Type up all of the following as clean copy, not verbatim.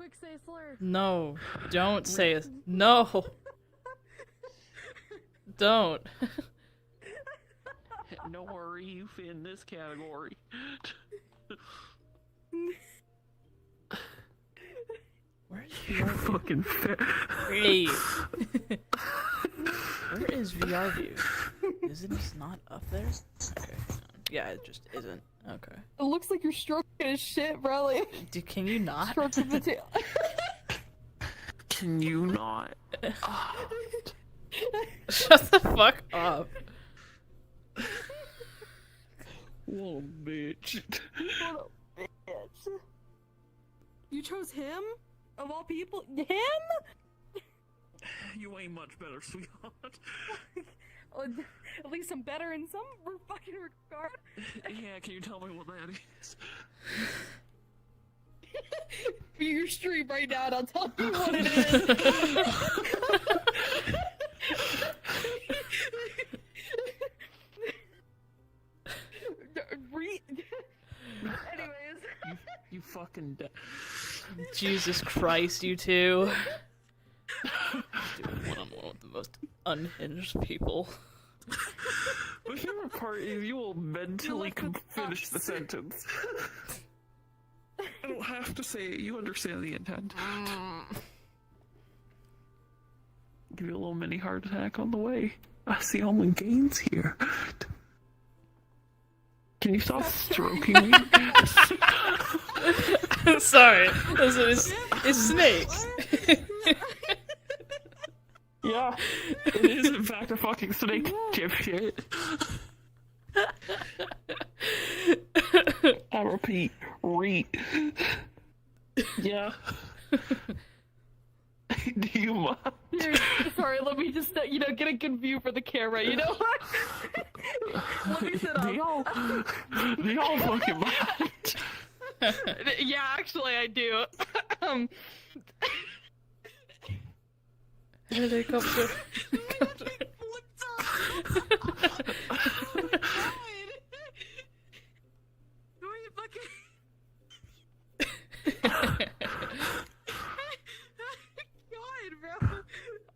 Quick, say a slur. No, don't say it. No. Don't. No worry, you fit in this category. Where's You VR view? fucking fit. Hey. Where is VR view? Is it just not up there? Okay. Yeah, it just isn't. Okay. It looks like you're stroking his shit, bro. Like, Can you not? stroking the tail. Can you not? Shut the fuck up. Little bitch. What a bitch. You chose him? Of all people? Him? You ain't much better, sweetheart. At least I'm better in some fucking regard. Yeah, can you tell me what that is? For your stream right now, and I'll tell you what it is. Anyways. You fucking Jesus Christ, you two. Doing one-on-one with the most unhinged people. My favorite part is you will mentally finish the sentence. I don't have to say it, you understand the intent. Give you a little mini heart attack on the way. I see all my gains here. Can you stop stroking me? Sorry, it's snakes. Yeah, it is in fact a fucking snake, dipshit. I repeat, Yeah. Do you mind? Sorry, let me just, get a good view for the camera, you know? Let me sit up. Do y'all fucking mind? Yeah, actually, I do. Helicopter.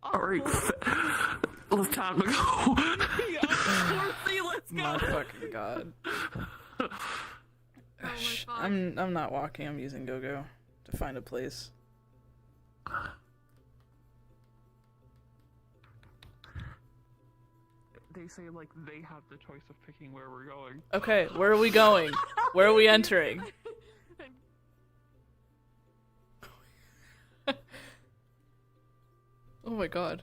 Alright, it's time to go. Let's go. My fucking god. I'm not walking, I'm using GoGo to find a place. They say, like, they have the choice of picking where we're going. Okay, where are we going? Where are we entering? Oh my god.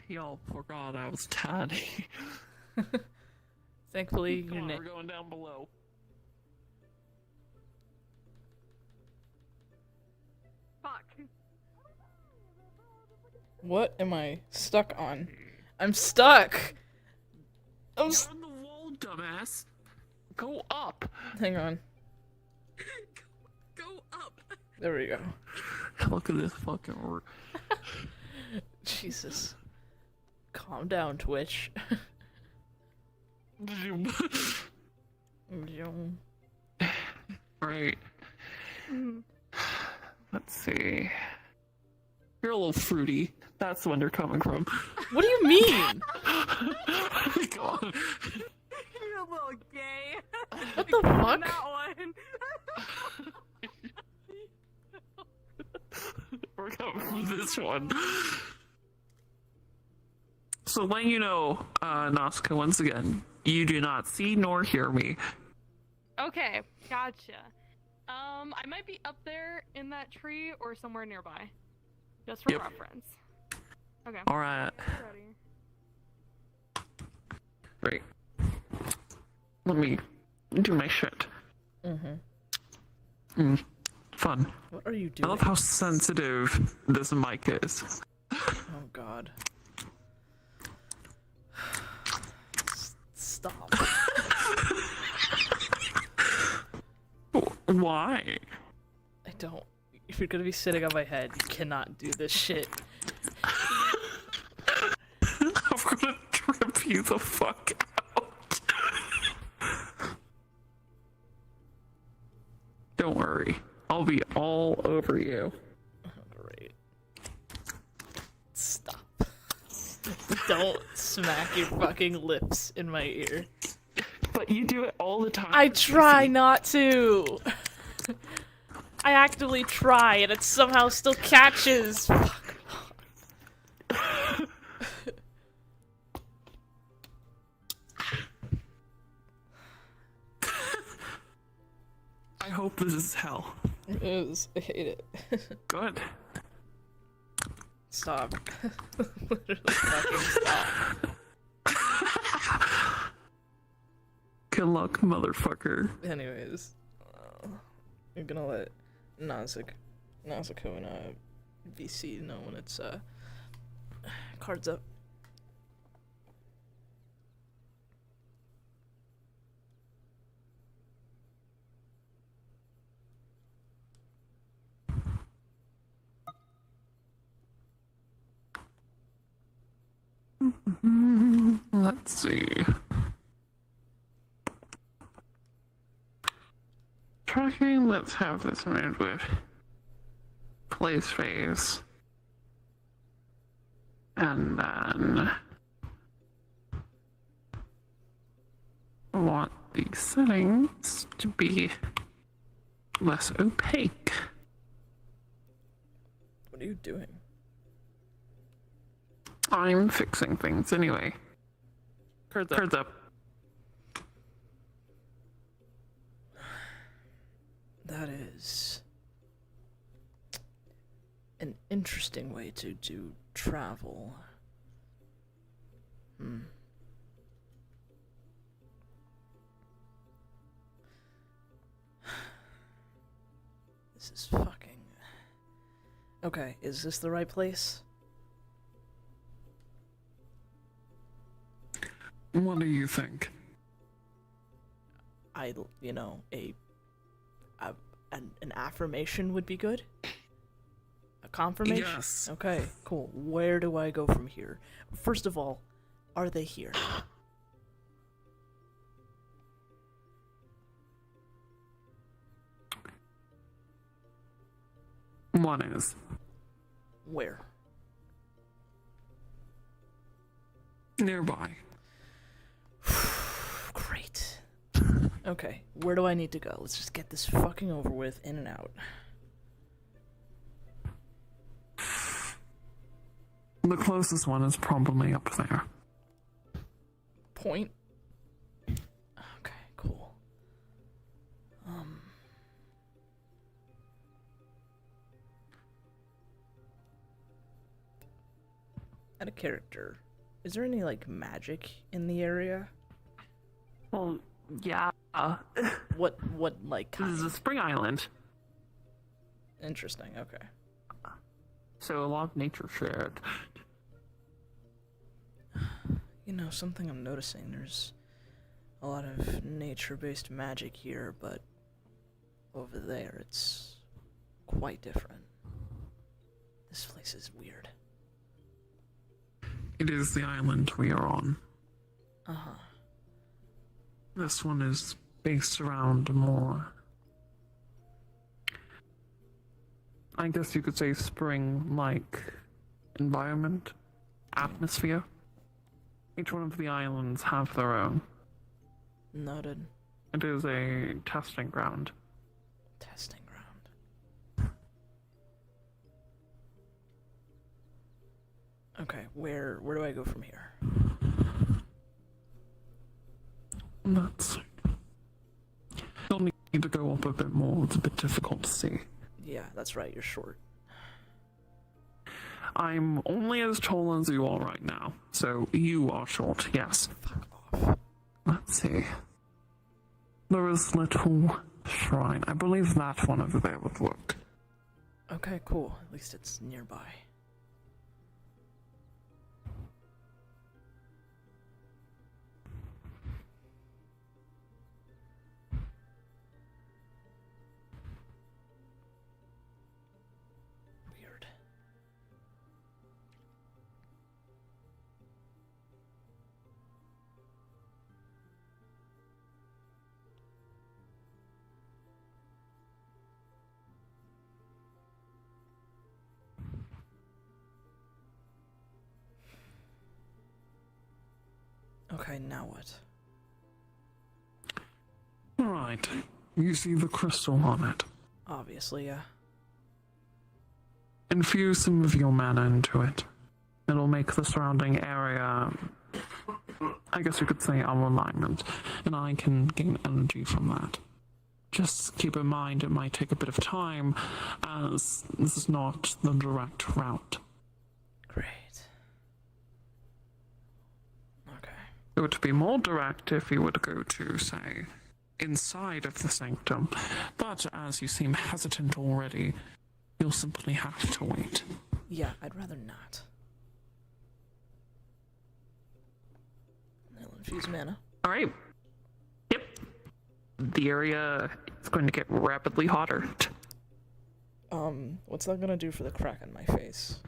Y'all forgot I was tiny. Thankfully, Come your on, name. we're going down below. Fuck. What am I stuck on? I'm stuck! You're on the wall, dumbass. Go up. Hang on. Go up. There we go. Look at this fucking work. Jesus. Calm down, Twitch. Right. Let's see. You're a little fruity. That's when they're coming from. What do you mean? God. You're a little gay. What the fuck? That one. We're coming from this one. So letting you know, Nazca, once again, you do not see nor hear me. Okay, gotcha. I might be up there in that tree or somewhere nearby. Just for reference. Okay. Alright. Ready. Right. Let me do my shit. Fun. What are you I doing? love how sensitive this mic is. Oh god. Stop. Why? I don't. If you're gonna be sitting on my head, you cannot do this shit. I'm gonna trip you the fuck out. Don't worry. I'll be all over you. Oh, great. Stop. Don't smack your fucking lips in my ear. But you do it all the time. I try not to. I actively try, and it somehow still catches. Fuck. I hope this is hell. It is. I hate it. Good. Stop. Literally fucking stop. Good luck, motherfucker. Anyways, you're gonna let Nazuko and VC know when it's cards up. Let's see. Tracking, let's have this made with place phase. And then I want the settings to be less opaque. What are you doing? I'm fixing things anyway. Cards up. That is an interesting way to do travel. This is fucking... Okay, is this the right place? What do you think? An affirmation would be good? A confirmation? Yes. Okay, cool. Where do I go from here? First of all, are they here? One is. Where? Nearby. Great. Okay, where do I need to go? Let's just get this fucking over with, in and out. The closest one is probably up there. Point? Okay, cool. Add a character. Is there any, like, magic in the area? Well, yeah. What, like, This kind is a of? spring island, Interesting, okay. so a lot of nature shit. You know, something I'm noticing, there's a lot of nature-based magic here, but over there it's quite different. This place is weird. It is the island we are on. Uh-huh. This one is based around more, I guess you could say, spring-like environment, atmosphere. Each one of the islands have their own. Noted. It is a testing ground. Testing ground. Okay, where do I go from here? That's... You'll need to go up a bit more, it's a bit difficult to see. Yeah, that's right, you're short. I'm only as tall as you are right now, so you are short, yes. Fuck off. Let's see. There is little shrine. I believe that one over there would work. Okay, cool. At least it's nearby. Okay, now what? Alright. You see the crystal on it. Obviously, yeah. Infuse some of your mana into it. It'll make the surrounding area, I guess you could say, out of alignment, and I can gain energy from that. Just keep in mind it might take a bit of time, as this is not the direct route. Great. Okay. It would be more direct if you would go to, say, inside of the sanctum, but as you seem hesitant already, you'll simply have to wait. Yeah, I'd rather not. I'll infuse mana. Alright. Yep. The area is going to get rapidly hotter. What's that gonna do for the crack on my face?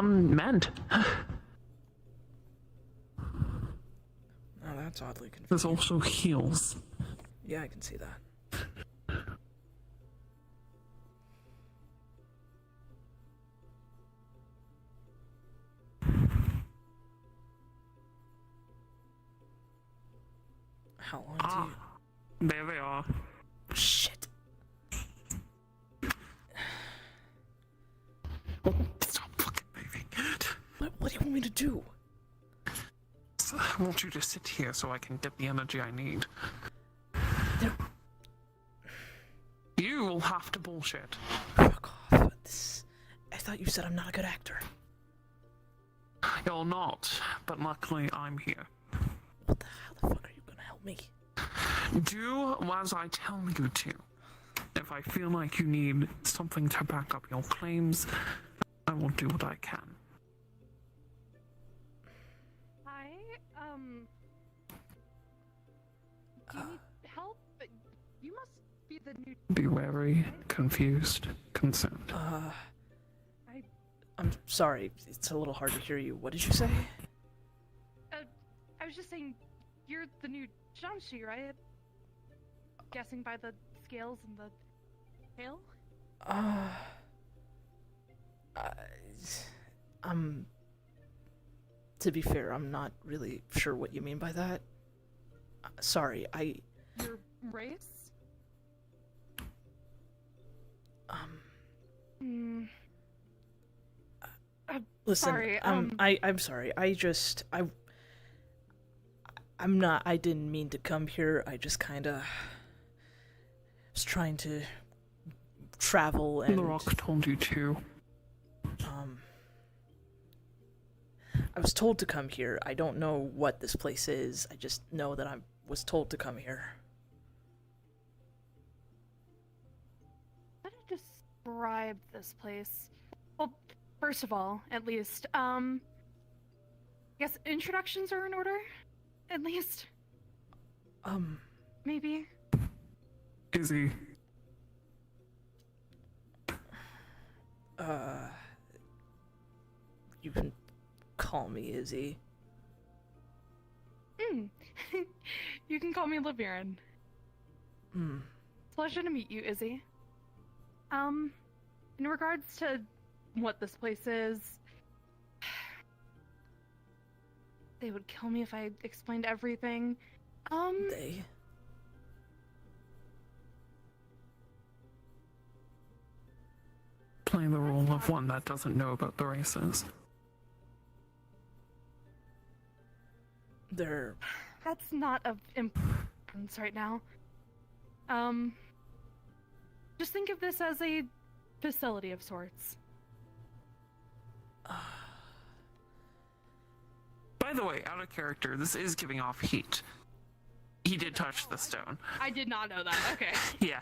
Mend. Oh, that's oddly confusing. This also heals. Yeah, I can see that. How long do you... There they are. Shit. Stop fucking moving. What do you want me to do? I want you to sit here so I can get the energy I need. There... You will have to bullshit. Fuck off. I thought you said I'm not a good actor. You're not, but luckily I'm here. What the hell the fuck are you gonna help me? Do as I tell you to. If I feel like you need something to back up your claims, I will do what I can. Hi, do you need help? You must be the new... Be wary, confused, concerned. I'm sorry. It's a little hard to hear you. What did you say? I was just saying, you're the new Jiangshi, right? Guessing by the scales and the tail? To be fair, I'm not really sure what you mean by that. Sorry, Your race? Listen, sorry, I'm sorry. I'm not, I didn't mean to come here. I just kinda was trying to travel and... The Rock told you to. I was told to come here. I don't know what this place is. I just know that I was told to come here. How to describe this place? Well, first of all, at least, I guess introductions are in order? At least? Maybe? Izzy. You can call me Izzy. You can call me Liviren. Pleasure to meet you, Izzy. In regards to what this place is, they would kill me if I explained everything. They? Play the role of one that doesn't know about the races. They're... That's not of importance right now. Just think of this as a facility of sorts. By the way, out of character, this is giving off heat. He did touch the stone. I did not know that. Okay. Yeah.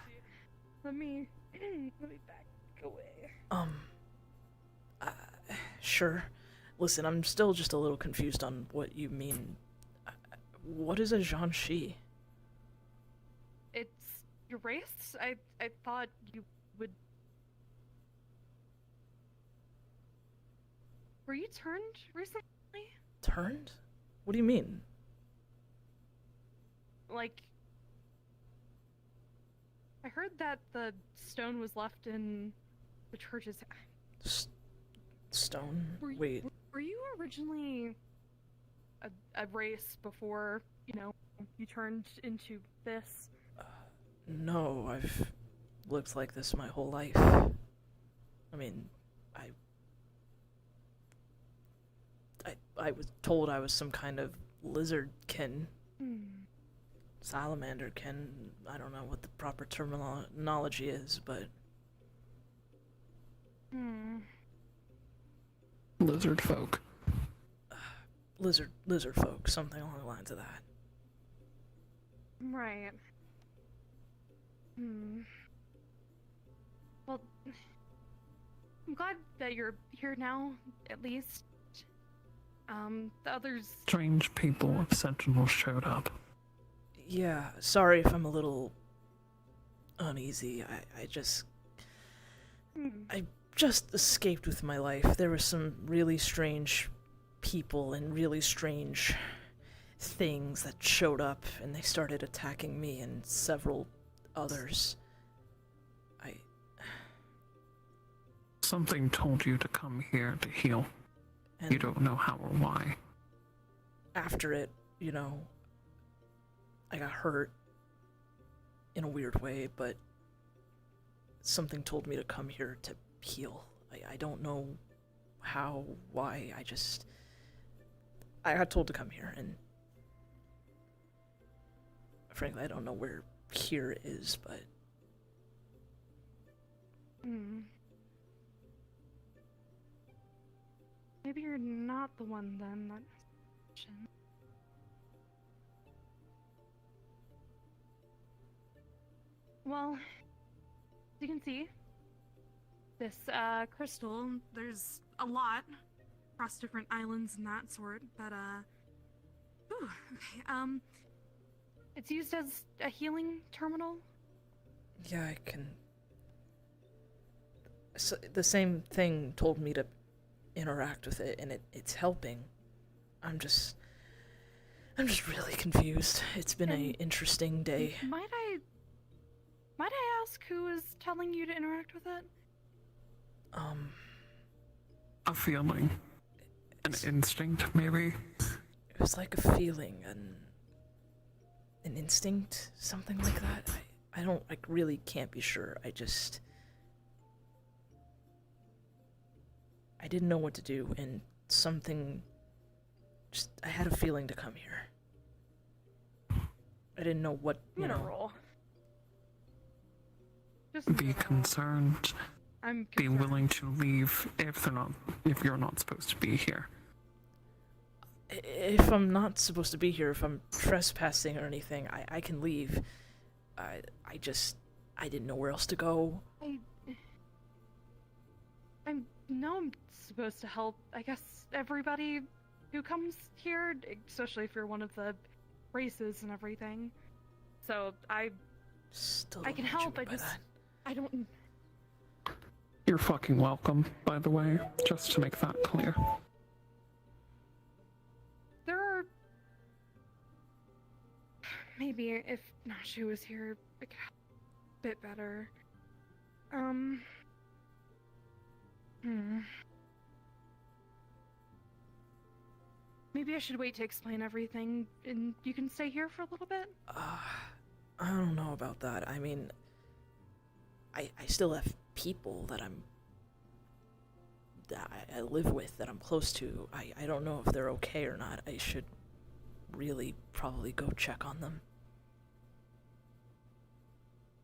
Let me back away. Sure. Listen, I'm still just a little confused on what you mean. What is a Jiangshi? It's your race? I thought you would... Were you turned recently? Turned? What do you mean? Like... I heard that the stone was left in the church's... Stone? Were you, Wait. Were you originally a race before, you know, you turned into this? No, I've looked like this my whole life. I mean, I was told I was some kind of lizardkin, salamanderkin. I don't know what the proper terminology is, but Lizard folk. lizard folk, something along the lines of that. Right. Well, I'm glad that you're here now, at least. The others... Strange people of Sentinel showed up. Yeah, sorry if I'm a little uneasy. I just escaped with my life. There were some really strange people and really strange things that showed up, and they started attacking me and several others. Something told you to come here to heal. And you don't know how or why. after it, you know, I got hurt in a weird way, but something told me to come here to heal. I don't know how, why, I got told to come here, and frankly, I don't know where here is, but... Maybe you're not the one then. Well, as you can see, this crystal, there's a lot across different islands and that sort, but okay, it's used as a healing terminal. Yeah, I can... So, the same thing told me to interact with it, and it's helping. I'm just really confused. It's been an interesting day. Might I ask who is telling you to interact with it? A feeling. An instinct, maybe? It was like a feeling, an instinct, something like that. I don't, really can't be sure. I didn't know what to do, and something I had a feeling to come here. I didn't know what, you know. Roll. Just Be concerned. I'm Be concerned. willing to leave if you're not supposed to be here. If I'm not supposed to be here, if I'm trespassing or anything, I can leave. I didn't know where else to go. I know I'm supposed to help, I guess, everybody who comes here, especially if you're one of the races and everything. So I can help, I don't... You're fucking welcome, by the way, just to make that clear. There are... Maybe if Nashu was here, it could help a bit better. Maybe I should wait to explain everything, and you can stay here for a little bit? I don't know about that. I mean, I still have people that I live with, that I'm close to. I don't know if they're okay or not. I should really probably go check on them.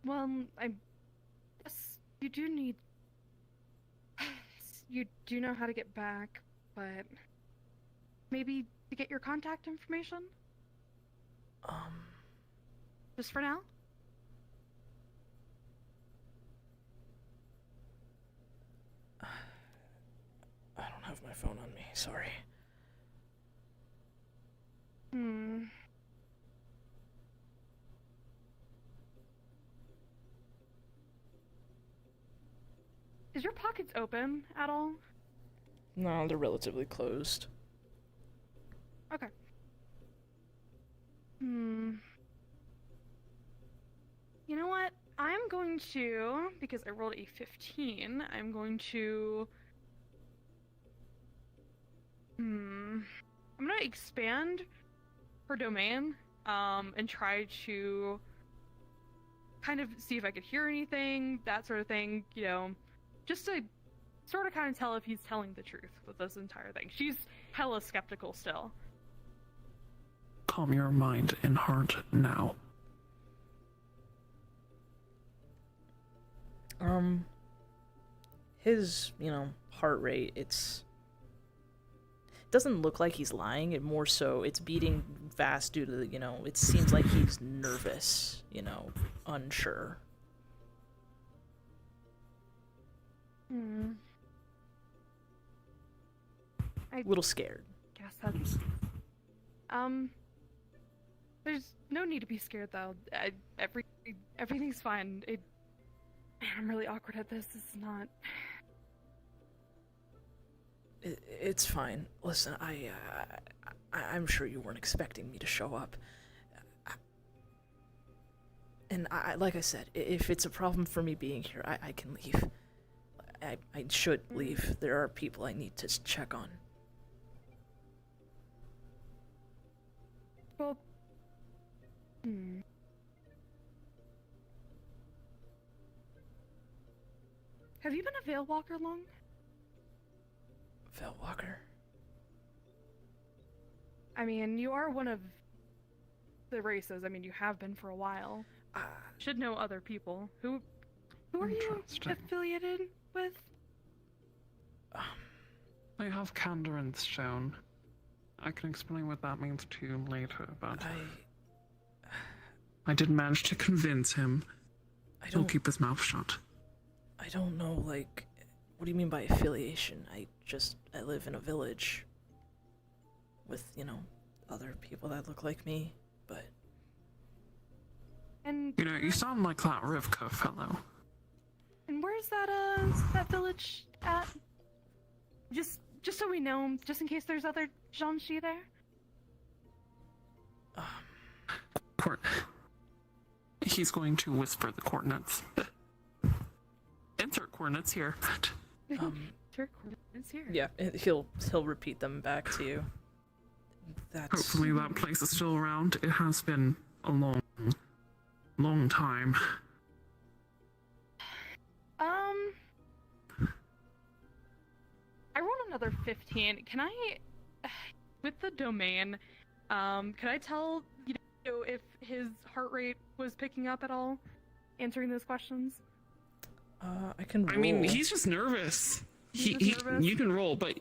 Well, I guess you do need... You do know how to get back, but... Maybe to get your contact information? Just for now? I don't have my phone on me, sorry. Is your pockets open at all? No, they're relatively closed. Okay. You know what? I'm going to, because I rolled a 15, I'm going to... I'm gonna expand her domain, and try to kind of see if I could hear anything, that sort of thing, you know, just to sort of kind of tell if he's telling the truth with this entire thing. She's hella skeptical still. Calm your mind and heart now. His, heart rate, doesn't look like he's lying. It more so, it's beating fast due to, it seems like he's nervous, unsure. A little scared. Guess that's... There's no need to be scared, though. Everything's fine. I'm really awkward at this. This is not... It's fine. Listen, I'm sure you weren't expecting me to show up. And like I said, if it's a problem for me being here, I can leave. I should leave. There are people I need to check on. Well... Have you been a Veil Walker long? Veil Walker? I mean, you are one of the races. I mean, you have been for a while. Should know other people. Who are you affiliated with? I have candor in stone. I can explain what that means to you later, but I did manage to convince him. He'll keep his mouth shut. I don't know, what do you mean by affiliation? I live in a village with, other people that look like me, but... And you sound like that Rivka fellow. And where's that village at? Just so we know, just in case there's other Zhanshi there. He's going to whisper the coordinates. Insert coordinates here. Insert coordinates here. Yeah, he'll repeat them back to you. Hopefully that place is still around. It has been a long time. I rolled another 15. Can I, with the domain, can I tell, if his heart rate was picking up at all? Answering those questions? I can roll. I mean, he's just nervous. Nervous? You can roll, but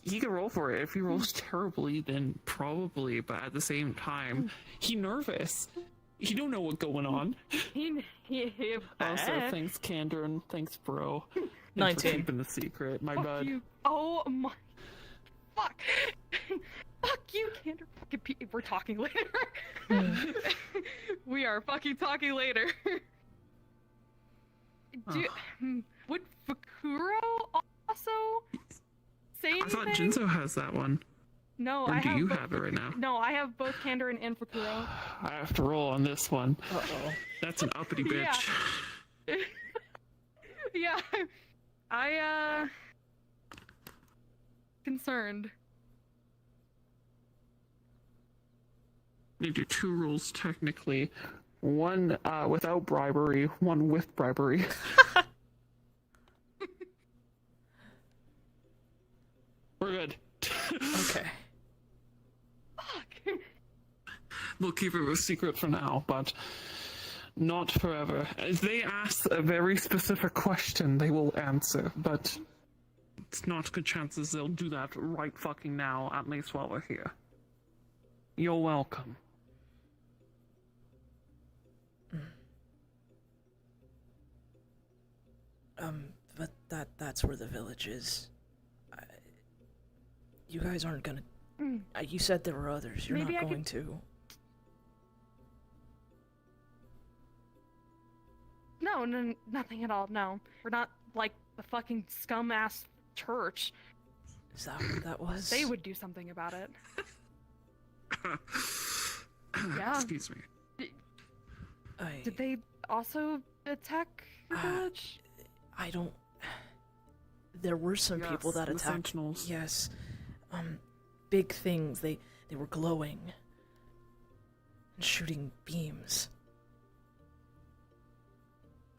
he can roll for it. If he rolls terribly, then probably, but at the same time, he nervous. He don't know what's going on. Also, thanks, Candor, and thanks, bro. 19. For keeping the secret. My Fuck bad. you. Oh my... Fuck. Fuck you, Candor. We're talking later. We are fucking talking later. Would Fukuro also say anything? I thought Jinzo has that one. No, or I do have you have it right now? No, I have both Candor and Fukuro. I have to roll on this one. Uh-oh. That's an uppity bitch. Yeah. Concerned. You do 2 rules technically. One without bribery, one with bribery. We're good. Okay. Fuck. We'll keep it a secret for now, but not forever. If they ask a very specific question, they will answer, but it's not good chances they'll do that right fucking now, at least while we're here. You're welcome. But that's where the village is. You guys aren't gonna... you said there were others. You're Maybe not I going could... to... No, nothing at all, no. We're not like the fucking scum-ass church. Is that what that was? They would do something about it. Yeah. Excuse me. Did they also attack the village? I don't... There were some people that the attacked... Sentinels. Yes. big things. They were glowing and shooting beams.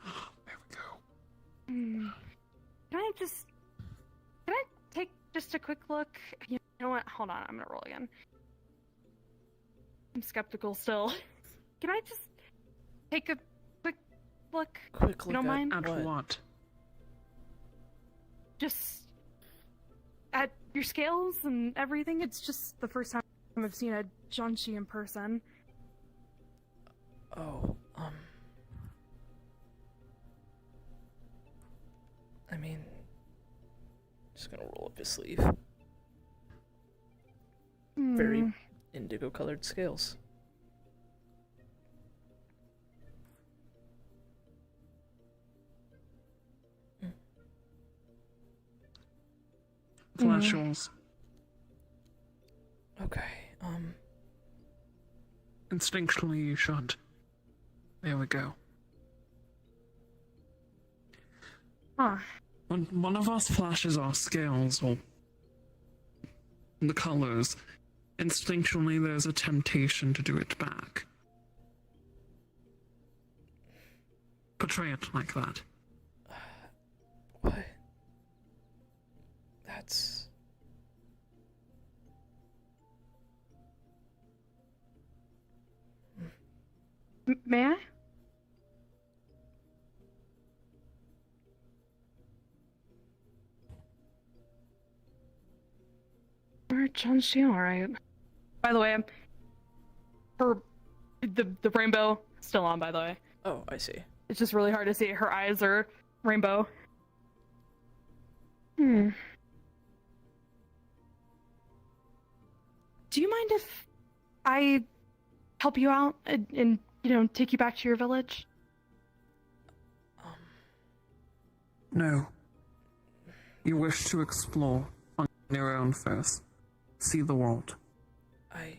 There we go. Can I take just a quick look? You know what? Hold on, I'm gonna roll again. I'm skeptical still. Can I just take a quick look? Quick You look don't mind? At what? Just at your scales and everything. It's just the first time I've seen a Jianxi in person. Oh, I mean, just gonna roll up his sleeve. Very indigo colored scales. Flash yours. Okay, Instinctually, you should. There we go. Huh. When one of us flashes our scales or the colors, instinctually there's a temptation to do it back. Portray it like that. what? That's... May I? Or Jianxi, alright. By the way, the rainbow still on, by the way. Oh, I see. It's just really hard to see. Her eyes are rainbow. Do you mind if I help you out and take you back to your village? No. You wish to explore on your own first. See the world. I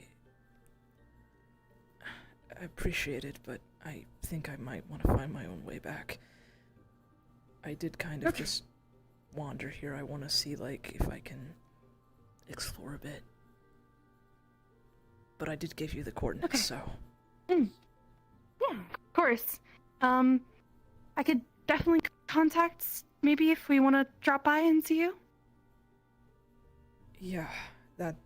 appreciate it, but I think I might want to find my own way back. I did kind of just wander here. I want to see, like, if I can explore a bit. But I did give you the coordinates, so... Yeah, of course. I could definitely contact maybe if we want to drop by and see you. Yeah, that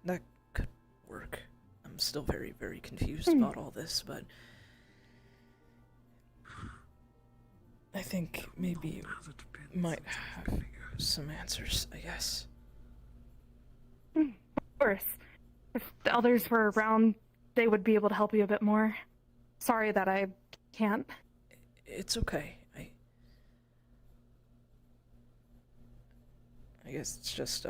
could work. I'm still very, very confused about all this, but... I think maybe you might have some answers, I guess. Of course. If the elders were around, they would be able to help you a bit more. Sorry that I can't. It's okay. I guess it's just,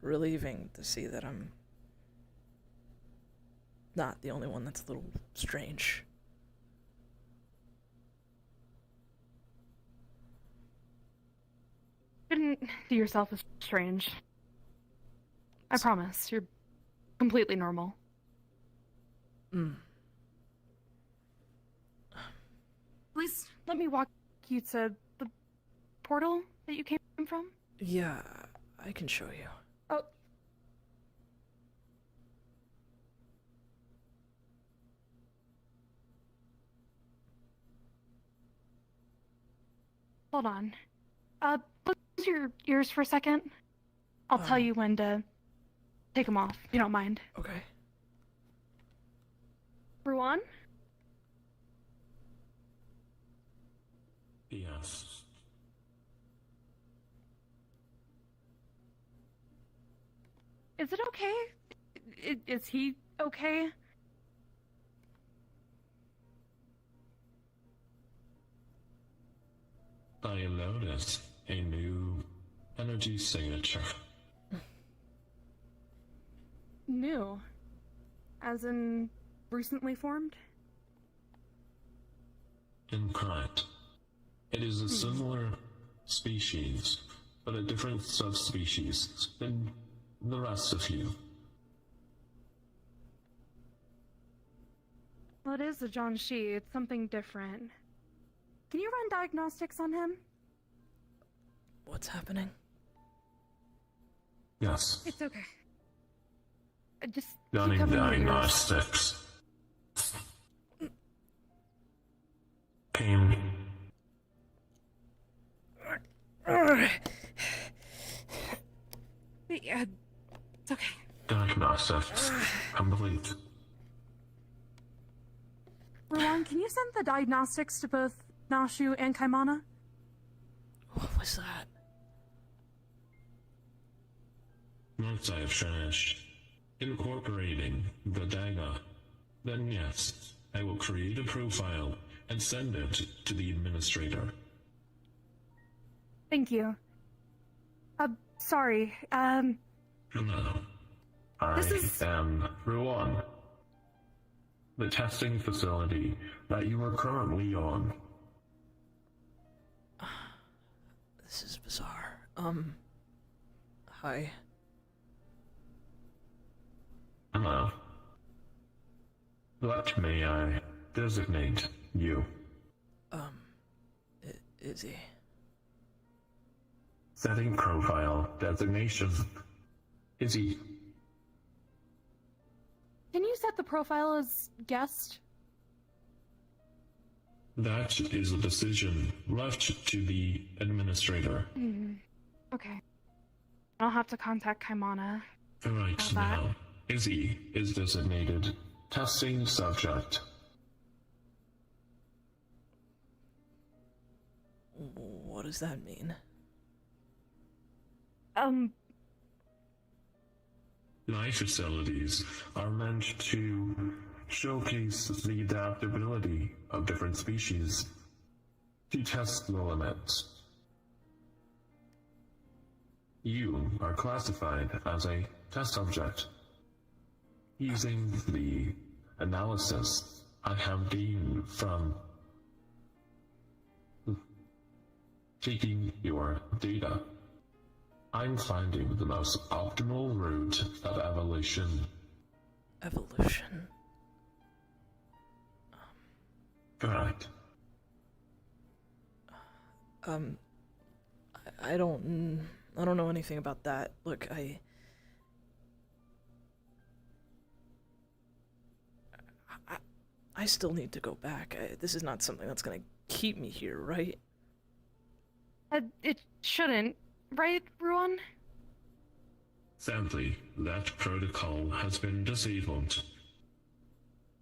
relieving to see that I'm not the only one that's a little strange. Shouldn't see yourself as strange. I promise, you're completely normal. Please let me walk you to the portal that you came from. Yeah, I can show you. Oh. Hold on. Close your ears for a second. I'll tell you when to take them off, if you don't mind. Okay. Ruan? Yes. Is it okay? Is he okay? I noticed a new energy signature. New? As in recently formed? Incorrect. It is a similar species, but a different subspecies than the rest of you. Well, it is a Jianxi. It's something different. Can you run diagnostics on him? What's happening? Yes. It's okay. Just keep Gunning covering your ears. diagnostics. Pain. Yeah, it's okay. Diagnostics complete. Ruan, can you send the diagnostics to both Nashu and Kaimana? What was that? Once I have finished incorporating the dagger, then yes, I will create a profile and send it to the administrator. Thank you. Sorry, Hello. This is- am Ruan. The testing facility that you are currently on. This is bizarre. Hi. Hello. What may I designate you? Izzy. Setting profile designation. Izzy. can you set the profile as guest? That is a decision left to the administrator. Okay. I'll have to contact Kaimana. Right About that. now, Izzy is designated testing subject. What does that mean? My facilities are meant to showcase the adaptability of different species, to test the limits. You are classified as a test subject. Using the analysis I have gained from taking your data, I'm finding the most optimal route of evolution. Evolution. Correct. I don't know anything about that. Look, I still need to go back. This is not something that's gonna keep me here, right? It shouldn't, right, Ruan? Sadly, that protocol has been disabled.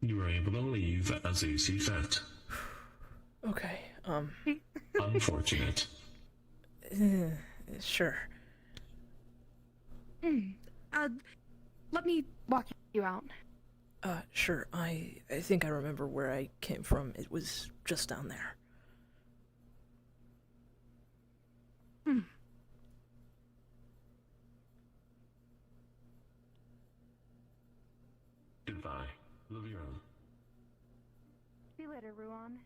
You were able to leave as you see fit. Okay, Unfortunate. sure. Let me walk you out. Sure. I think I remember where I came from. It was just down there. Goodbye. Love your own. See you later, Ruan.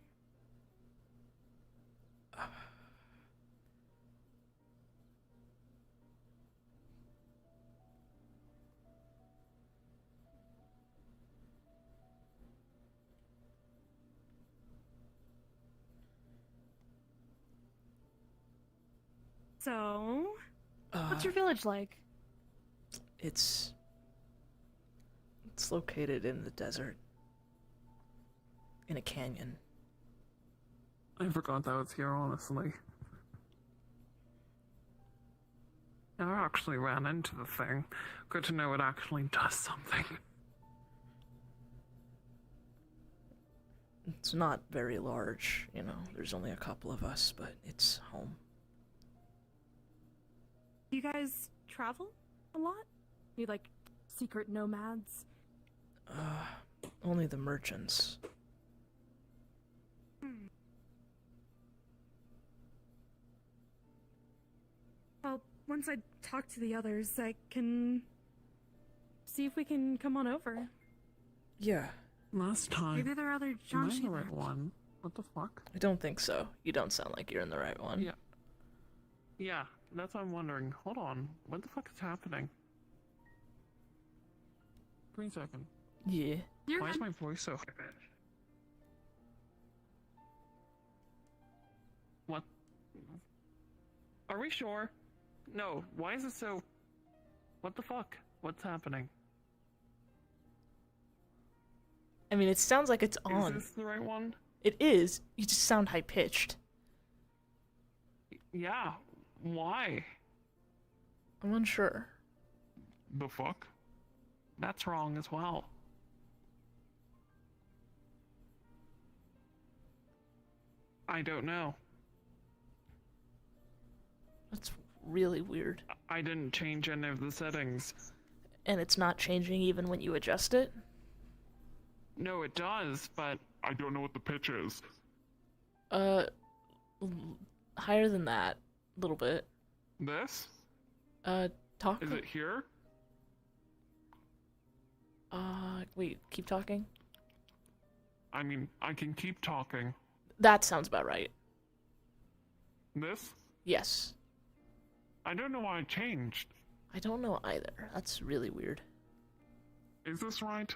So, what's your village like? It's located in the desert. In a canyon. I forgot that was here, honestly. I actually ran into the thing. Good to know it actually does something. It's not very large, you know. There's only a couple of us, but it's home. Do you guys travel a lot? You like secret nomads? Only the merchants. Well, once I talk to the others, I can see if we can come on over. Yeah, Last time. Maybe there are other Am I John in the right one? What the fuck? I don't think so. You don't sound like you're in the right one. Yeah. Yeah, that's what I'm wondering. Hold on. What the fuck is happening? Wait a second. Yeah. Why is my voice so high-pitched? What? Are we sure? No, why is it so... What the fuck? What's happening? I mean, it sounds like it's Is on. this the right one? It is. You just sound high-pitched. Yeah. Why? I'm unsure. The fuck? That's wrong as well. I don't know. That's really weird. I didn't change any of the settings. And it's not changing even when you adjust it? No, it does, but I don't know what the pitch is. Higher than that. A little bit. This? Talk. Is it here? Wait, keep talking? I mean, I can keep talking. That sounds about right. This? Yes. I don't know why I changed. I don't know either. That's really weird. Is this right?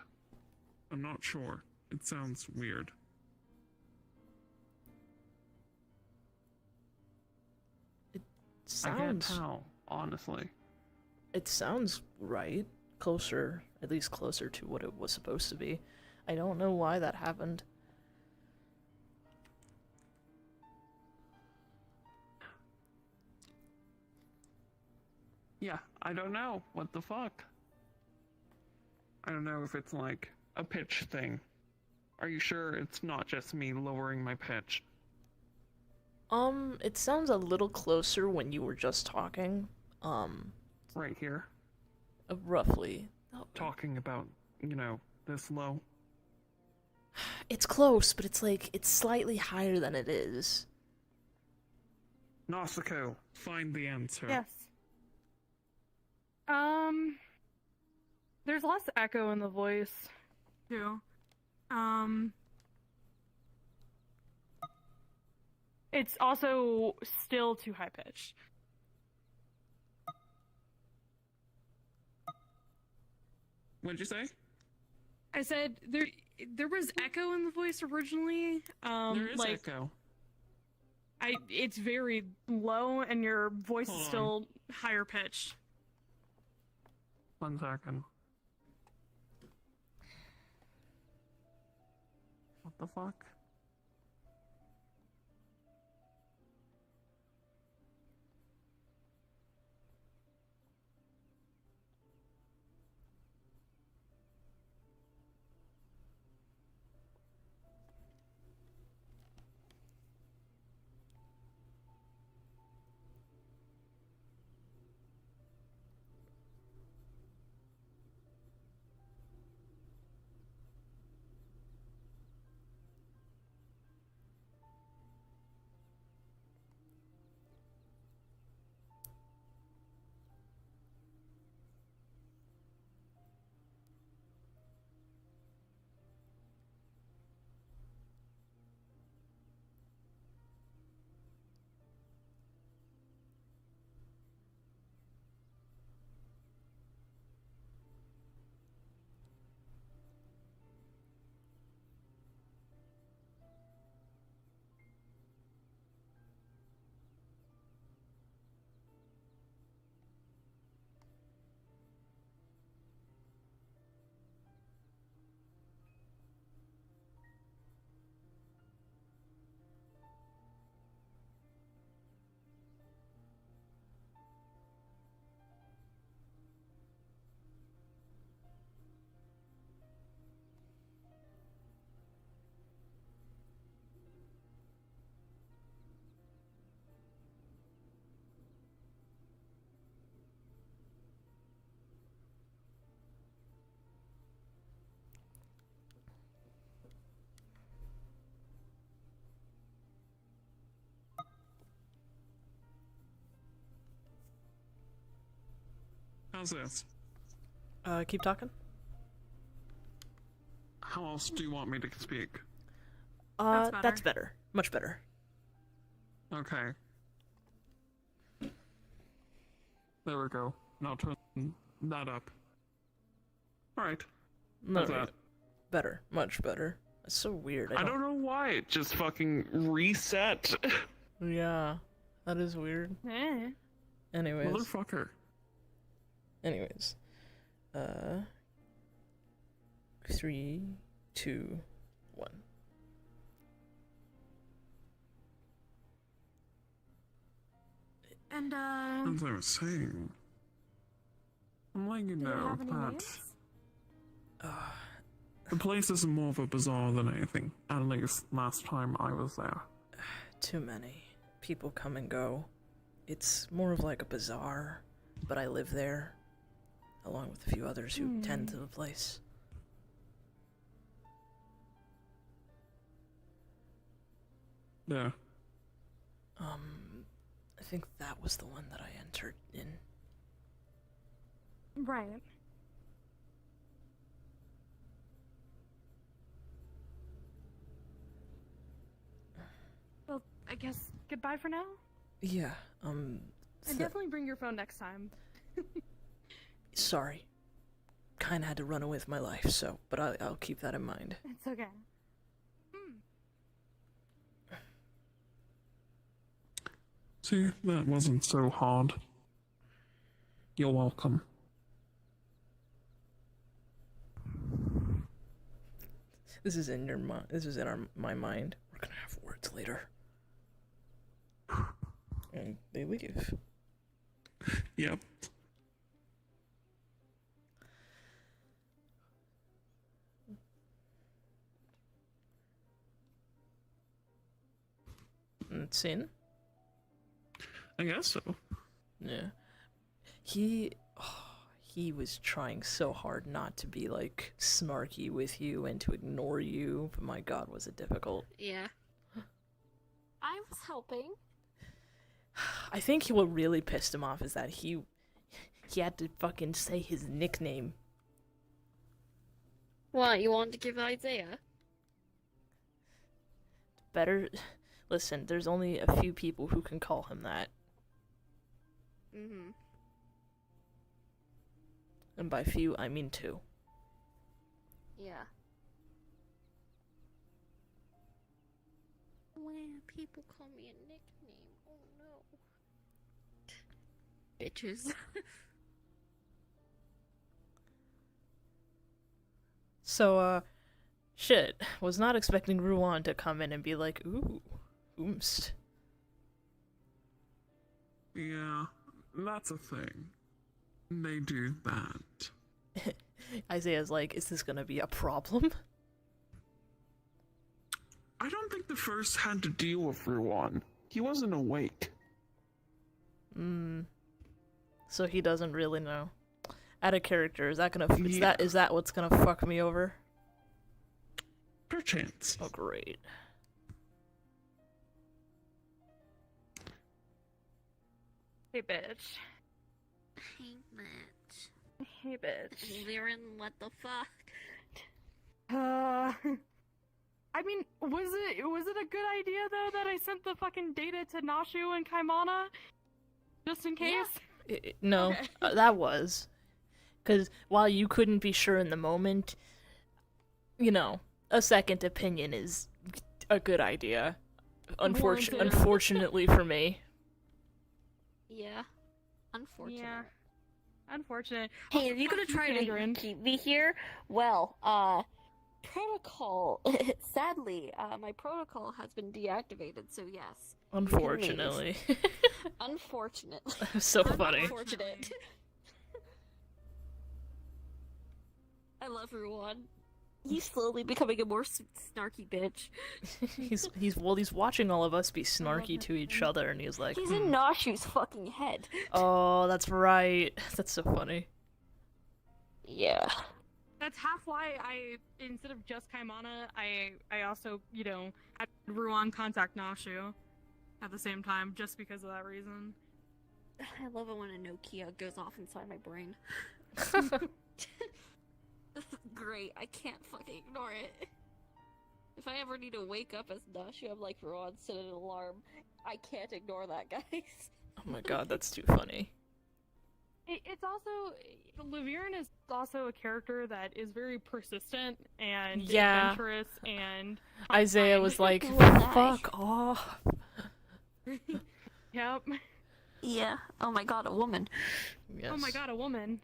I'm not sure. It sounds weird. I can't Sounds... tell, honestly. It sounds right. Closer, at least closer to what it was supposed to be. I don't know why that happened. Yeah, I don't know. What the fuck? I don't know if it's like a pitch thing. Are you sure it's not just me lowering my pitch? It sounds a little closer when you were just talking. Right here. Roughly. Talking about, this low. It's close, but it's like, it's slightly higher than it is. Nausicaa, find the answer. Yes. There's less echo in the voice, too. It's also still too high pitched. What'd you say? I said there was echo in the voice originally. There is like, echo. it's very low, and your voice Hold is on. still higher pitched. 1 second. What the fuck? How's this? Keep talking? How else do you want me to speak? That's better. Much better. Okay. There we go. Now turn that up. Alright. No, How's that? better. Much better. It's so weird. I don't know why it just fucking reset. Yeah, that is weird. Eh. Anyways. Motherfucker. Anyways. 3, 2, 1. And, As I was saying, I'm letting you do they know have any that names? the place is more of a bazaar than anything. At least last time I was there. Too many. People come and go. It's more of like a bazaar, but I live there, along with a few others who tend to the place. Yeah. I think that was the one that I entered in. Right. Well, I guess goodbye for now? Yeah, And definitely bring your phone next time. sorry. Kinda had to run away with my life, so, but I'll keep that in mind. It's okay. See, that wasn't so hard. You're welcome. This is in your mind. This is in my mind. We're gonna have words later. And they leave. Yep. And Sin? I guess so. Yeah. He was trying so hard not to be, like, snarky with you and to ignore you, but my god, was it difficult. Yeah. I was helping. I think what really pissed him off is that he had to fucking say his nickname. What, you wanted to give Isaiah? Better... Listen, there's only a few people who can call him that. Mm-hmm. And by few, I mean 2. Yeah. When people call me a nickname, oh no. Bitches. So, shit. Was not expecting Ruan to come in and be like, ooh, oomst. Yeah, that's a thing. They do that. Isaiah's like, is this gonna be a problem? I don't think the first had to deal with Ruan. He wasn't awake. So he doesn't really know. Out of character, is that gonna Yeah. is that what's gonna fuck me over? Perchance. Oh great. Hey, bitch. Hey, bitch. Hey, bitch. Liren, what the fuck? I mean, was it a good idea though that I sent the fucking data to Nashu and Kaimana? Just in case? No, Okay. that was. Because while you couldn't be sure in the moment, you know, a second opinion is a good idea. Warranted. Unfortunately for me. Yeah. Unfortunate. Yeah. Unfortunate. Hey, are you gonna try to Mandarin. keep me here? Well, protocol. Sadly, my protocol has been deactivated, so yes. Unfortunately. Unfortunate. So funny. Unfortunate. I love Ruan. He's slowly becoming a more snarky bitch. He's watching all of us be snarky to each other, and he's like, He's in Nashu's fucking head. oh, that's right. That's so funny. Yeah. That's half why I, instead of just Kaimana, I also, you know, had Ruan contact Nashu at the same time, just because of that reason. I love it when a Nokia goes off inside my brain. This is great. I can't fucking ignore it. If I ever need to wake up as Nashu, I'm like, Ruan, set an alarm. I can't ignore that, guys. Oh my god, that's too funny. It's also, Laviren is also a character that is very persistent and Yeah. adventurous and... Isaiah was like, Will die. fuck off. Yep. Yeah. Oh my god, a woman. Yes. Oh my god, a woman.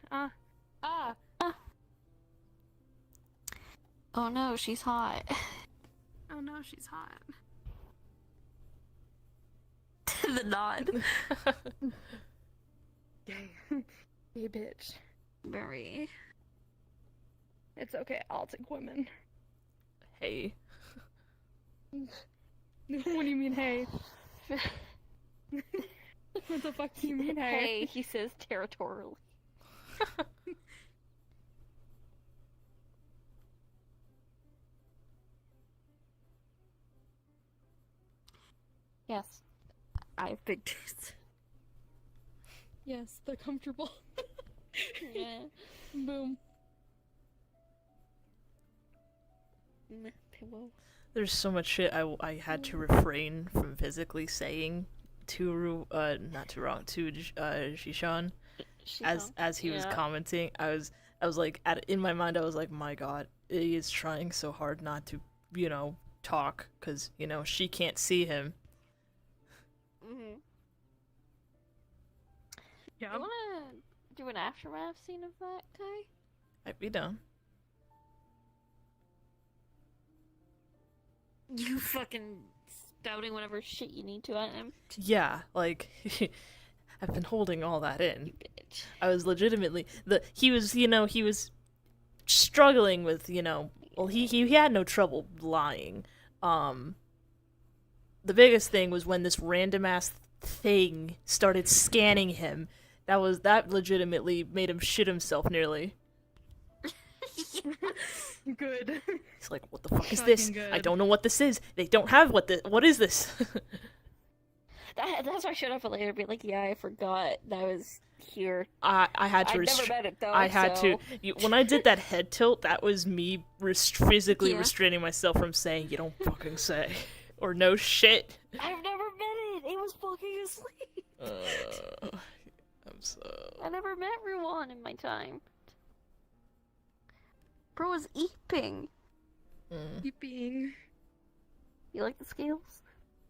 Oh no, she's hot. Oh no, she's hot. The nod. Gay. Gay bitch. Very. It's okay, I'll take women. Hey. What do you mean, hey? What the fuck do you mean, hey? Hey, he says territorially. Yes. I have big tits. Yes, they're comfortable. Yeah. Boom. Pillow. There's so much shit I had to refrain from physically saying to Shishan as he was commenting. I was like in my mind I was like, my god, he is trying so hard not to, talk cuz she can't see him. Mm-hmm. Yeah. You wanna do an aftermath scene of that, Kai? I'd be down. You fucking spouting whatever shit you need to at him. Yeah, like I've been holding all that in. You bitch. I was legitimately he was struggling with, well he had no trouble lying. The biggest thing was when this random ass thing started scanning him. That legitimately made him shit himself nearly. Good. He's like, what the fuck is Fucking this? good. I don't know what this is. They don't have what is this? That's why I showed up later to be like, yeah, I forgot that was here. I had to I've never met it though. I had so... when I did that head tilt, that was me physically Yeah. restraining myself from saying, you don't fucking say. Or no shit. I've never met it. It was fucking asleep. I'm so... I never met Ruan in my time. Bro was eeping. Keeping. You like the scales?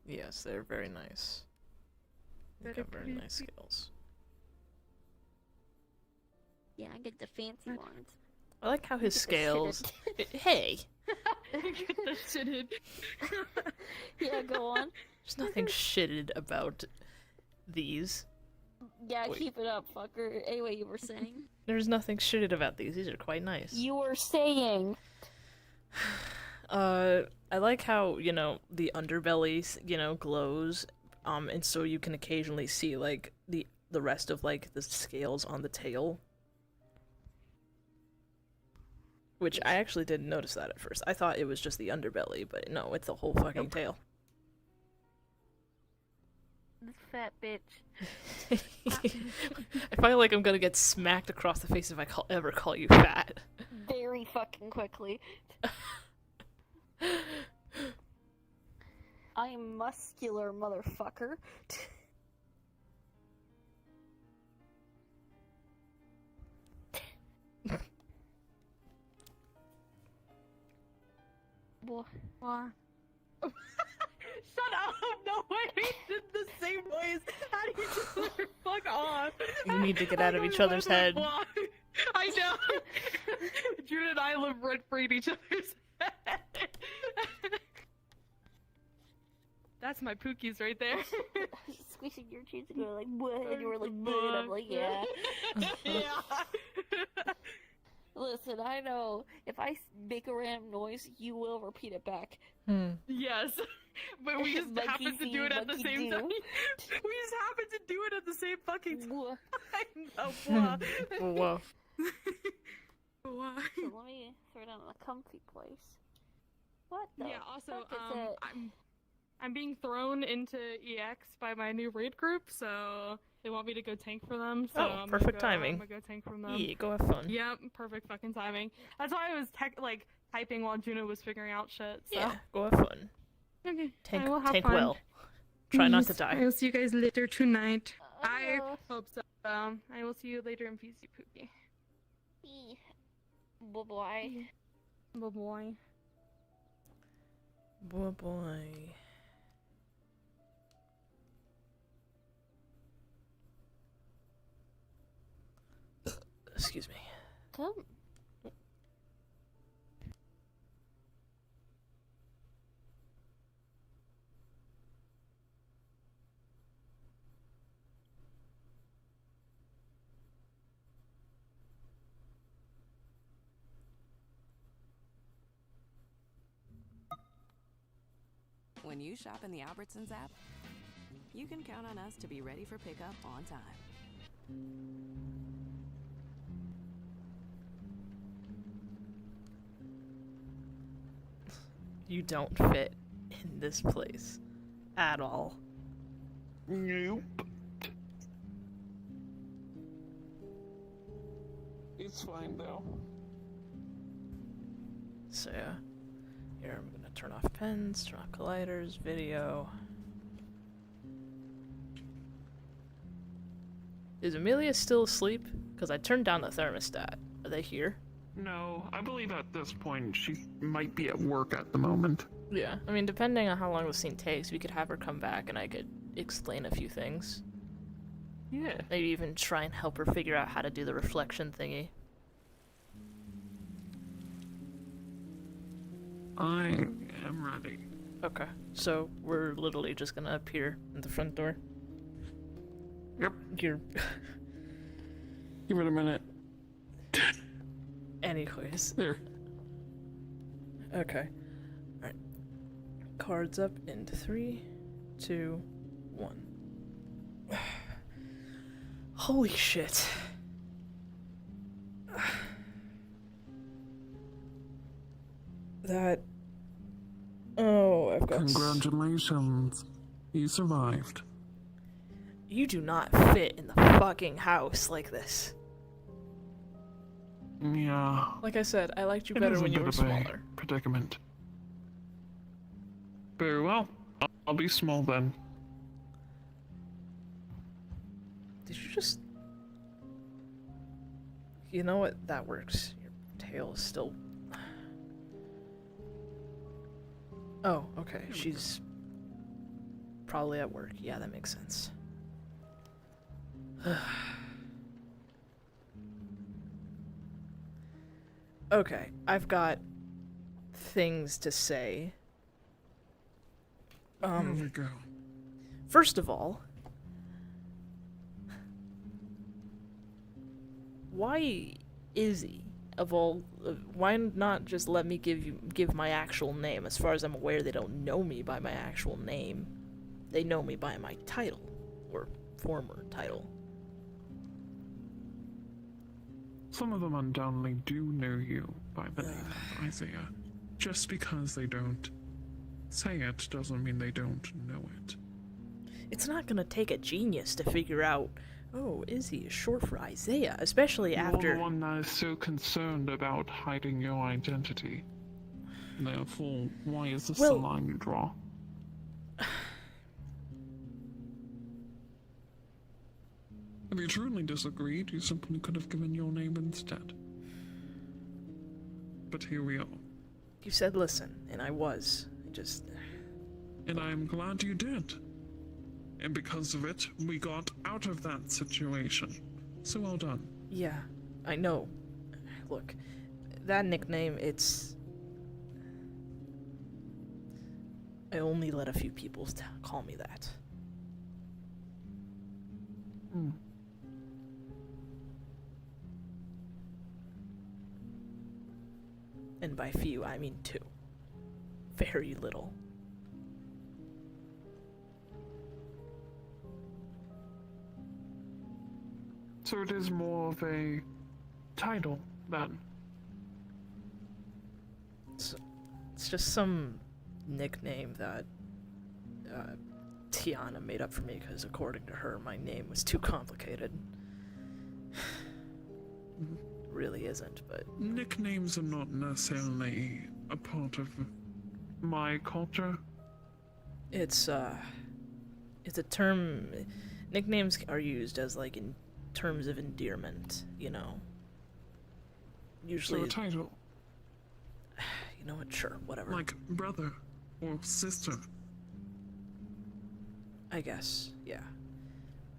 Yes, they're very nice. They got very nice skills. Yeah, I get the fancy ones. I like how his Get the scales... shitted. Hey! Get the shitted. Yeah, go on. There's nothing shitted about these. Yeah, Wait. keep it up, fucker. Anyway, you were saying? There's nothing shitted about these. These are quite nice. You were saying. I like how, the underbelly, glows, and so you can occasionally see, like, the rest of, like, the scales on the tail. Which I actually didn't notice that at first. I thought it was just the underbelly, but no, it's the whole fucking tail. This fat bitch. I feel like I'm gonna get smacked across the face if I ever call you fat. Very fucking quickly. I'm muscular, motherfucker. Boy. What? Shut up! No way! We did the same noise! How do you just let her fuck off? You need to get out of each other's head. I know! June and I live rent free in each other's head. That's my pookies right there. Squeezing your cheeks and going like, what? And you were like, what? And I'm like, yeah. Yeah. Listen, I know if I make a random noise, you will repeat it back. Yes. But we just Monkey happen to see, do it at the monkey same do. time. We just happen to do it at the same fucking time. Whoa. Whoa. Whoa. Whoa. So let me throw down a comfy place. What the Yeah, also, fuck is it? I'm being thrown into EX by my new raid group, so they want me to go tank for them. So Oh, perfect timing. I'm gonna go tank from them. Yeah, go have fun. Yep, perfect fucking timing. That's why I was typing while Juno was figuring out shit. So. Yeah, go have fun. Okay. Tank, I will have tank fun. well. Try not to Yes, die. I will see you guys later tonight. I Uh, hope so. I will see you later in PC Pookie. Boy, boy. Bye boy. Boy, boy. excuse me. Come. When you shop in the Albertsons app, you can count on us to be ready for pickup on time. You don't fit in this place at all. Nope. It's fine though. So yeah, here I'm gonna turn off pens, turn off colliders, video. Is Amelia still asleep? Because I turned down the thermostat. Are they here? No, I believe at this point she might be at work at the moment. Yeah, I mean, depending on how long the scene takes, we could have her come back and I could explain a few things. Yeah. Maybe even try and help her figure out how to do the reflection thingy. I am ready. Okay, so we're literally just gonna appear at the front door. Yep. You're... Give it a minute. Anyways. There. Okay. Alright. Cards up in 3, 2, 1. Holy shit. That... Oh, I've got... Congratulations. You survived. You do not fit in the fucking house like this. Yeah. Like I said, I liked you It better is a when you bit were of a smaller. predicament. Very well. I'll be small then. Did you just... You know what? That works. Your tail is still... Oh, okay. She's... probably at work. Yeah, that makes sense. Okay, I've got things to say. There we go. First of all, why Izzy? Of all, why not just let me give my actual name? As far as I'm aware, they don't know me by my actual name. They know me by my title, or former title. Some of them undoubtedly do know you by the name of Isaiah. Just because they don't say it doesn't mean they don't know it. It's not gonna take a genius to figure out, oh, Izzy is short for Isaiah, especially after... You're the one that is so concerned about hiding your identity. Therefore, why is this the line you draw? If you truly disagreed, you simply could have given your name instead. But here we are. You said listen, and I was. And I am glad you did. And because of it, we got out of that situation. So well done. Yeah, I know. Look, that nickname, I only let a few people call me that. Hmm. And by few, I mean 2. Very little. So it is more of a title, then? It's just some nickname that Tiana made up for me because according to her, my name was too complicated. Really isn't, but... Nicknames are not necessarily a part of my culture. It's a term... Nicknames are used as, like, in terms of endearment, you know? Usually... So a title? You know what? Sure, whatever. Like brother or sister? I guess, yeah.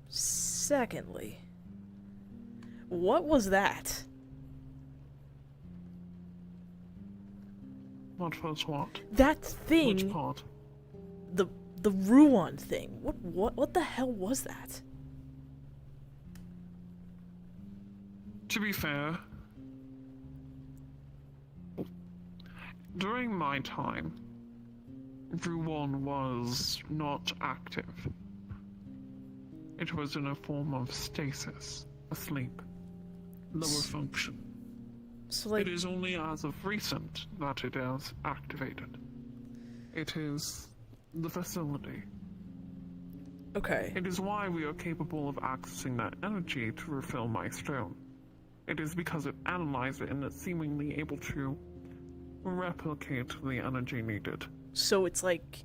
Secondly, What was that? What was what? That Which thing, part? the Ruan thing. What the hell was that? To be fair, during my time, Ruan was not active. It was in a form of stasis, asleep, lower function. So like, It is only as of recent that it is activated. It is the facility. okay. It is why we are capable of accessing that energy to refill my stone. It is because it analyzed it and it's seemingly able to replicate the energy needed. So it's like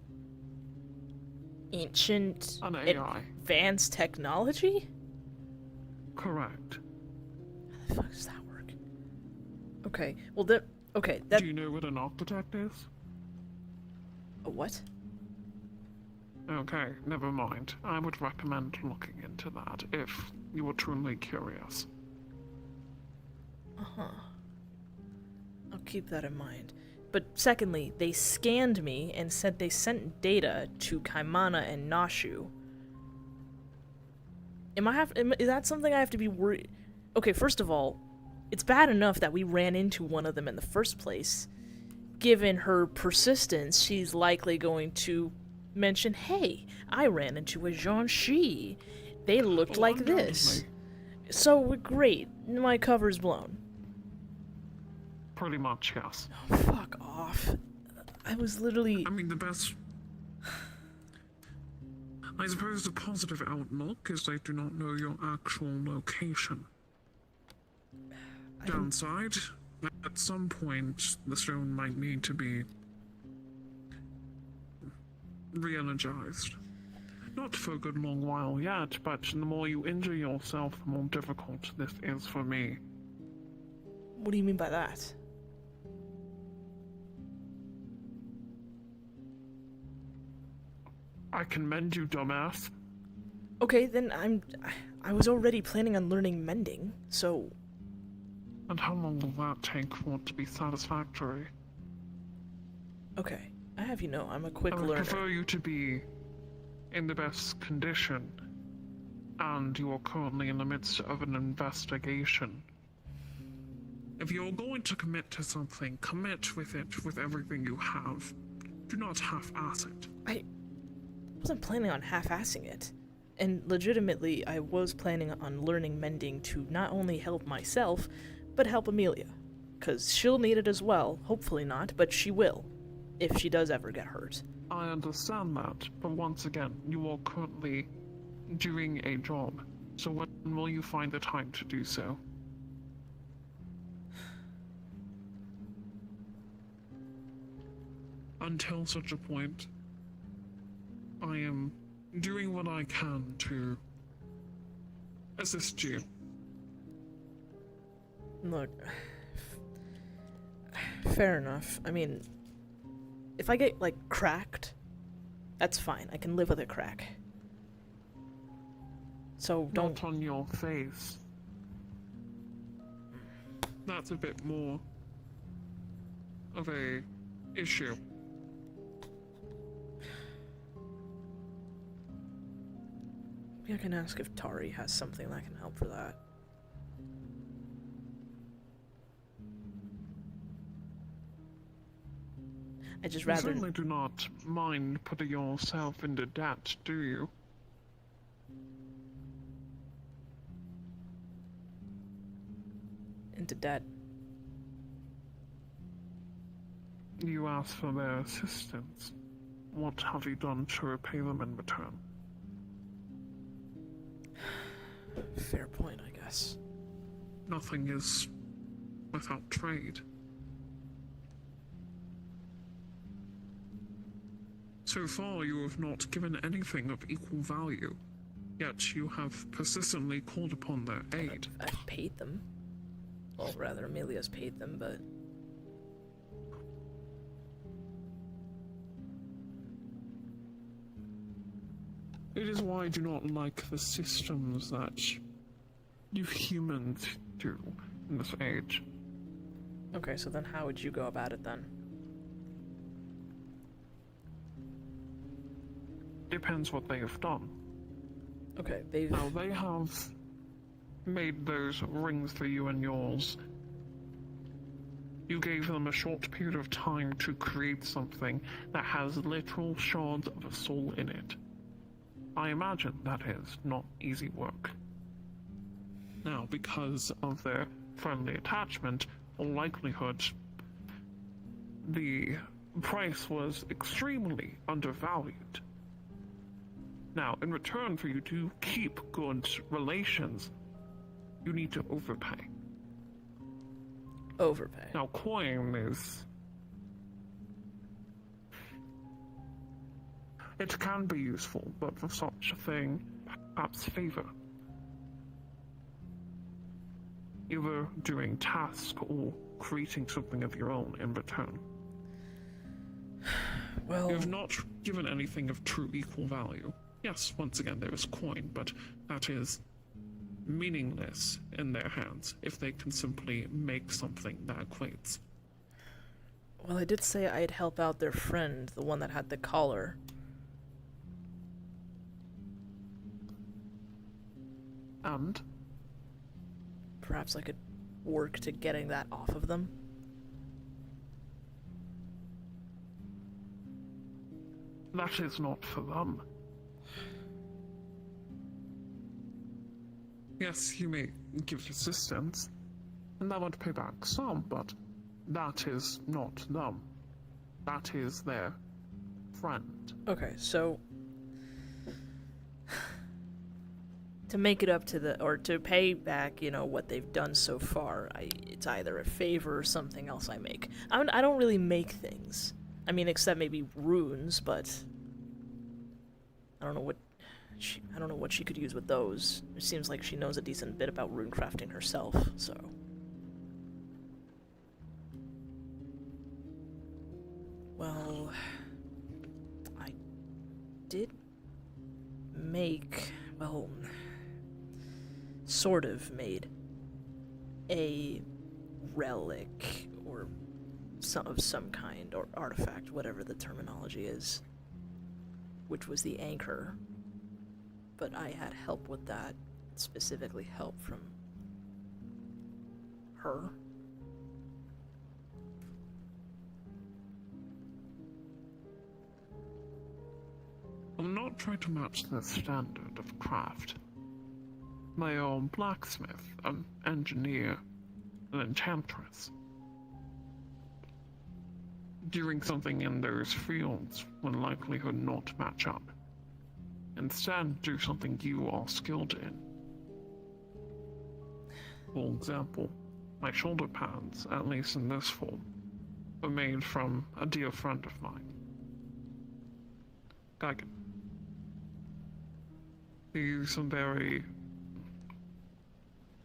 ancient An AI. advanced technology? Correct. How the fuck does that work? Okay. Well, that Do you know what an architect is? a what? Okay, never mind. I would recommend looking into that if you were truly curious. Uh-huh. I'll keep that in mind. But secondly, they scanned me and said they sent data to Kaimana and Nashu. Is that something I have to be worried? Okay, first of all, it's bad enough that we ran into one of them in the first place. Given her persistence, she's likely going to mention, hey, I ran into a Jiangshi. They looked Oh, like this. undoubtedly. So, great. My cover's blown. Pretty much, yes. Oh, fuck off. I was literally... I mean, the best... I suppose the positive outlook is they do not know your actual location. Downside, at some point, the stone might need to be re-energized. Not for a good long while yet, but the more you injure yourself, the more difficult this is for me. What do you mean by that? I can mend you, dumbass. Okay, then I was already planning on learning mending, so... And how long will that take for it to be satisfactory? Okay, I have you know, I'm a quick I would learner. prefer you to be in the best condition, and you are currently in the midst of an investigation. If you're going to commit to something, commit with it with everything you have. Do not half-ass it. I wasn't planning on half-assing it. And legitimately, I was planning on learning mending to not only help myself, but help Amelia. 'Cause she'll need it as well. Hopefully not, but she will. If she does ever get hurt. I understand that, but once again, you are currently doing a job. So when will you find the time to do so? Until such a point, I am doing what I can to assist you. Look... Fair enough. I mean... If I get, like, cracked, that's fine. I can live with a crack. So don't... Not on your face. That's a bit more of a issue. Maybe I can ask if Tari has something that can help for that. I just You rather... certainly do not mind putting yourself into debt, do you? into debt. You asked for their assistance. What have you done to repay them in return? Fair point, I guess. Nothing is without trade. So far, you have not given anything of equal value, yet you have persistently called upon their aid. I've paid them. Well, rather, Amelia's paid them, but... It is why I do not like the systems that you humans do in this age. Okay, so then how would you go about it then? Depends what they have done. Okay, they've... Now, they have made those rings for you and yours. You gave them a short period of time to create something that has literal shards of a soul in it. I imagine that is not easy work. Now, because of their friendly attachment, or likelihood, the price was extremely undervalued. Now, in return for you to keep good relations, you need to overpay. Overpay. Now, coin is... It can be useful, but for such a thing, perhaps favor. Either doing task or creating something of your own in return. Well... You have not given anything of true equal value. Yes, once again, there is coin, but that is meaningless in their hands if they can simply make something that equates. Well, I did say I'd help out their friend, the one that had the collar. And? Perhaps I could work to getting that off of them? That is not for them. Yes, you may give assistance, and that would pay back some, but that is not them. That is their friend. Okay, so... to make it up to the... or to pay back, you know, what they've done so far, it's either a favor or something else I make. I don't really make things. I mean, except maybe runes, but... I don't know what she could use with those. It seems like she knows a decent bit about rune crafting herself, so... Well... I did make... well... sort of made a relic, or of some kind, or artifact, whatever the terminology is, which was the anchor. But I had help with that, specifically help from her. I'll not try to match the standard of craft. They are a blacksmith, an engineer, an enchantress. Doing something in those fields will likelihood not match up. Instead, do something you are skilled in. For example, my shoulder pads, at least in this form, were made from a dear friend of mine, Gagan. He used some very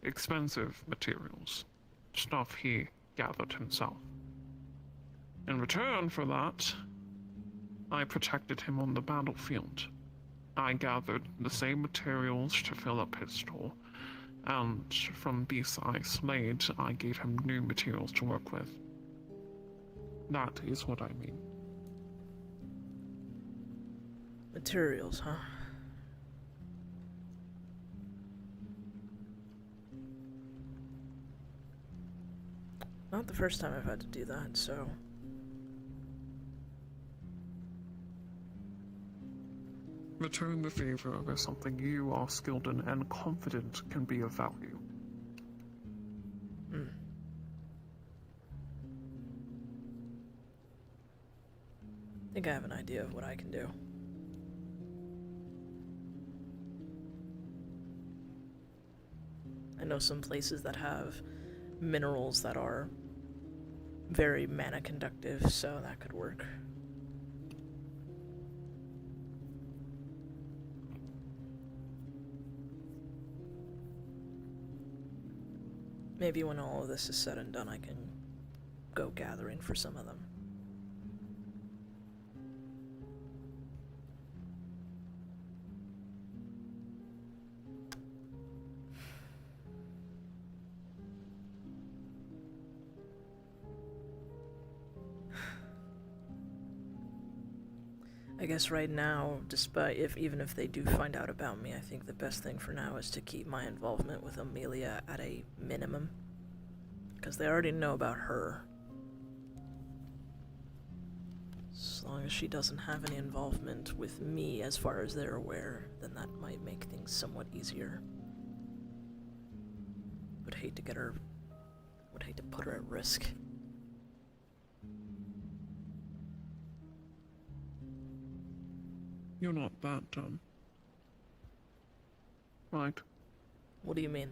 expensive materials, stuff he gathered himself. In return for that, I protected him on the battlefield. I gathered the same materials to fill up his store, and from beasts I slayed, I gave him new materials to work with. That is what I mean. Materials, huh? Not the first time I've had to do that, so... Return the favor is something you are skilled in and confident can be of value. I think I have an idea of what I can do. I know some places that have minerals that are very mana conductive, so that could work. Maybe when all of this is said and done, I can go gathering for some of them. I guess right now, even if they do find out about me, I think the best thing for now is to keep my involvement with Amelia at a minimum. Because they already know about her. As long as she doesn't have any involvement with me as far as they're aware, then that might make things somewhat easier. Would hate to put her at risk. You're not that dumb. Right. What do you mean?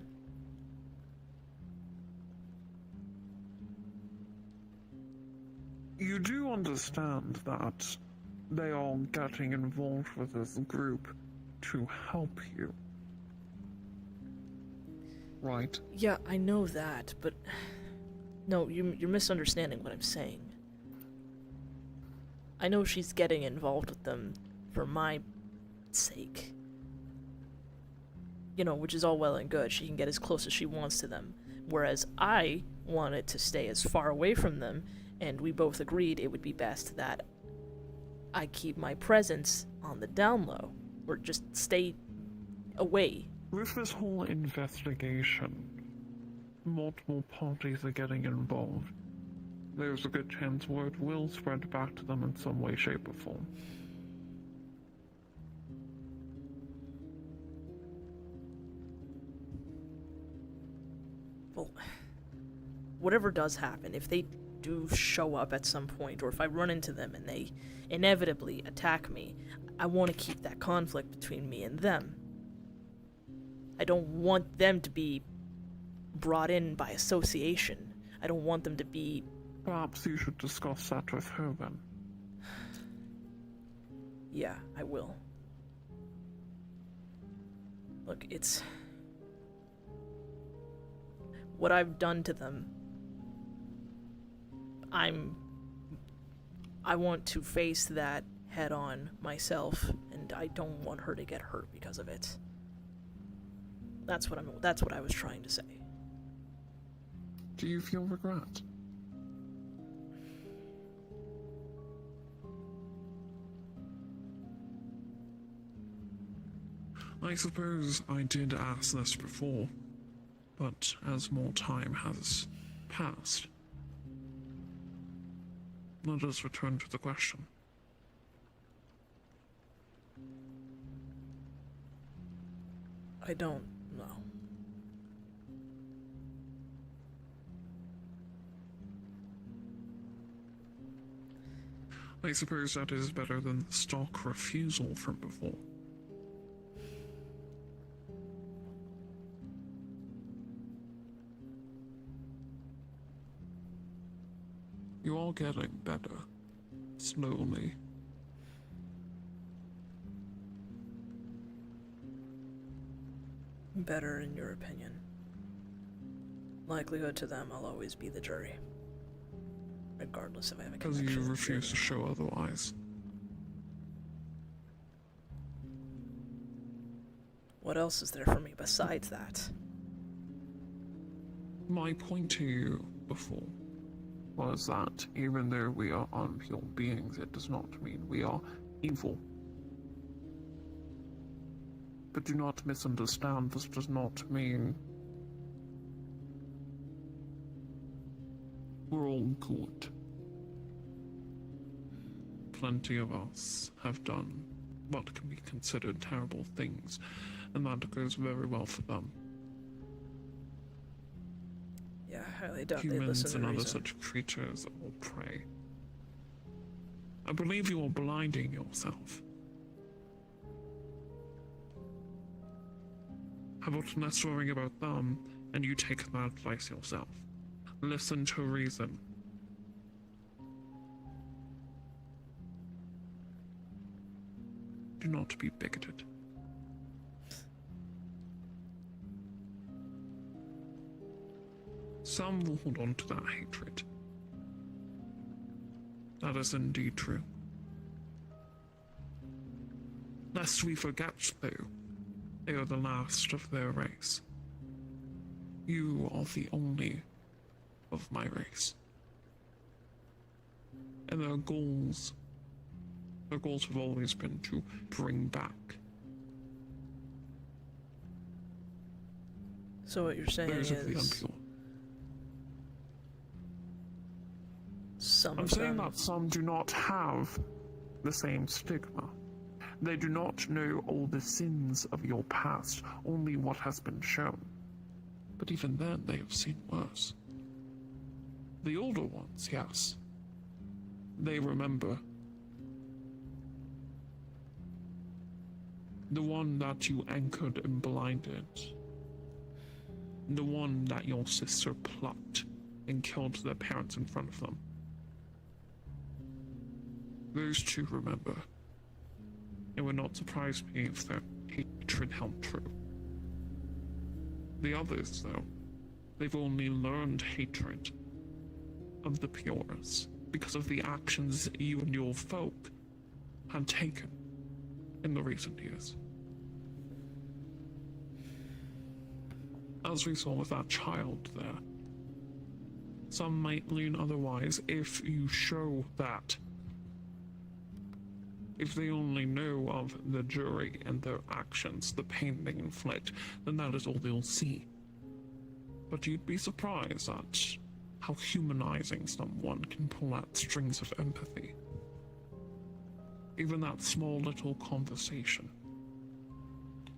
You do understand that they are getting involved with this group to help you. Right? Yeah, I know that, but... No, you're misunderstanding what I'm saying. I know she's getting involved with them for my sake. You know, which is all well and good. She can get as close as she wants to them. Whereas I wanted to stay as far away from them, and we both agreed it would be best that I keep my presence on the down low, or just stay away. With this whole investigation, multiple parties are getting involved. There's a good chance word will spread back to them in some way, shape, or form. Well, whatever does happen, if they do show up at some point, or if I run into them and they inevitably attack me, I want to keep that conflict between me and them. I don't want them to be brought in by association. I don't want them to be... Perhaps you should discuss that with her then. Yeah, I will. Look, it's... what I've done to them, I want to face that head on myself, and I don't want her to get hurt because of it. That's what I was trying to say. Do you feel regret? I suppose I did ask this before, but as more time has passed, let us return to the question. I don't know. I suppose that is better than the stock refusal from before. You are getting better, slowly. Better in your opinion. Likelihood to them, I'll always be the jury. Regardless if I have a Because connection. you refuse to show otherwise. What else is there for me besides that? My point to you before was that even though we are unpure beings, it does not mean we are evil. But do not misunderstand, this does not mean we're all good. Plenty of us have done what can be considered terrible things, and that goes very well for them. Yeah, I highly doubt they listen Humans to and other reason. such creatures that will prey. I believe you are blinding yourself. How about less worrying about them, and you take that advice yourself? Listen to reason. Do not be bigoted. Some will hold on to that hatred. That is indeed true. Lest we forget, though, they are the last of their race. You are the only of my race. And their goals Their goals have always been to bring back So what you're saying those of the is unpure. some I'm of saying them... that some do not have the same stigma. They do not know all the sins of your past, only what has been shown. But even then, they have seen worse. The older ones, yes. They remember. The one that you anchored and blinded. The one that your sister plucked and killed their parents in front of them. Those two remember. It would not surprise me if their hatred held true. The others, though, they've only learned hatred of the Pures because of the actions you and your folk had taken in the recent years. As we saw with that child there, some might lean otherwise if you show that. If they only know of the jury and their actions, the pain they inflict, then that is all they'll see. But you'd be surprised at how humanizing someone can pull at strings of empathy. Even that small little conversation.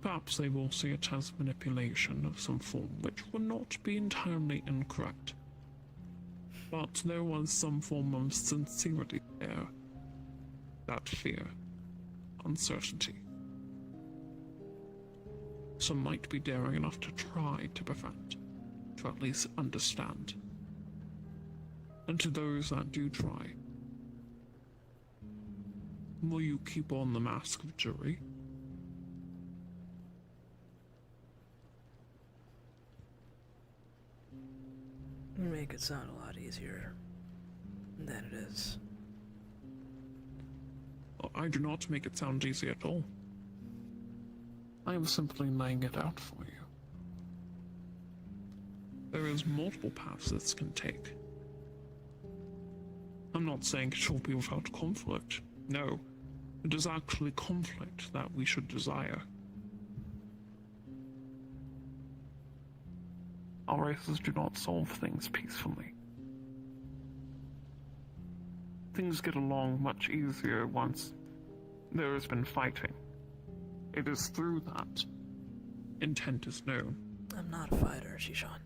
Perhaps they will see it as manipulation of some form, which would not be entirely incorrect. But there was some form of sincerity there. That fear, uncertainty. Some might be daring enough to try to prevent, to at least understand. And to those that do try, will you keep on the mask of jury? You make it sound a lot easier than it is. I do not make it sound easy at all. I am simply laying it out for you. There is multiple paths this can take. I'm not saying it will be without conflict. No, it is actually conflict that we should desire. Our races do not solve things peacefully. Things get along much easier once there has been fighting. It is through that intent is known. I'm not a fighter, Shishan.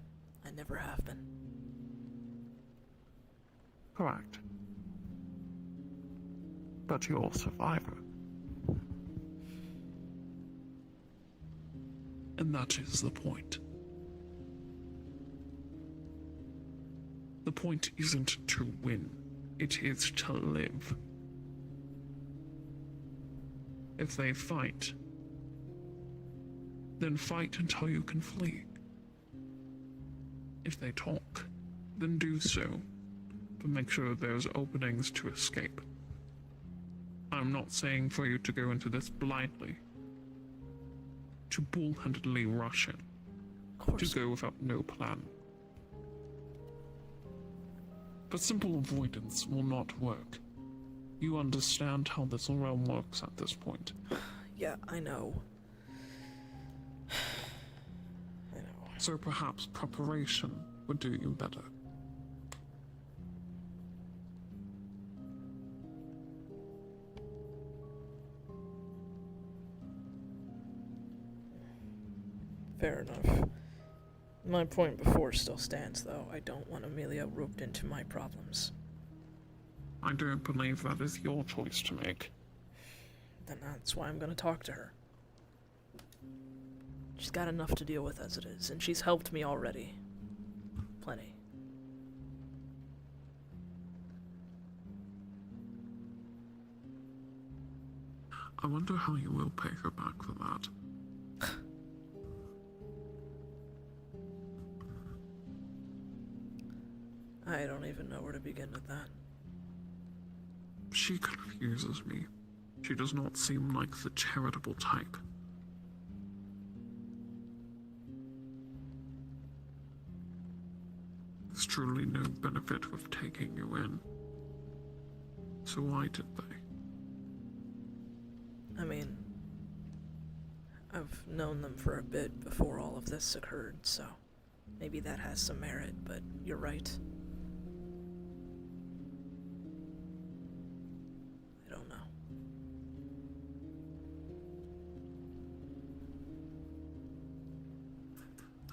I never have been. Correct. But you're a survivor. And that is the point. The point isn't to win, it is to live. If they fight, then fight until you can flee. If they talk, then do so, but make sure there's openings to escape. I'm not saying for you to go into this blindly, to bullheadedly rush in, Of course. to go without no plan. But simple avoidance will not work. You understand how this realm works at this point. Yeah, I know. I know. So perhaps preparation would do you better. Fair enough. My point before still stands, though. I don't want Amelia roped into my problems. I don't believe that is your choice to make. Then that's why I'm gonna talk to her. She's got enough to deal with as it is, and she's helped me already. Plenty. I wonder how you will pay her back for that. I don't even know where to begin with that. She confuses me. She does not seem like the charitable type. There's truly no benefit with taking you in. So why did they? I've known them for a bit before all of this occurred, so maybe that has some merit, but you're right. I don't know.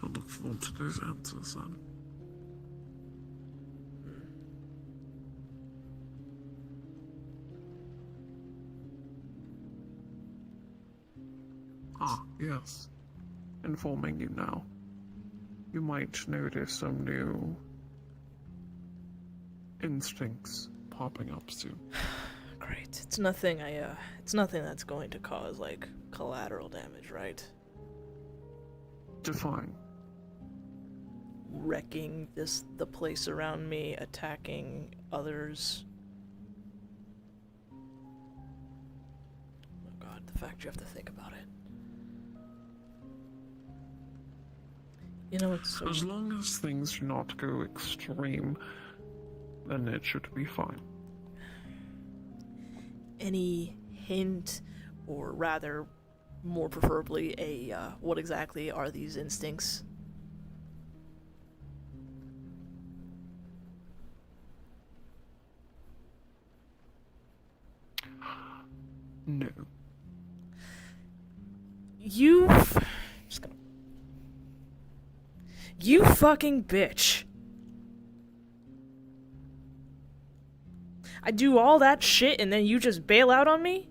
I'll look forward to those answers then. Ah, yes. Informing you now. You might notice some new instincts popping up soon. Great. It's nothing it's nothing that's going to cause, like, collateral damage, right? Define. Wrecking the place around me, attacking others. Oh god, the fact you have to think about it. You know, it's so... As long as things do not go extreme, then it should be fine. Any hint, or rather, more preferably, what exactly are these instincts? No. You fucking bitch. I do all that shit and then you just bail out on me?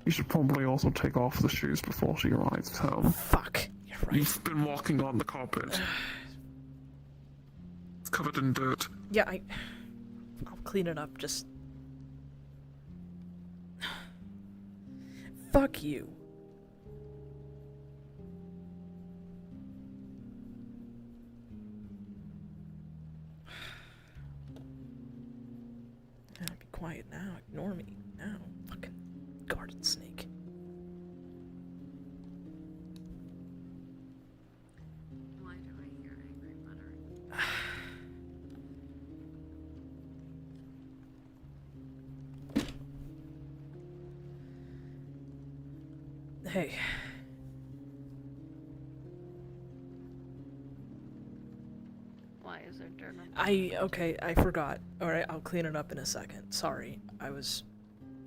You should probably also take off the shoes before she arrives home. Fuck. You're right. You've been walking on the carpet. It's covered in dirt. Yeah, I'll clean it up, just... Fuck you. Be quiet now. Ignore me now. Fucking garden snake. Why do I hear angry muttering? Hey. Why is there dirt on Okay, I forgot. Alright, I'll clean it up in a second. Sorry, I was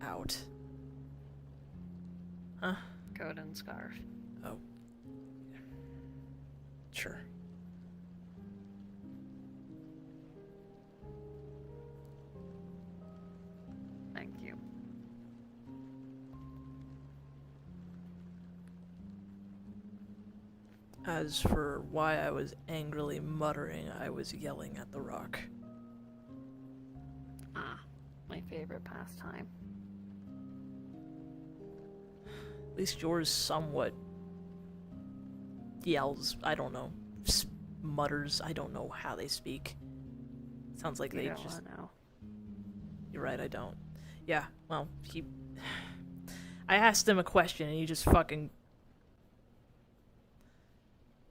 out. Huh? coat and scarf? Oh. Sure. Thank you. As for why I was angrily muttering, I was yelling at the rock. Ah, my favorite pastime. At least yours somewhat yells, I don't know, mutters, I don't know how they speak. Sounds like You they don't just... wanna know. You're right, I don't. Yeah, well, I asked him a question and he just fucking...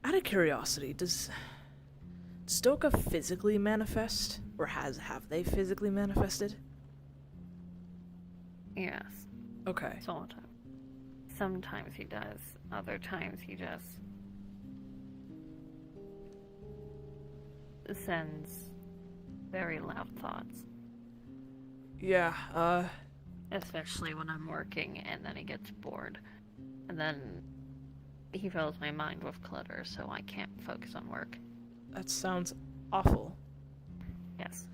Out of curiosity, does Stoka physically manifest? Or have they physically manifested? Yes. Okay. Sometimes he does. Other times he just sends very loud thoughts. Yeah, Especially when I'm working and then he gets bored. And then he fills my mind with clutter so I can't focus on work. that sounds awful. Yes.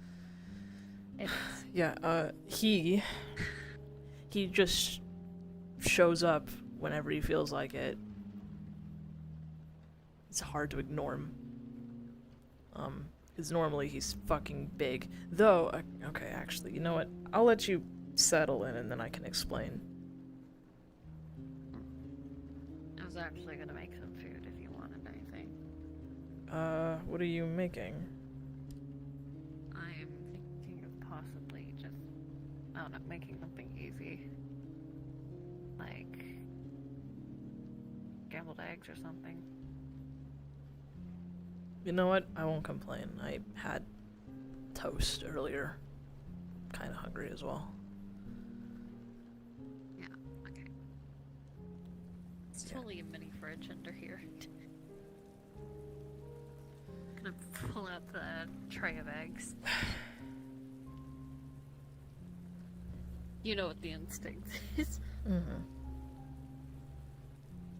It is. Yeah, he just shows up whenever he feels like it. It's hard to ignore him. Because normally he's fucking big. Though, okay, actually, you know what? I'll let you settle in and then I can explain. I was actually gonna make some food if you wanted anything. What are you making? I'm thinking of possibly just, I don't know, making something easy. Like scrambled eggs or something. You know what? I won't complain. I had toast earlier. Kinda hungry as well. totally a mini fridge under here. Gonna pull out the tray of eggs. You know what the instinct is. Mm-hmm.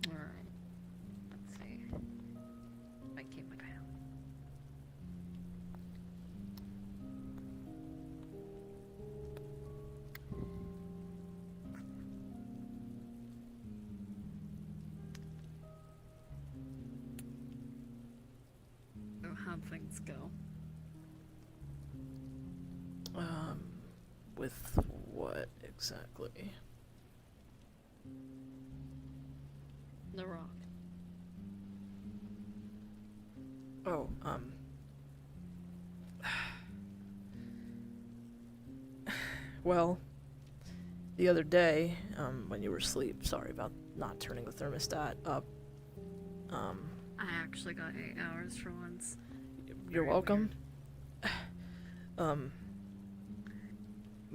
Alright. Let's see. I keep my pen. So how'd things go? With what exactly? The rock. Oh, well, the other day, when you were asleep, sorry about not turning the thermostat up, I actually got 8 hours for once. you're Very welcome.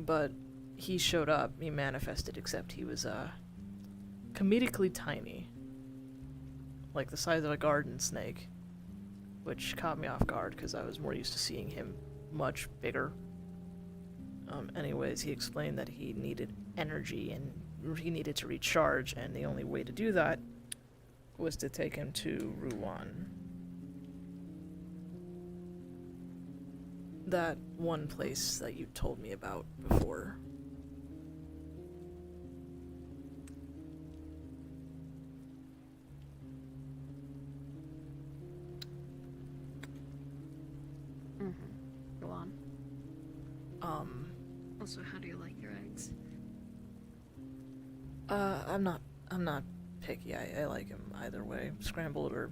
But he showed up, he manifested, except he was, comedically tiny. Like the size of a garden snake. Which caught me off guard, because I was more used to seeing him much bigger. Anyways, he explained that he needed energy, and he needed to recharge, and the only way to do that was to take him to Ruan. That one place that you told me about before. Go on. Also, how do you like your eggs? I'm not picky. I like him either way, scrambled or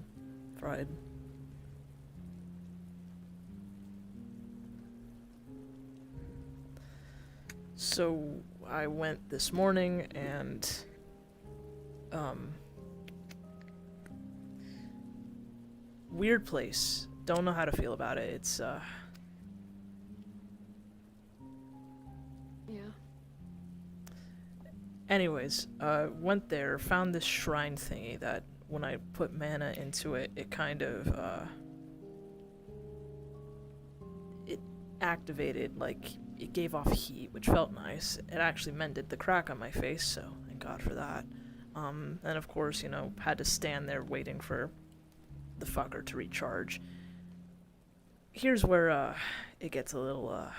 fried. So I went this morning and weird place. Don't know how to feel about it. It's Yeah. anyways, went there, found this shrine thingy that when I put mana into it, it kind of it activated, like it gave off heat, which felt nice. It actually mended the crack on my face, so thank God for that. And of course, you know, had to stand there waiting for the fucker to recharge. Here's where it gets a little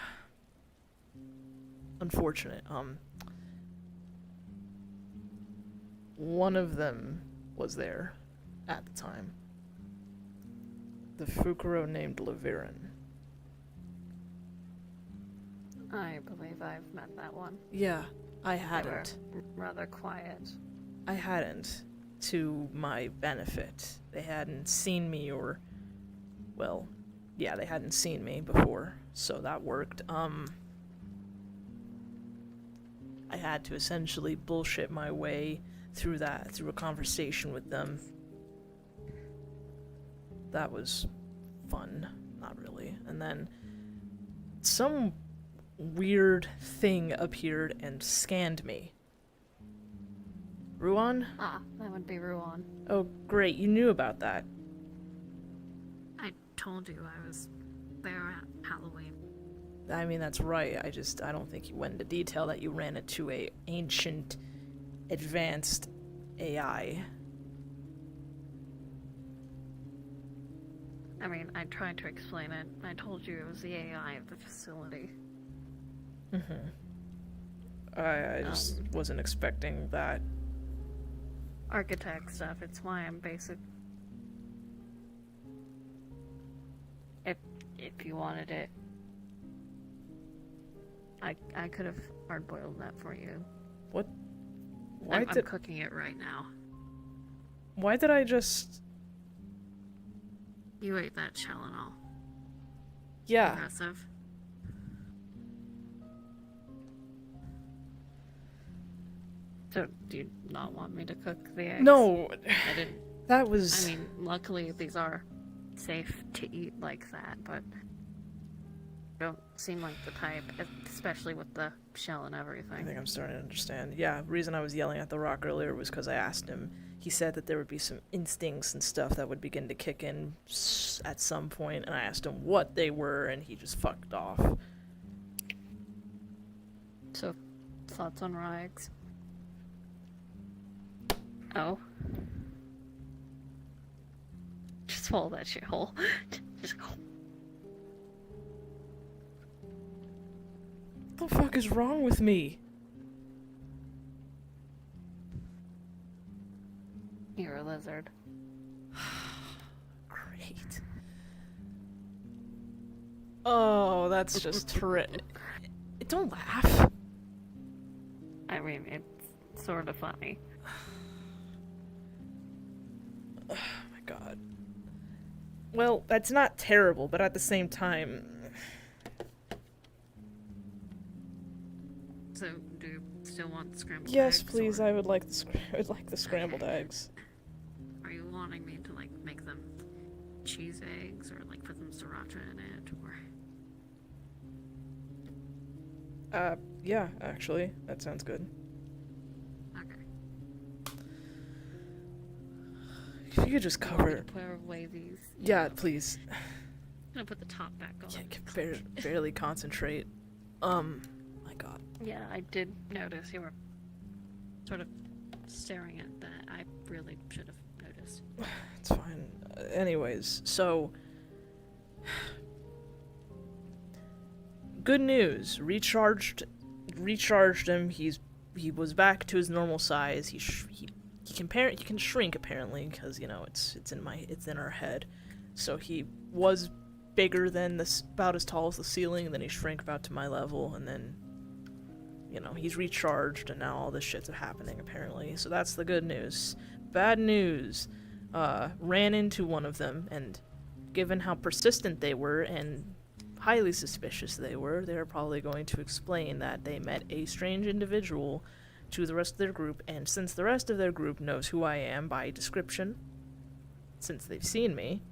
unfortunate. One of them was there at the time. The Fukuro named Levirin. I believe I've met that one. Yeah, I They were hadn't. rather quiet. I hadn't, to my benefit. They hadn't seen me or, well, yeah, they hadn't seen me before, so that worked. I had to essentially bullshit my way through that, through a conversation with them. That was fun. Not really. And then some weird thing appeared and scanned me. Ruan? Ah, that would be Ruan. Oh, great, you knew about that. I told you I was there at Halloween. I mean, that's right. I don't think you went into detail that you ran into a ancient, advanced AI. I mean, I tried to explain it. I told you it was the AI of the facility. I just wasn't expecting that. Architect stuff, it's why I'm basic. If you wanted it, I could have hard-boiled that for you. What? I'm cooking it right now. Why did I just... You ate that shell and all. Yeah. Impressive. So, do you not want me to cook the eggs? No, I didn't. that was... I mean, luckily these are safe to eat like that, but don't seem like the type, especially with the shell and I everything. think I'm starting to understand. Yeah, the reason I was yelling at the rock earlier was because I asked him he said that there would be some instincts and stuff that would begin to kick in at some point, and I asked him what they were, and he just fucked off. So, thoughts on Rags? Oh. Just swallow that shithole. Just go. What the fuck is wrong with me? You're a lizard. Great. Oh, that's just terrific. Don't laugh. I mean, it's sort of funny. Oh my god. Well, that's not terrible, but at the same time... So, do you still want the scrambled eggs? Yes, please, or I would like the scrambled eggs. are you wanting me to, like, make them cheese eggs, or, like, put some sriracha in it, or... Yeah, actually, that sounds good. Okay. If you could just You want me cover... to put away these? Yeah, please. I'm gonna put the top back on. Yeah, I can barely concentrate. My god. Yeah, I did notice you were sort of staring at that. I really should have noticed. It's fine. Anyways, so... Good news. Recharged him. He was back to his normal size. He can shrink apparently, because you know it's in our head. So he was bigger than about as tall as the ceiling, and then he shrank about to my level, and then you know he's recharged, and now all this shit's happening apparently. So that's the good news. Bad news. Ran into one of them, and given how persistent they were and highly suspicious they're probably going to explain that they met a strange individual to the rest of their group, and since the rest of their group knows who I am by description, since they've seen me,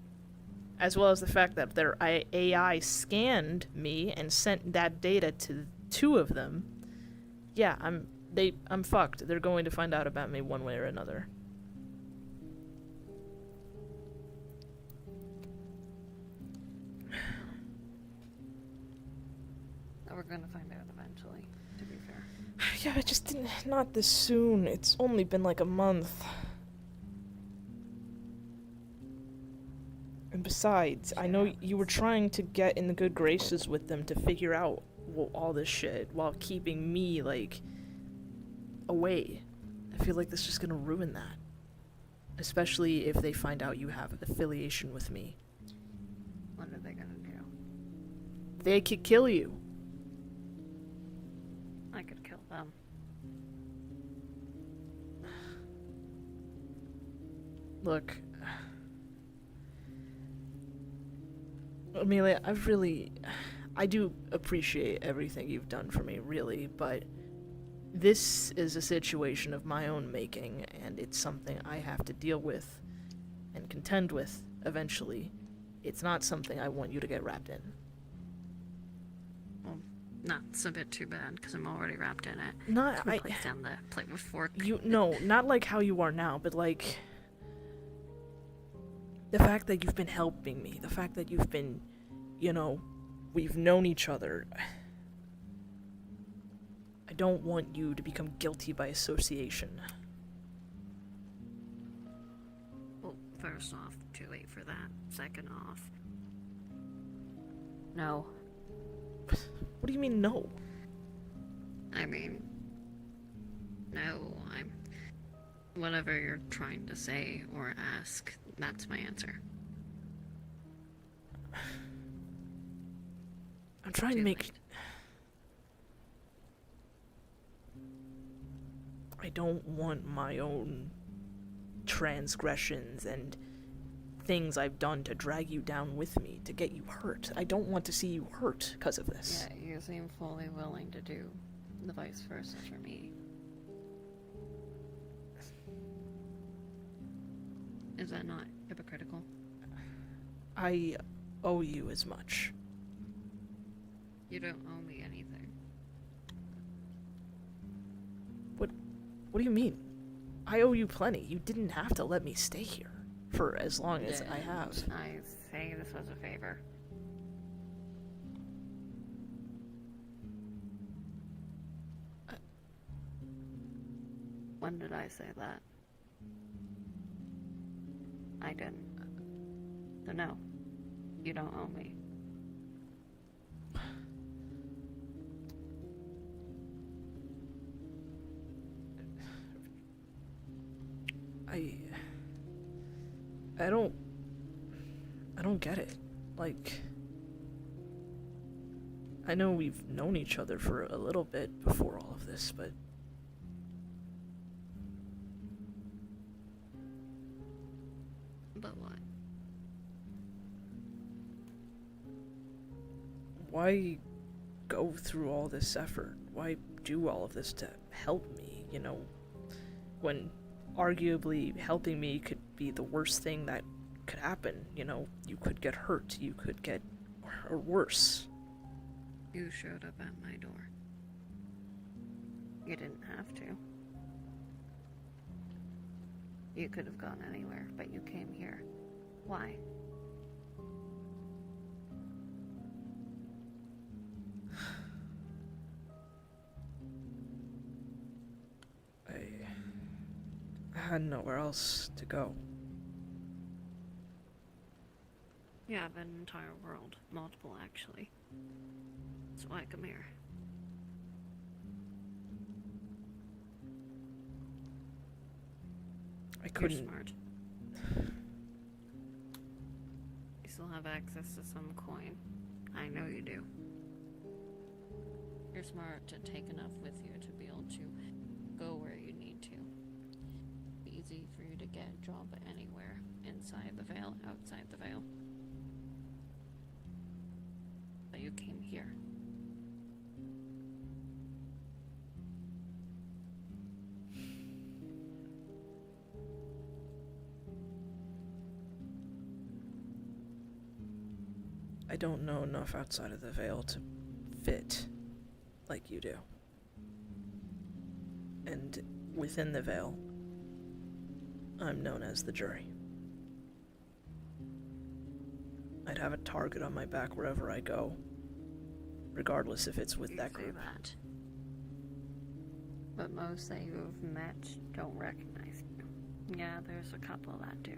as well as the fact that their AI scanned me and sent that data to two of them, yeah, I'm fucked. They're going to find out about me one way or another. We're gonna find out eventually, to be fair. Yeah, I just didn't. Not this soon. It's only been like a month. And besides, I know you were trying to get in the good graces with them to figure out all this shit while keeping me, like, away. I feel like this is just gonna ruin that. Especially if they find out you have an affiliation with me. What are they gonna do? They could kill you. I could kill them. Look, Amelia, I do appreciate everything you've done for me, really, but this is a situation of my own making, and it's something I have to deal with and contend with eventually. It's not something I want you to get wrapped in. Well, that's a bit too bad, because I'm already wrapped in it. Not, I place down the plate with fork. No, not like how you are now, but like the fact that you've been helping me, the fact that you've been, you know, we've known each other. I don't want you to become guilty by association. Well, first off, too late for that. Second off, no. What do you mean, no? I mean, no, whatever you're trying to say or ask, that's my answer. I'm trying to Too make... late. I don't want my own transgressions and things I've done to drag you down with me, to get you hurt. I don't want to see you hurt because of this. Yeah, you seem fully willing to do the vice versa for me. Is that not hypocritical? I owe you as much. You don't owe me anything. What do you mean? I owe you plenty. You didn't have to let me stay here for as long as I have. Didn't I say this was a favor? When did I say that? I didn't. So no, you don't owe me. I don't get it. Like, I know we've known each other for a little bit before all of this, but But what? why go through all this effort? Why do all of this to help me, you know, when arguably helping me could be the worst thing that could happen? You know, you could get hurt, you could get or worse. You showed up at my door. You didn't have to. You could have gone anywhere, but you came here. Why? I had nowhere else to go. You have an entire world. Multiple, actually. So why come here? I couldn't. You're smart. You still have access to some coin. I know you do. You're smart to take enough with you to be able to go where you need to. Easy for you to get a job anywhere. Inside the veil, outside the veil. But you came here. I don't know enough outside of the veil to fit like you do. And within the veil, I'm known as the jury. I'd have a target on my back wherever I go, regardless if it's with You that say group. that. But most that you've met don't recognize you. Yeah, there's a couple that do.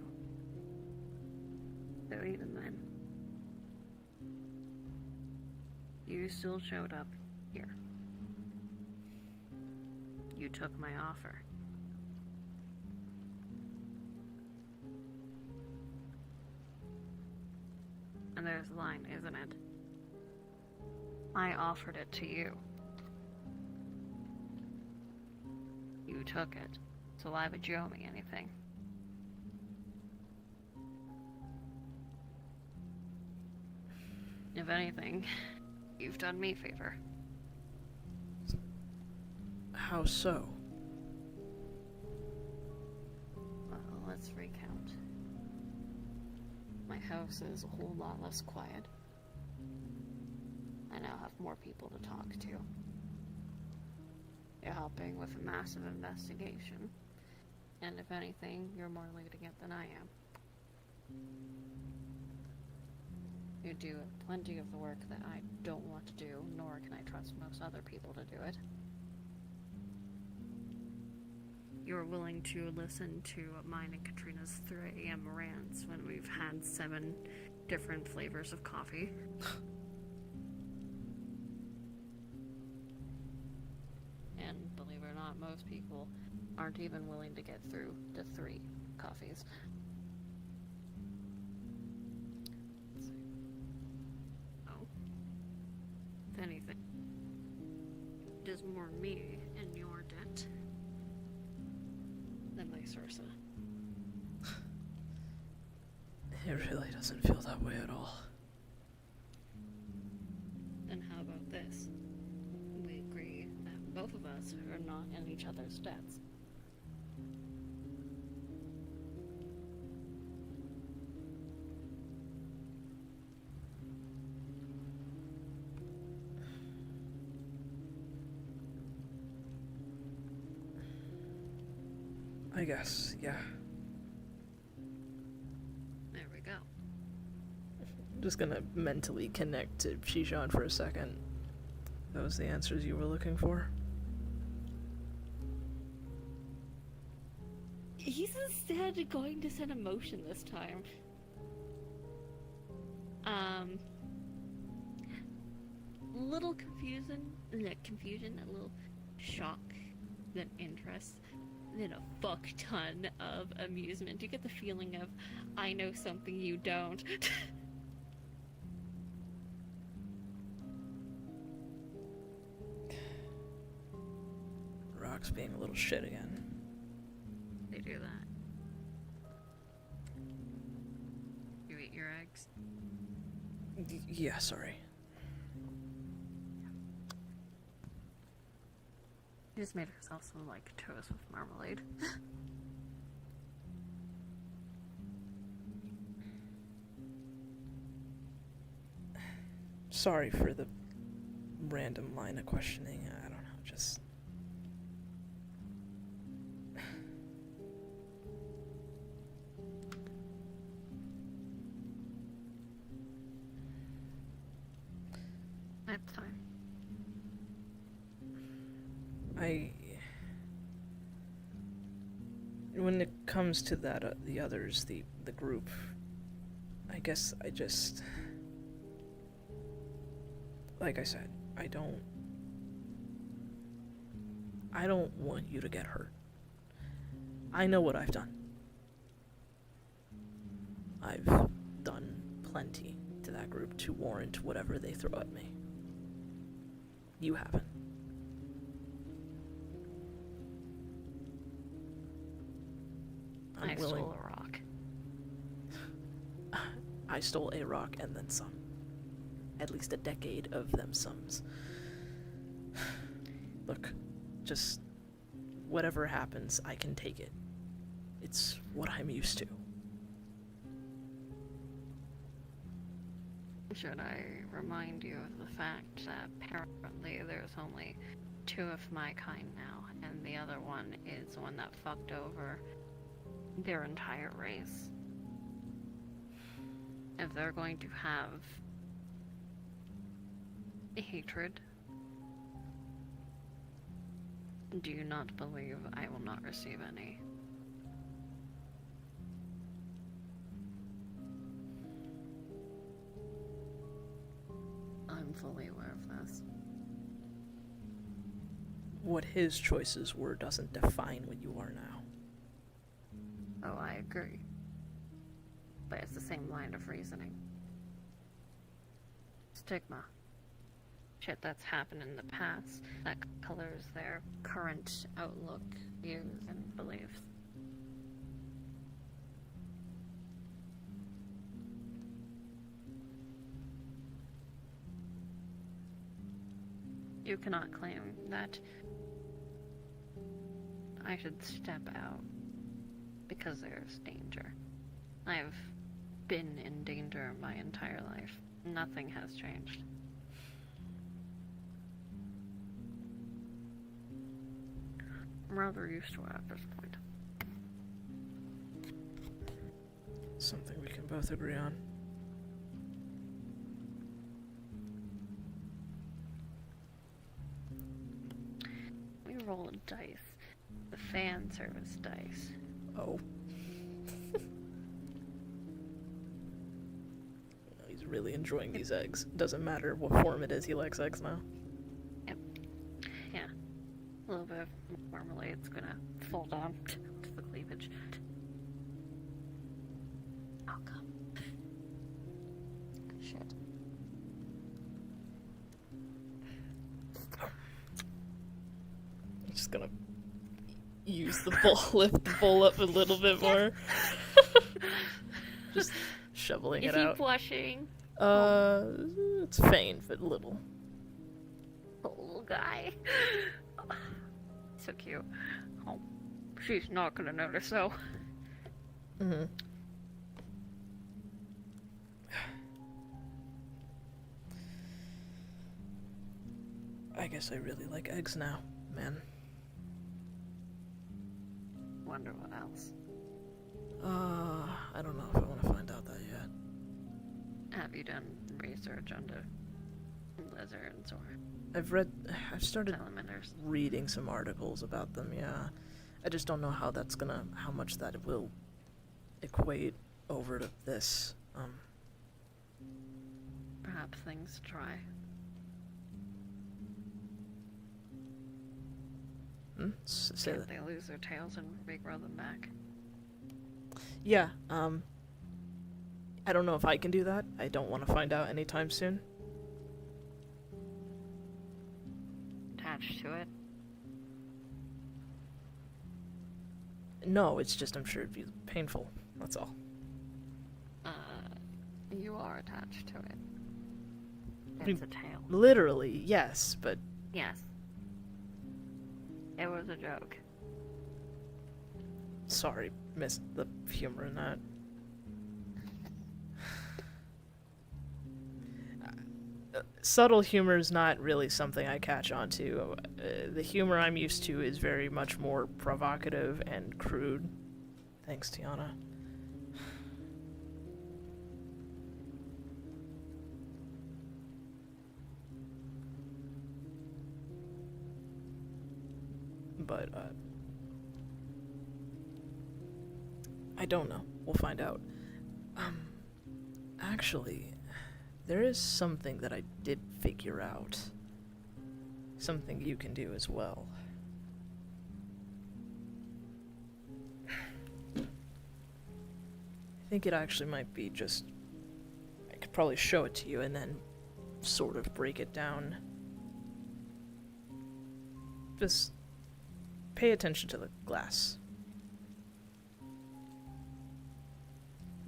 So even then, you still showed up here. You took my offer. And there's a line, isn't it? I offered it to you. You took it. So why would you owe me anything? If anything, you've done me a favor. How so? Well, let's recount. My house is a whole lot less quiet. I now have more people to talk to. You're helping with a massive investigation. And if anything, you're more leading it than I am. You do plenty of the work that I don't want to do, nor can I trust most other people to do it. You're willing to listen to mine and Katrina's 3 a.m. rants when we've had 7 different flavors of coffee. And believe it or not, most people aren't even willing to get through to 3 coffees. Let's see. Oh. If anything, it is more me in your debt than vice versa. It really doesn't feel that way at all. Then how about this? We agree that both of us are not in each other's debts. guess, yeah. There we go. I'm just gonna mentally connect to Shishan for a second. Those the answers you were looking for? He's instead going to send emotion this time. Little confusion, a little shock, then interest, then a fuck ton of amusement. You get the feeling of, I know something you don't. Rock's being a little shit again. They do that. You eat your eggs? Yeah, sorry. She just made herself some, like, toast with marmalade. Sorry for the random line of questioning. I don't know, just... That's fine. When it comes to that, the others, the group, I guess I just... Like I said, I don't want you to get hurt. I know what I've done. I've done plenty to that group to warrant whatever they throw at me. You haven't. I stole a rock. I stole a rock and then some. At least a decade of them sums. Look, just whatever happens, I can take it. It's what I'm used to. Should I remind you of the fact that apparently there's only 2 of my kind now, and the other one is the one that fucked over their entire race? If they're going to have hatred, do you not believe I will not receive any? I'm fully aware of this. What his choices were doesn't define what you are now. Oh, I agree. But it's the same line of reasoning. Stigma. Shit that's happened in the past that colors their current outlook, views, and beliefs. You cannot claim that I should step out because there's danger. I've been in danger my entire life. Nothing has changed. I'm rather used to it at this point. Something we can both agree on. We roll a dice. The fan service dice. Oh. He's really enjoying these eggs. Doesn't matter what form it is, he likes eggs now. Yep. Yeah. A little bit of marmalade's gonna fall down to the cleavage. Oh, come. Shit. I'm just gonna use the bowl, lift the bowl up a little bit more. Just shoveling Is it out. he blushing? It's faint, but little. The little guy. So cute. Oh, she's not gonna notice though. Mm-hmm. I guess I really like eggs now, man. Well, wonder what else. I don't know if I want to find out that yet. Have you done research onto lizards or I've started salamanders? reading some articles about them, yeah. I just don't know how much that will equate over to this. Perhaps things to try. Say Can't that. they lose their tails and regrow them back? Yeah, I don't know if I can do that. I don't want to find out anytime soon. Attached to it? No, it's just I'm sure it'd be painful. That's all. You are attached to it. I mean, It's a tail. Literally, yes, but Yes. It was a joke. sorry, missed the humor in that. Subtle humor is not really something I catch on to. The humor I'm used to is very much more provocative and crude. Thanks, Tiana. But, I don't know. We'll find out. Actually, there is something that I did figure out. Something you can do as well. I think it actually might be just... I could probably show it to you and then sort of break it down. Just pay attention to the glass.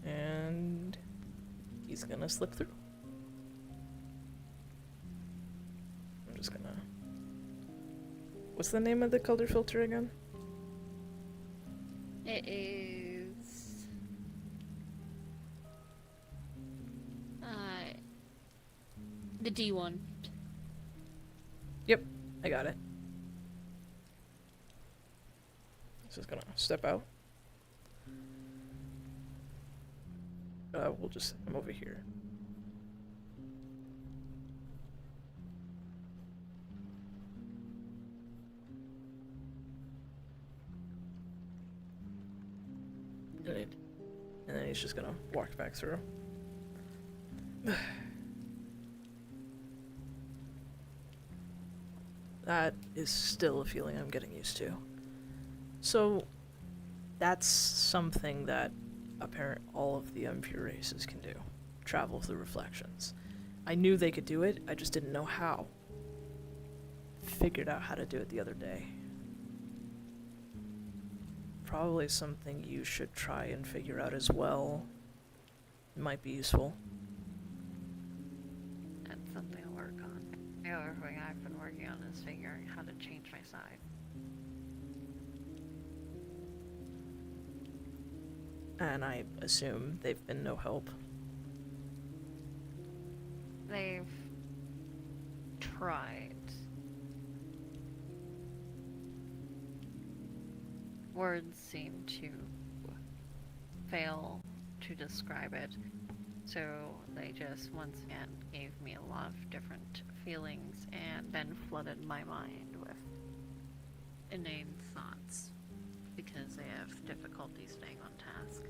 And he's gonna slip through. I'm just gonna... What's the name of the color filter again? It is... the D1. Yep, I got it. Just gonna step out. We'll just... I'm over here. And then he's just gonna walk back through. That is still a feeling I'm getting used to. So, that's something that all of the impure races can do. Travel through reflections. I knew they could do it, I just didn't know how. Figured out how to do it the other day. Probably something you should try and figure out as well. It might be useful. That's something to work on. The other thing I've been working on is figuring how to change my side. And I assume they've been no help. They've tried. Words seem to fail to describe it, so they just once again gave me a lot of different feelings and then flooded my mind with inane thoughts because they have difficulty staying on task.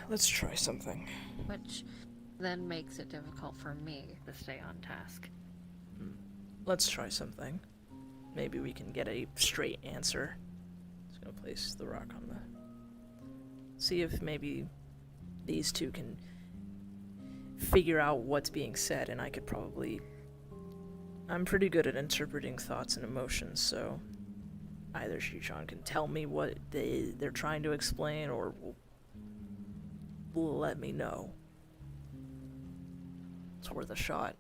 Let's try something. Which then makes it difficult for me to stay on task. Let's try something. Maybe we can get a straight answer. Just gonna place the rock on the... See if maybe these two can figure out what's being said, and I could probably... I'm pretty good at interpreting thoughts and emotions, so... Either Shi-chan can tell me what they're trying to explain, or will let me know. It's worth a shot.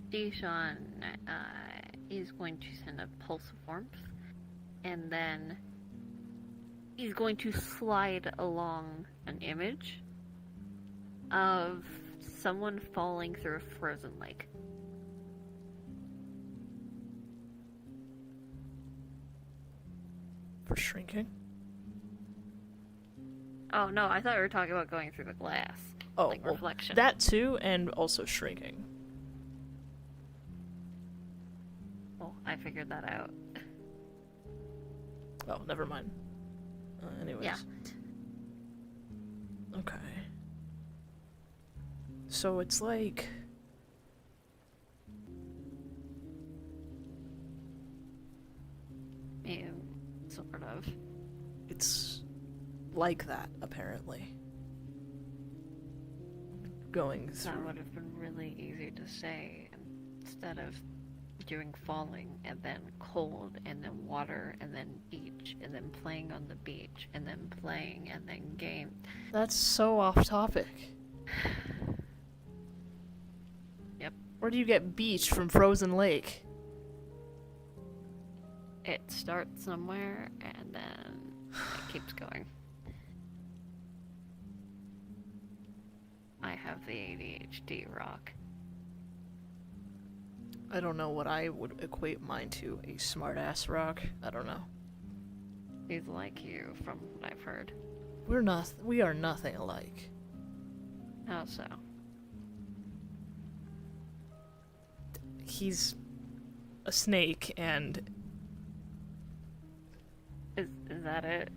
Deshaun is going to send a pulse of warmth, and then he's going to slide along an image of someone falling through a frozen lake. For shrinking? Oh no, I thought we were talking about going through the glass. Oh, like well, reflection. that too, and also shrinking. Well, I figured that out. Oh, never mind. Anyways. Yeah. Okay. So it's like... Yeah, sort of. It's like that, apparently. Going through... That would have been really easy to say instead of doing falling and then cold and then water and then beach and then playing on the beach and then playing and then game. That's so off topic. Yep. Where do you get beach from frozen lake? It starts somewhere and then it keeps going. I have the ADHD rock. I don't know what I would equate mine to. A smart-ass rock? I don't know. He's like you, from what I've heard. We are nothing alike. How so? He's a snake, and Is that it?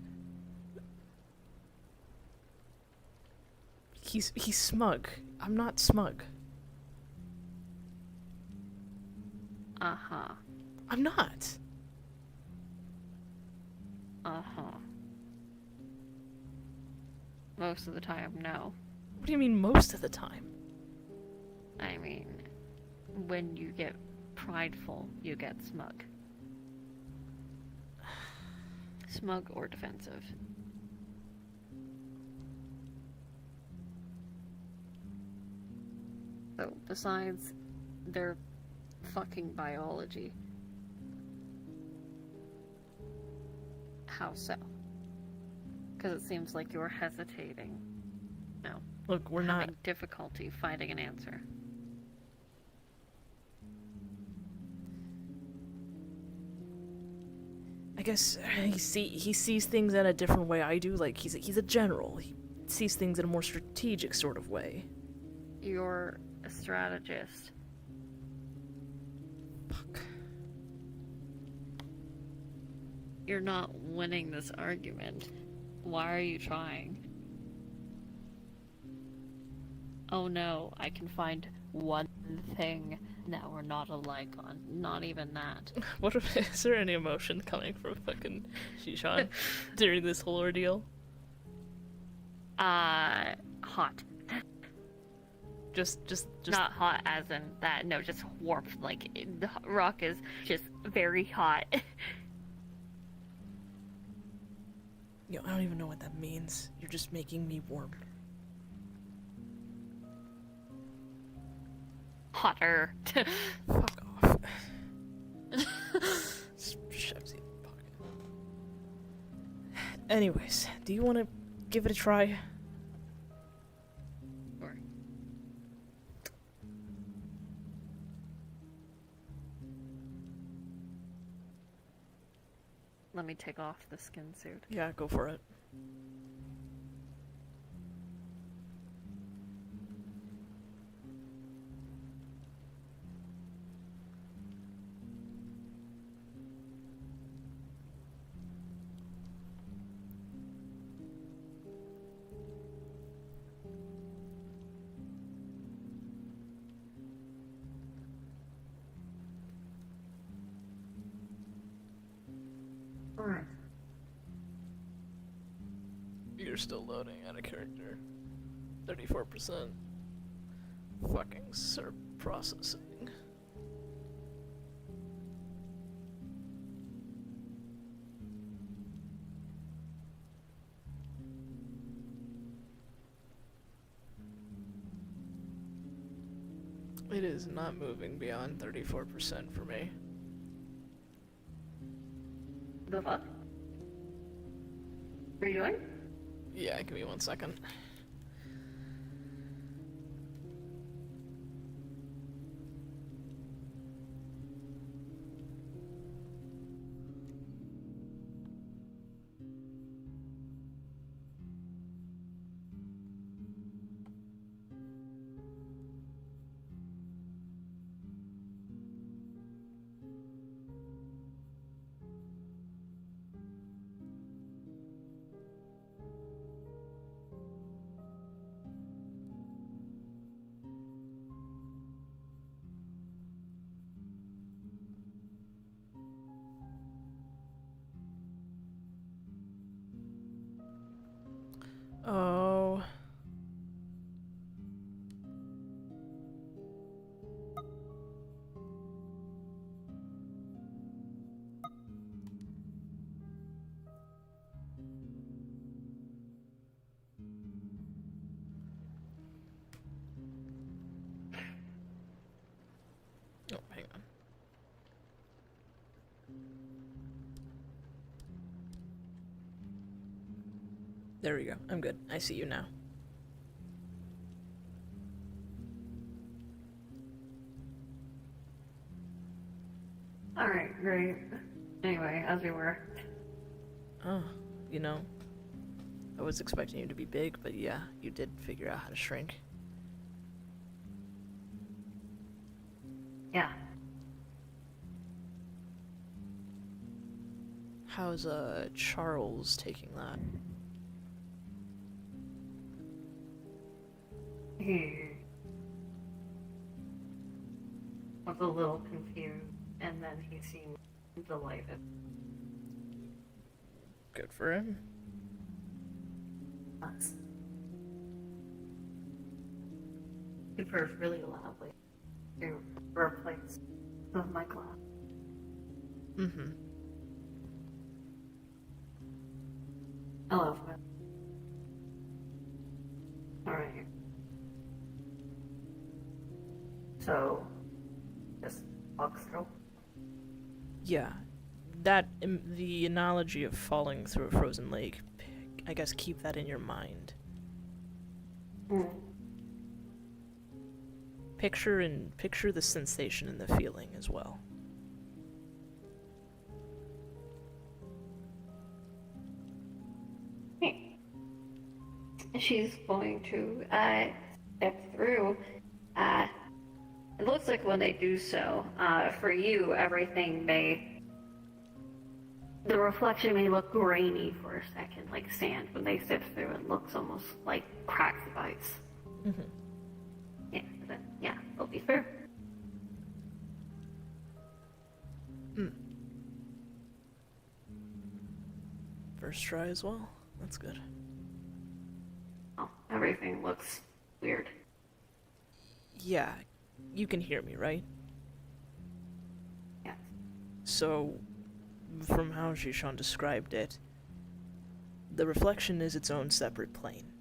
he's smug. I'm not smug. Uh-huh. I'm not. Uh-huh. Most of the time, no. What do you mean most of the time? I mean, when you get prideful, you get smug. Smug or defensive. So, besides their fucking biology, how so? Because it seems like you're hesitating. No. Look, we're having not... difficulty finding an answer. I guess he sees things in a different way I do. Like, he's a general. He sees things in a more strategic sort of way. You're a strategist. Fuck. You're not winning this argument. Why are you trying? Oh no, I can find one thing that we're not alike on. Not even that. What is there any emotion coming from fucking Shishan during this whole ordeal? Hot. Just Not hot as in that, no, just warmth. Like, the rock is just very hot. Yo, I don't even know what that means. You're just making me warm. Hotter. Fuck off. Shoves it in the pocket. Anyways, do you want to give it a try? Sure. Let me take off the skin suit. Yeah, go for it. You're still loading out of character. 34%. Fucking SERP processing. It is not moving beyond 34% for me. The fuck? What are you doing? Yeah, give me 1 second. Oh. Oh, hang on. There we go. I'm good. I see you now. Alright, great. Anyway, as we were. Oh, you know, I was expecting you to be big, but yeah, you did figure out how to shrink. Yeah. How's Charles taking that? He was a little confused, and then he seemed delighted. Good for him. Us. He purrs really loudly to replace some of my glass. Mm-hmm. I love it. Alright. So, just walk through. Yeah, the analogy of falling through a frozen lake, I guess keep that in your mind. Mm. Picture the sensation and the feeling as well. She's going to step through. It looks like when they do so, for you, the reflection may look grainy for a second, like sand. When they step through, it looks almost like cracks of ice. Mm-hmm. Yeah, it'll be fair. First try as well. That's good. Oh, everything looks weird. Yeah, you can hear me, right? Yeah. So, from how Jishan described it, the reflection is its own separate plane.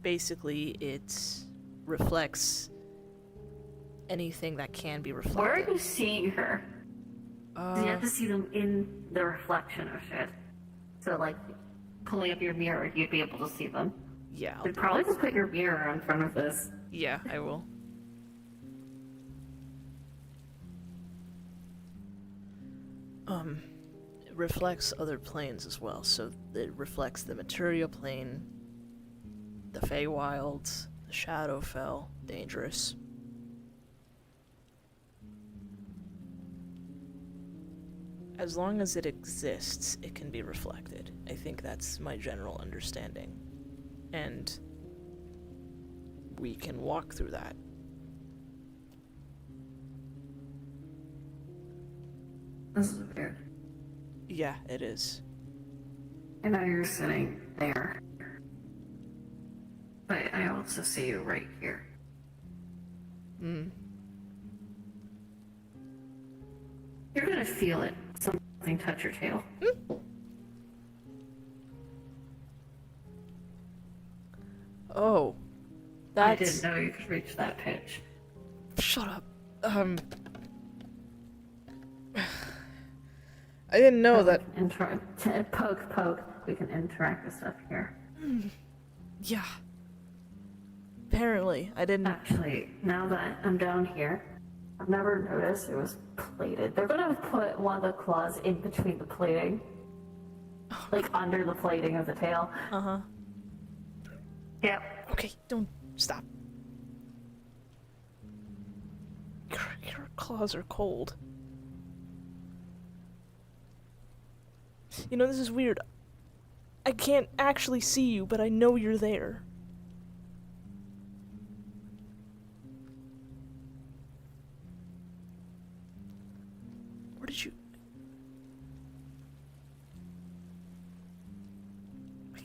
Basically, it reflects anything that can be reflected. Where are you seeing her? You have to see them in the reflection of shit. So, like, pulling up your mirror, you'd be able to see them. Yeah, You'd probably just put your mirror in front of this. yeah, I will. It reflects other planes as well, so it reflects the material plane, the Feywilds, the Shadowfell, Dangerous. As long as it exists, it can be reflected. I think that's my general understanding. And we can walk through that. This is weird. Yeah, it is. I know you're sitting there. But I also see you right here. You're gonna feel it. Something touch your tail. Oh. I That's... didn't know you could reach that pitch. Shut up. I didn't know that... Poke. We can interact with stuff here. Yeah. Apparently, I didn't... Actually, now that I'm down here, I've never noticed it was plated. They're gonna put one of the claws in between the plating. Like under the plating of the tail. Uh-huh. Yep. Okay, don't... Stop. Your claws are cold. You know, this is weird. I can't actually see you, but I know you're there. Where did you...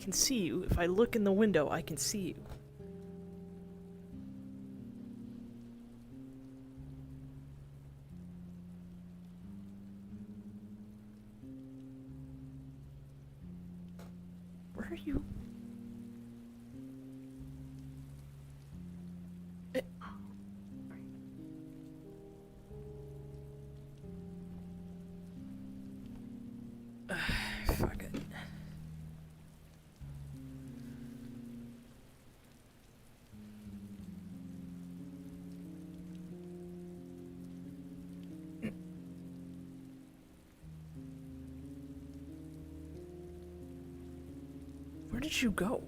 can see you. If I look in the window, I can see you. Where are you? Fuck it. Where did you go?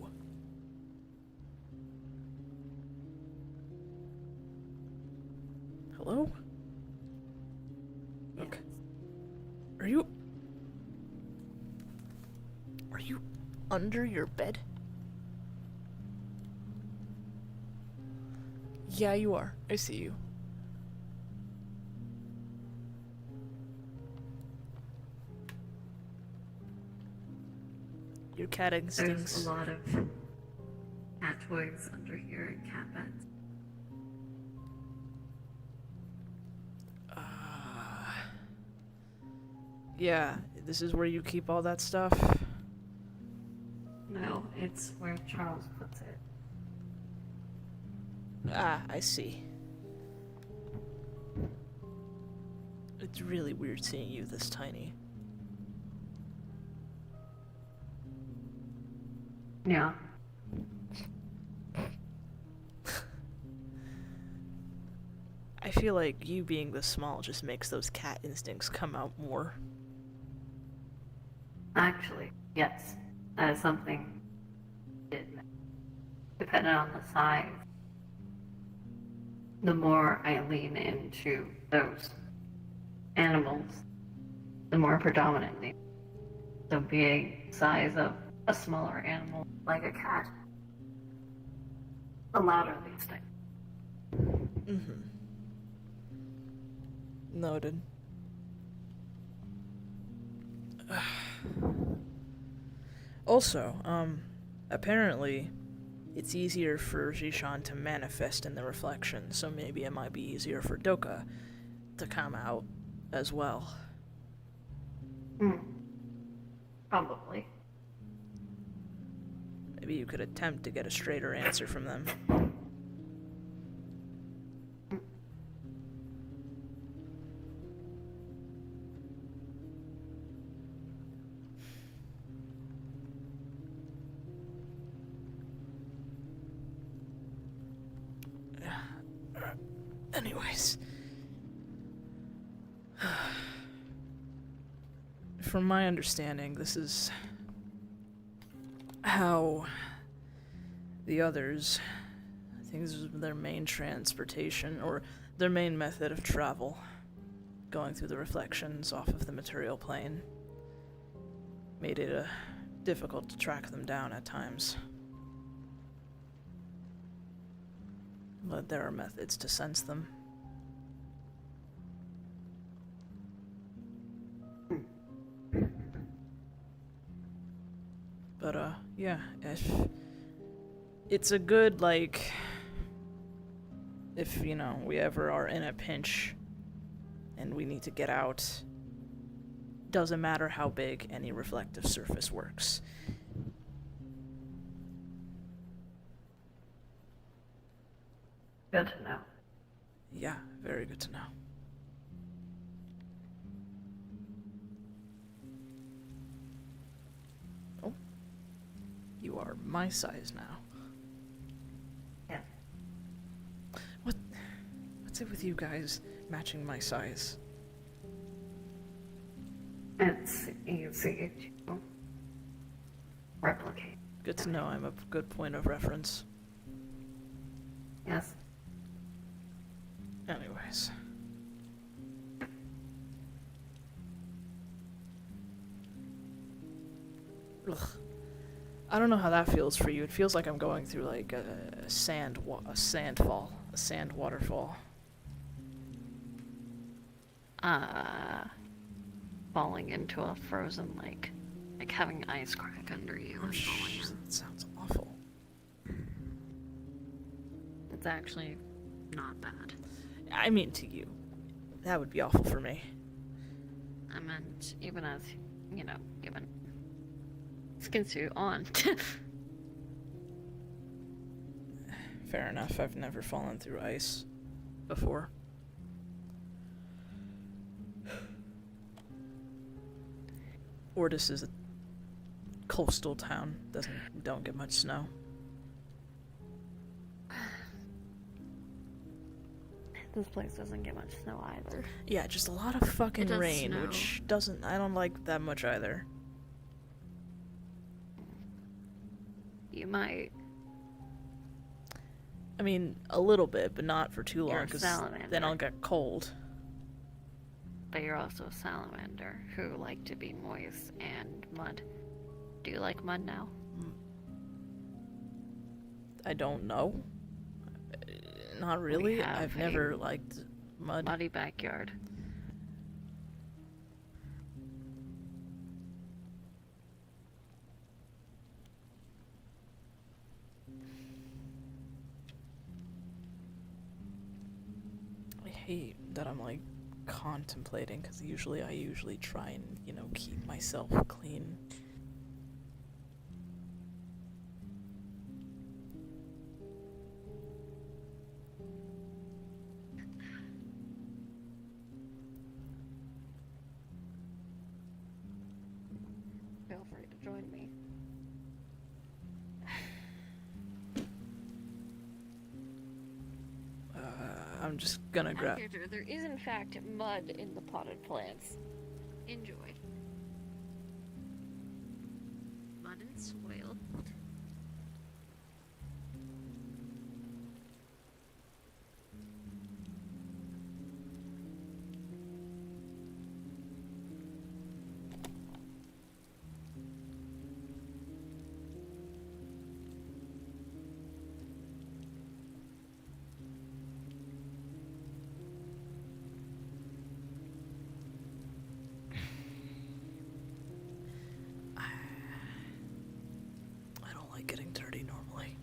Hello? Okay. Are you under your bed? Yeah, you are. I see you. Your cat instincts. There's a lot of cat toys under here and cat beds. Yeah, this is where you keep all that stuff? No, it's where Charles puts it. Ah, I see. It's really weird seeing you this tiny. Yeah. I feel like you being this small just makes those cat instincts come out more. Actually, yes. That is something I did mention. Depending on the size, the more I lean into those animals, the more predominantly. So being size of a smaller animal like a cat, the louder these things. Mm-hmm. Noted. Also, apparently, it's easier for Zishan to manifest in the reflection, so maybe it might be easier for Doka to come out as well. Probably. Maybe you could attempt to get a straighter answer from them. Anyways. From my understanding, this is how the others, I think this is their main transportation, or their main method of travel, going through the reflections off of the material plane, made it difficult to track them down at times. But there are methods to sense them. But, yeah, if it's a good, like, if, you know, we ever are in a pinch and we need to get out, doesn't matter how big any reflective surface works. Good to know. Yeah, very good to know. Oh. You are my size now. Yeah. What's it with you guys matching my size? It's easy to replicate. Good to know I'm a good point of reference. Yes. Anyways. Ugh. I don't know how that feels for you. It feels like I'm going through like a sand waterfall. Falling into a frozen lake. Like having ice crack under you and falling in. That sounds awful. It's actually not bad. I mean, to you. That would be awful for me. I meant, even as, you know, given skin suit on. Fair enough, I've never fallen through ice before. Ortis is a coastal town. Don't get much snow. This place doesn't get much snow either. Yeah, just a lot of fucking does rain, snow. which I don't like that much either. You might. I mean, a little bit, but not for too You're long, a because salamander. then I'll get cold. But you're also a salamander who like to be moist and mud. Do you like mud now? I don't know. Not really. have I've a never liked mud. Muddy backyard. I hate that I'm like contemplating, because I usually try and, keep myself clean. Feel free to join me. I'm just gonna grab. There is in fact mud in the potted plants. Enjoy. Mud and soil. I don't like getting dirty normally.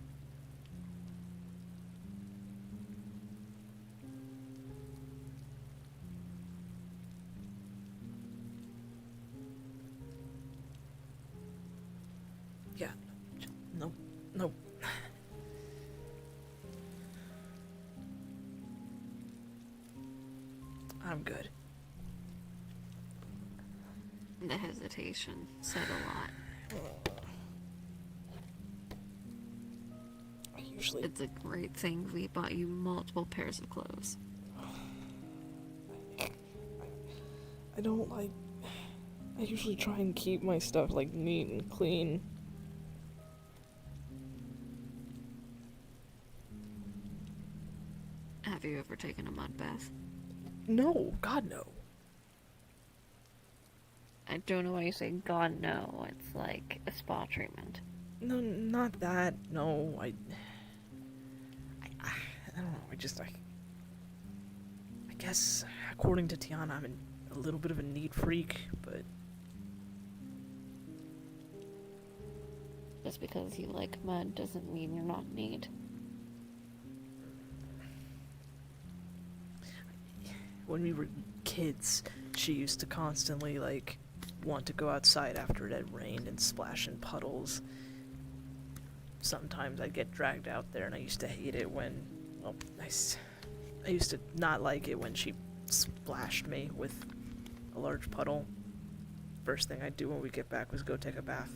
Yeah. Nope. Nope. I'm good. The hesitation said a lot. It's a great thing we bought you multiple pairs of clothes. I don't like. I usually try and keep my stuff like neat and clean. Have you ever taken a mud bath? No, God no. I don't know why you say God no. It's like a spa treatment. No, not that. No, I don't know. I guess according to Tiana, I'm a little bit of a neat freak, but Just because you like mud doesn't mean you're not neat. when we were kids, she used to constantly want to go outside after it had rained and splash in puddles. Sometimes I'd get dragged out there, and I used to hate it when, I used to not like it when she splashed me with a large puddle. First thing I'd do when we get back was go take a bath.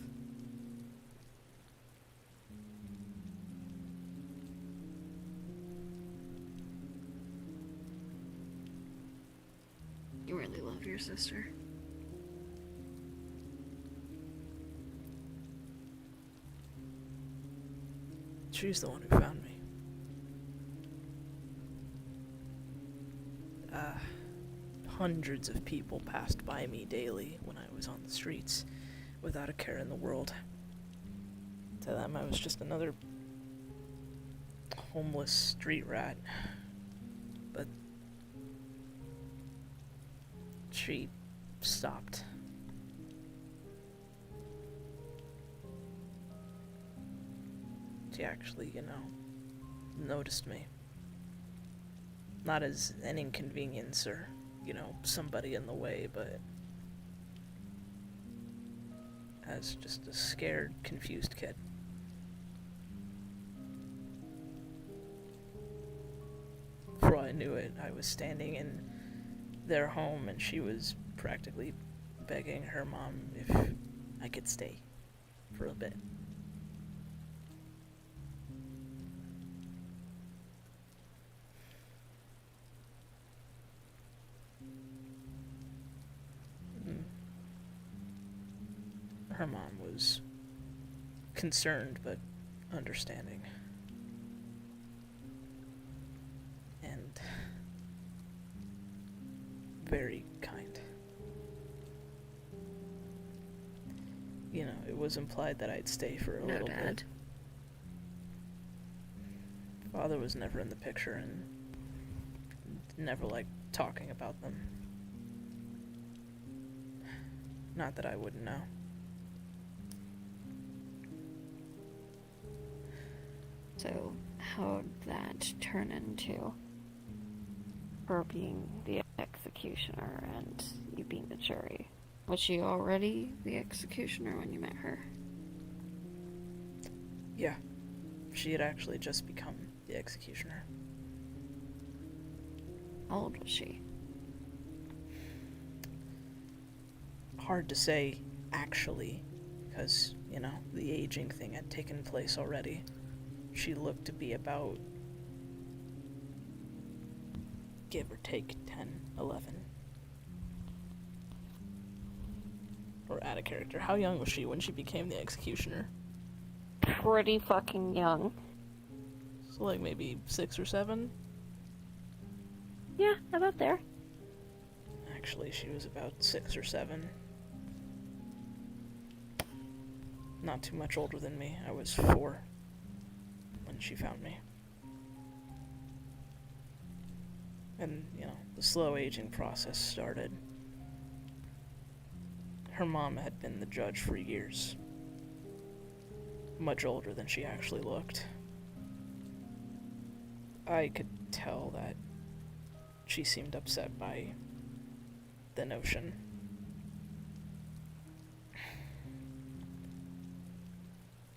You really love your sister. She's the one who found me. Hundreds of people passed by me daily when I was on the streets, without a care in the world. To them, I was just another homeless street rat. But she stopped. she actually, noticed me. Not as an inconvenience or, somebody in the way, but as just a scared, confused kid. Before I knew it, I was standing in their home and she was practically begging her mom if I could stay for a bit. Her mom was concerned but understanding. And very kind. It was implied that I'd stay for a little bit. Father was never in the picture and never liked talking about them. Not that I wouldn't know. So, how'd that turn into her being the executioner and you being the jury? Was she already the executioner when you met her? Yeah, she had actually just become the executioner. How old was she? Hard to say, actually, because, the aging thing had taken place already. She looked to be about, give or take, 10, 11. Or out of character. How young was she when she became the executioner? Pretty fucking young. So like maybe 6 or 7? Yeah, about there. Actually, she was about 6 or 7. Not too much older than me. I was 4 when she found me. And, the slow aging process started. Her mom had been the judge for years. Much older than she actually looked. I could tell that she seemed upset by the notion.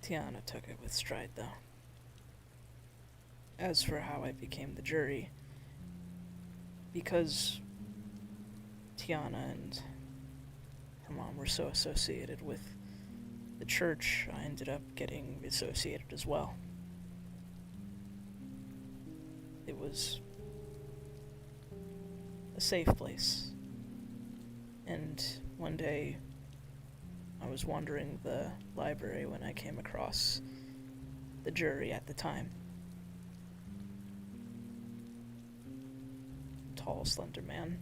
Tiana took it with stride, though. As for how I became the jury, because Tiana and her mom were so associated with the church, I ended up getting associated as well. It was a safe place. And one day, I was wandering the library when I came across the jury at the time. Tall, slender man.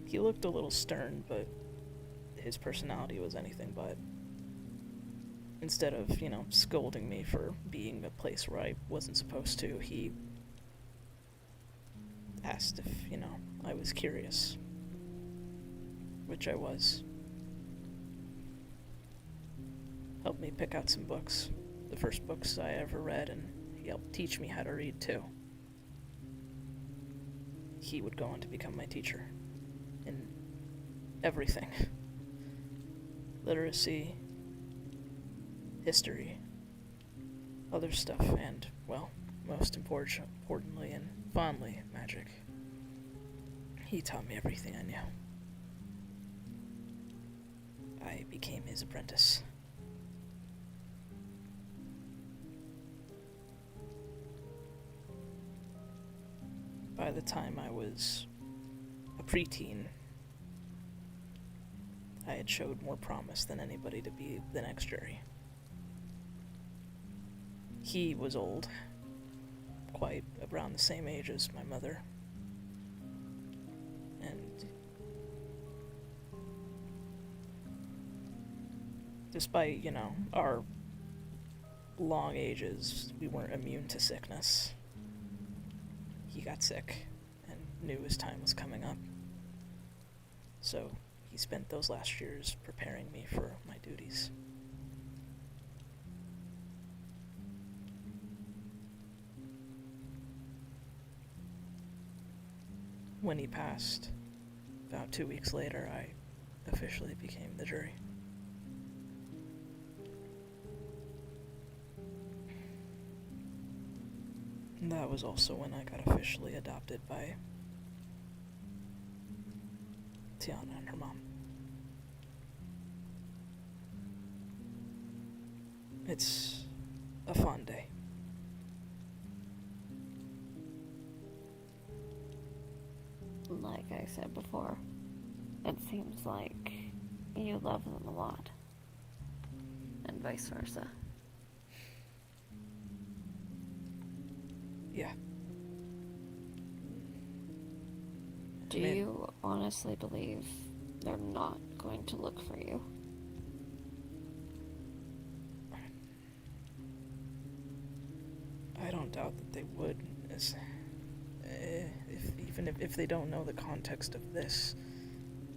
He looked a little stern, but his personality was anything but. Instead of, scolding me for being a place where I wasn't supposed to, he asked if, I was curious. Which I was. Helped me pick out some books. The first books I ever read, and he helped teach me how to read, too. He would go on to become my teacher. In everything. Literacy, history, other stuff, and, well, most importantly and fondly, magic. He taught me everything I knew. I became his apprentice. By the time I was a preteen, I had showed more promise than anybody to be the next jury. He was old, quite around the same age as my mother. And despite, our long ages, we weren't immune to sickness. He got sick and knew his time was coming up. So he spent those last years preparing me for my duties. when he passed, about 2 weeks later, I officially became the jury. And that was also when I got officially adopted by Tiana and her mom. It's a fun day. Like I said before, it seems like you love them a lot. And vice versa. Yeah. Do you honestly believe they're not going to look for you? I don't doubt that they would, if they don't know the context of this,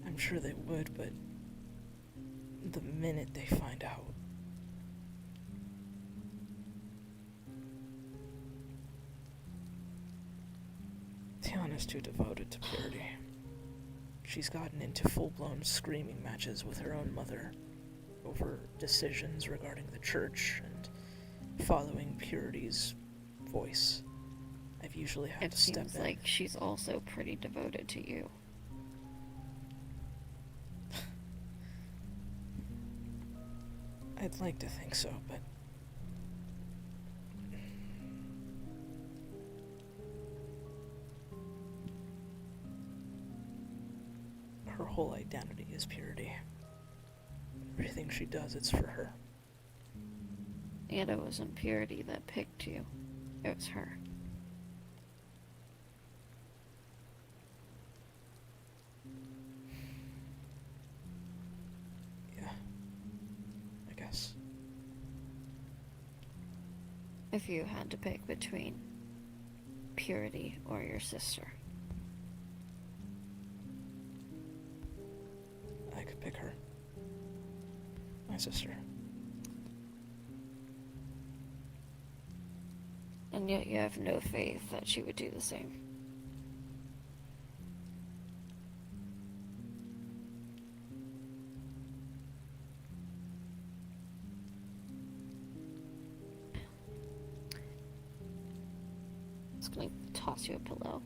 I'm sure they would, but the minute they find out, Tiana's too devoted to purity. She's gotten into full-blown screaming matches with her own mother over decisions regarding the church and following purity's voice. I've usually had to step in. It seems like she's also pretty devoted to you. I'd like to think so, but her whole identity is purity. Everything she does, it's for her. And it wasn't Purity that picked you. It was her. Yeah, I guess. If you had to pick between Purity or your sister. I could pick her. My sister. And yet you have no faith that she would do the same. I'm just gonna toss you a pillow.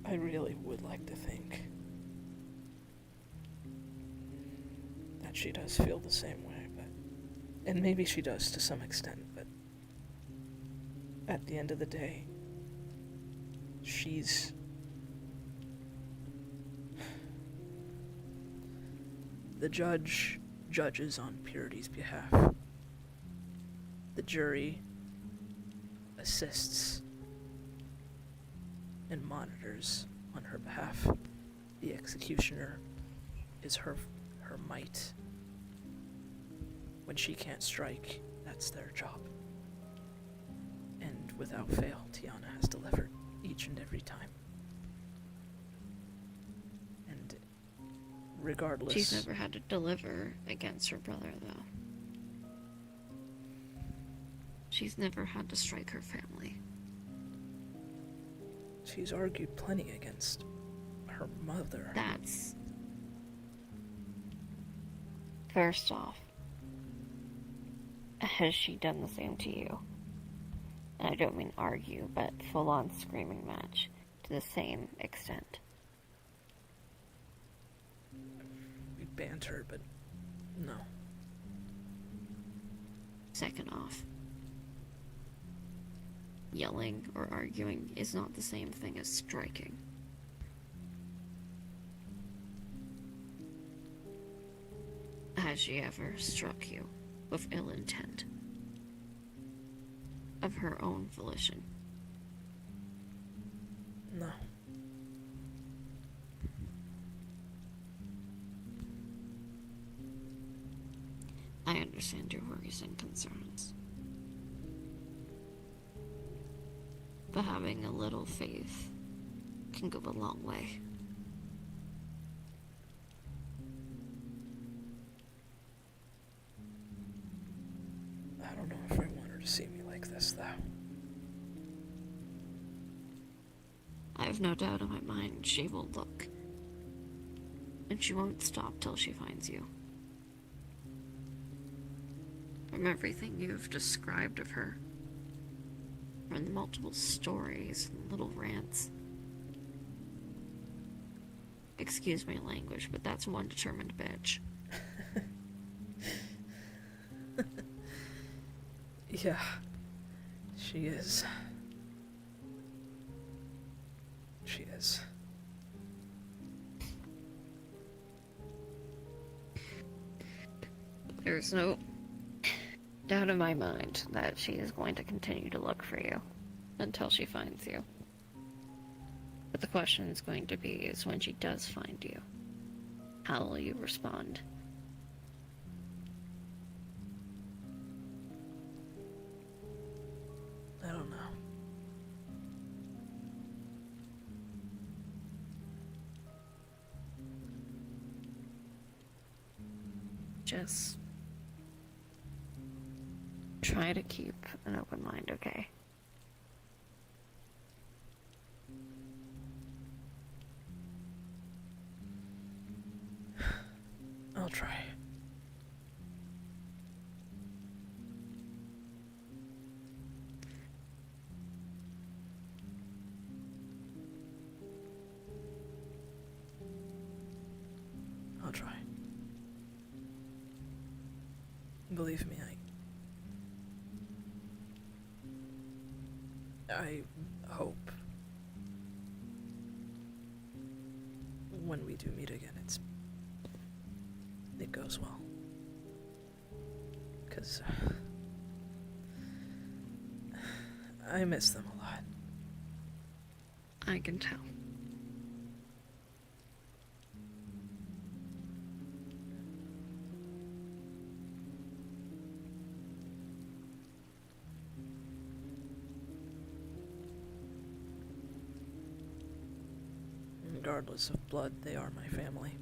I really would like to think that she does feel the same way, and maybe she does to some extent, but at the end of the day, she's the judge judges on Purity's behalf. The jury assists and monitors on her behalf. The executioner is her might. When she can't strike, that's their job. And without fail, Tiana has delivered each and every time. And regardless... She's never had to deliver against her brother, though. She's never had to strike her family. She's argued plenty against her mother. That's... First off, has she done the same to you? And I don't mean argue, but full-on screaming match to the same extent. We banter, but no. Second off, yelling or arguing is not the same thing as striking. Has she ever struck you with ill intent? Of her own volition? No. I understand your worries and concerns. But having a little faith can go a long way. to see me like this, though. I have no doubt in my mind she will look. And she won't stop till she finds you. From everything you've described of her, from the multiple stories and little rants. Excuse my language, but that's one determined bitch. Yeah, she is. She is. There's no doubt in my mind that she is going to continue to look for you until she finds you. But the question is going to be is when she does find you, how will you respond? I don't know. Just try to keep an open mind, okay? I'll try. I'll try. Believe me, I hope when we do meet again, it goes well. 'Cause I miss them a lot. I can tell. Regardless of blood, they are my family.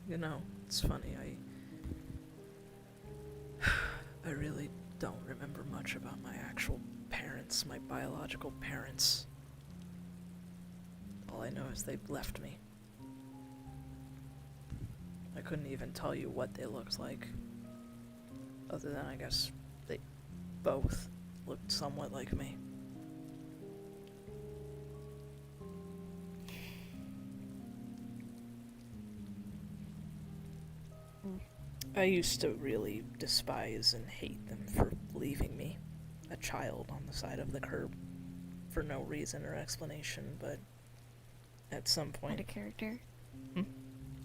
You know, it's funny, I really don't remember much about my actual parents, my biological parents. All I know is they left me. I couldn't even tell you what they looked like. Other than, I guess, they both looked somewhat like me. I used to really despise and hate them for leaving me, a child on the side of the curb, for no reason or explanation, but at some point... Out of character.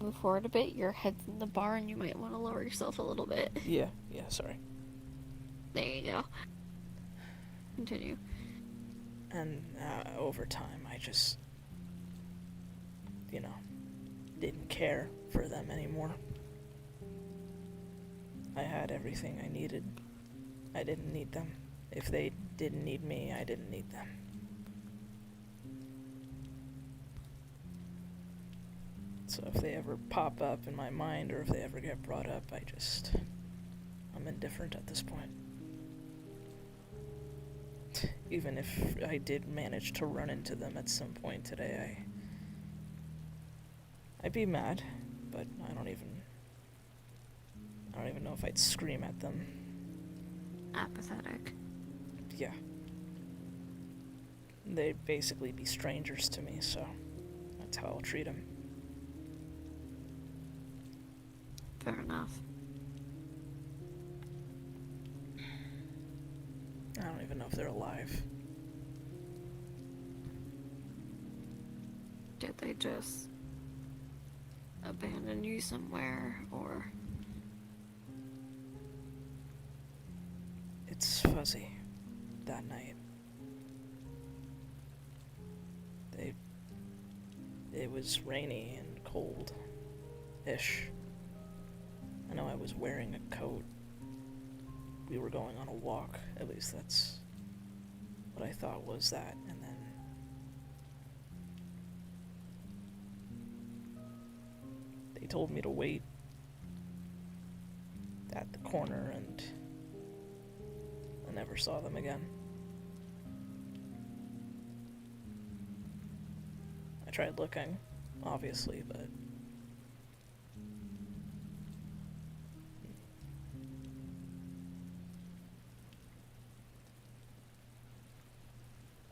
Move forward a bit, your head's in the bar and you might want to lower yourself a little bit. Yeah, sorry. There you go. Continue. And over time, I just, didn't care for them anymore. I had everything I needed. I didn't need them. If they didn't need me, I didn't need them. So if they ever pop up in my mind, or if they ever get brought up, I'm indifferent at this point. Even if I did manage to run into them at some point today, I'd be mad, but I don't even know if I'd scream at them. Apathetic. Yeah. They'd basically be strangers to me, so that's how I'll treat them. Fair enough. I don't even know if they're alive. Did they just abandon you somewhere, or... It's fuzzy. That night. It was rainy and cold-ish. I know I was wearing a coat. We were going on a walk, at least that's what I thought was that, and then they told me to wait at the corner, and I never saw them again. I tried looking, obviously, but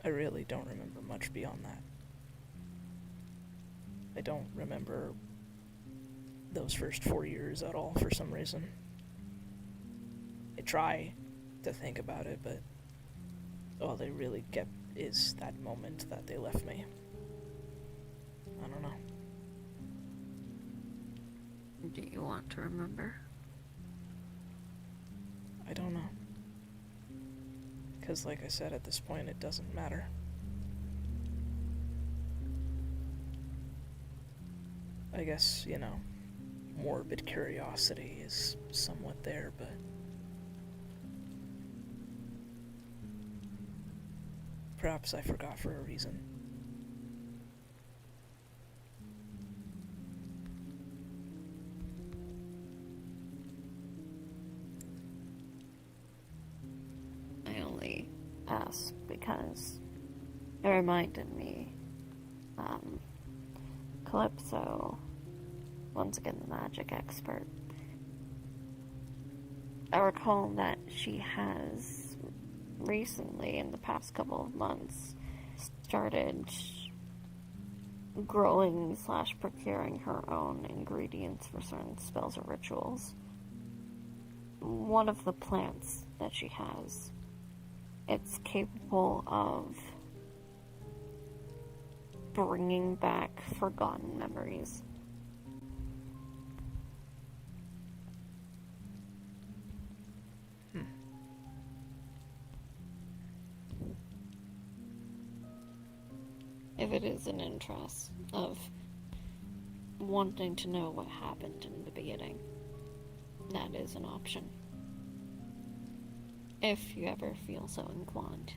I really don't remember much beyond that. I don't remember those first 4 years at all for some reason. I try to think about it, but all they really get is that moment that they left me. I don't know. Do you want to remember? I don't know. Because like I said, at this point, it doesn't matter. I guess, you know, morbid curiosity is somewhat there, but perhaps I forgot for a reason. I only asked because it reminded me, Calypso, once again the magic expert. I recall that she has recently, in the past couple of months, started growing / procuring her own ingredients for certain spells or rituals. One of the plants that she has, it's capable of bringing back forgotten memories. If it is an interest of wanting to know what happened in the beginning, that is an option. If you ever feel so inclined.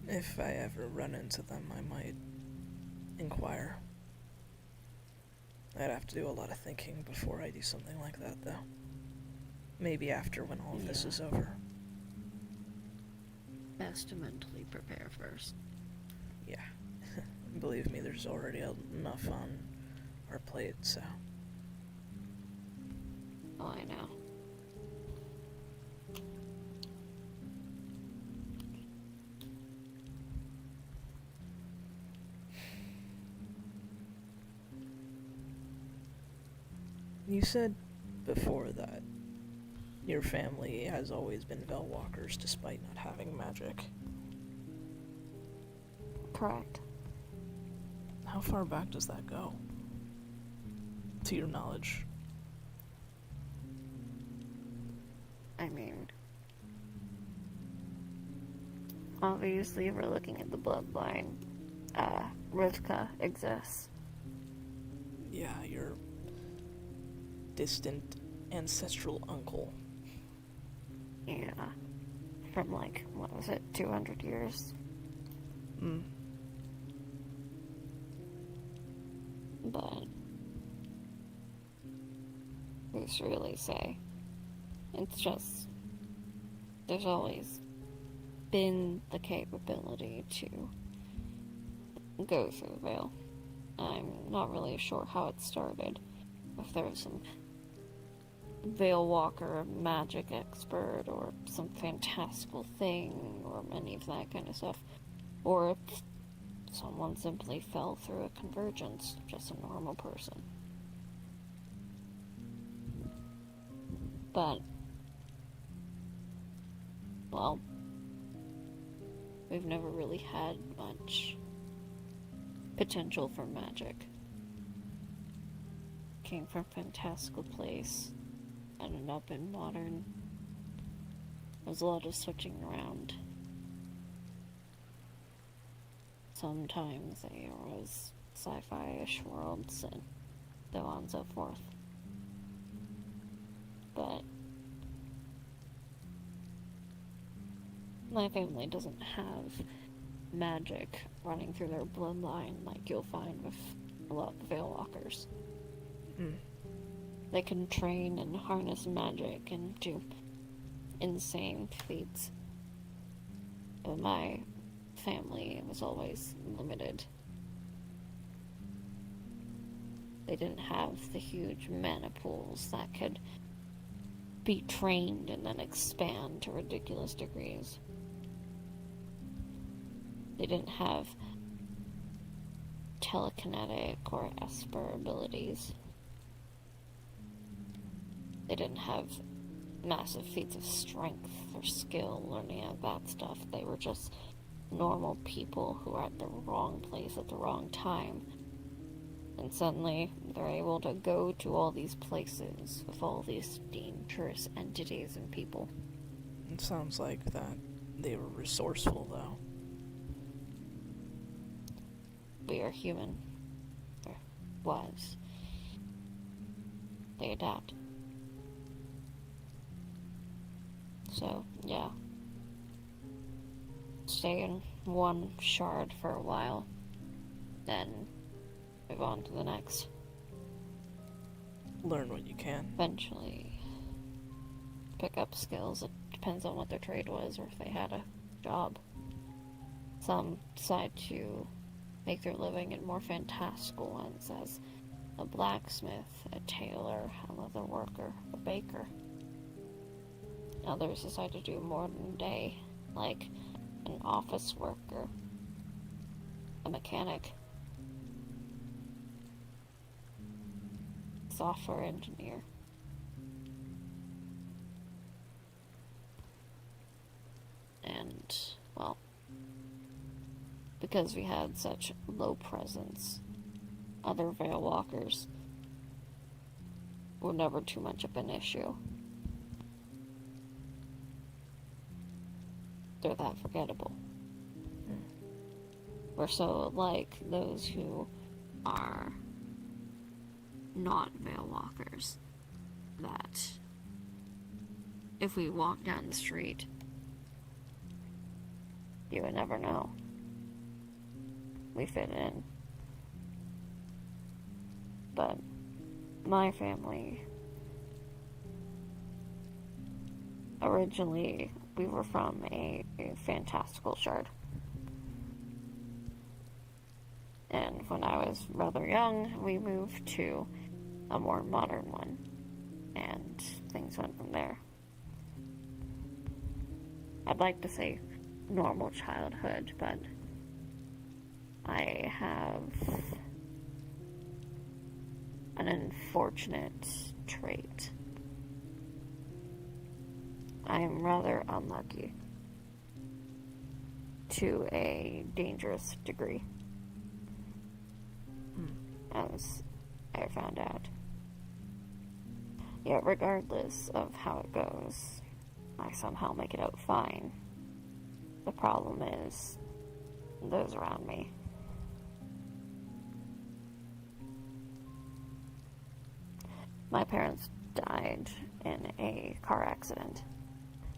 If I ever run into them, I might inquire. I'd have to do a lot of thinking before I do something like that, though. Maybe after when all of this is over. Best to mentally prepare first. Yeah. Believe me, there's already enough on our plate, so. Oh, I know. You said before that your family has always been Velwalkers despite not having magic. Correct. How far back does that go? To your knowledge? I mean, obviously, if we're looking at the bloodline, Rivka exists. Yeah, your distant ancestral uncle. Yeah. From like, what was it, 200 years? But who's really say? It's just, there's always been the capability to go through the veil. I'm not really sure how it started. If there was some veil walker, magic expert, or some fantastical thing, or any of that kind of stuff. Or if someone simply fell through a convergence, just a normal person. But, well, we've never really had much potential for magic. Came from a fantastical place, ended up in modern. There's a lot of switching around. sometimes there was sci-fi-ish worlds and so on and so forth. But my family doesn't have magic running through their bloodline like you'll find with a lot of the Veil Walkers. They can train and harness magic and do insane feats. But my family was always limited. They didn't have the huge mana pools that could be trained and then expand to ridiculous degrees. They didn't have telekinetic or esper abilities. They didn't have massive feats of strength or skill or any of that stuff. They were just normal people who are at the wrong place at the wrong time. And suddenly, they're able to go to all these places with all these dangerous entities and people. It sounds like that they were resourceful, though. We are human. Or was. They adapt. So, yeah. Stay in one shard for a while, then move on to the next. Learn what you can. Eventually pick up skills. It depends on what their trade was or if they had a job. Some decide to make their living in more fantastical ones, as a blacksmith, a tailor, a leather worker, a baker. Others decide to do modern day, like an office worker, a mechanic, software engineer. And, well, because we had such low presence, other Veil Walkers were never too much of an issue. They're that forgettable. We're so like those who are not Veil Walkers that if we walk down the street, you would never know. We fit in. But my family, originally, we were from a fantastical shard. And when I was rather young, we moved to a more modern one. And things went from there. I'd like to say normal childhood, but I have an unfortunate trait. I am rather unlucky to a dangerous degree, as I found out. Yet regardless of how it goes, I somehow make it out fine. The problem is those around me. My parents died in a car accident.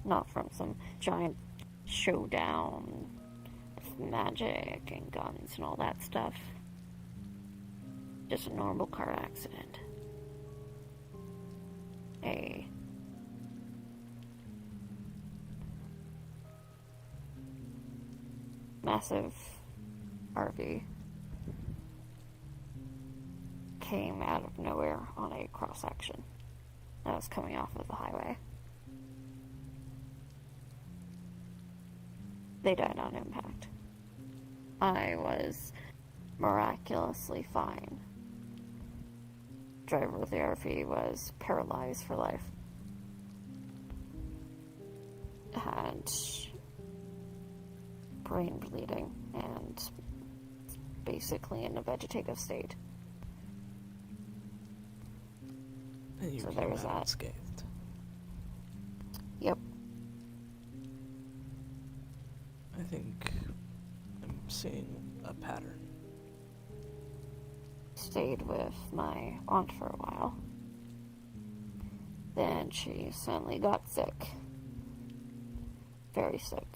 Not from some giant showdown with magic and guns and all that stuff. Just a normal car accident. A massive RV came out of nowhere on a cross-section. I was coming off of the highway. They died on impact. I was miraculously fine. Driver of the RV was paralyzed for life. Had brain bleeding and basically in a vegetative state. And you So there was that. unscathed. Yep. I think I'm seeing a pattern. Stayed with my aunt for a while. Then she suddenly got sick. Very sick.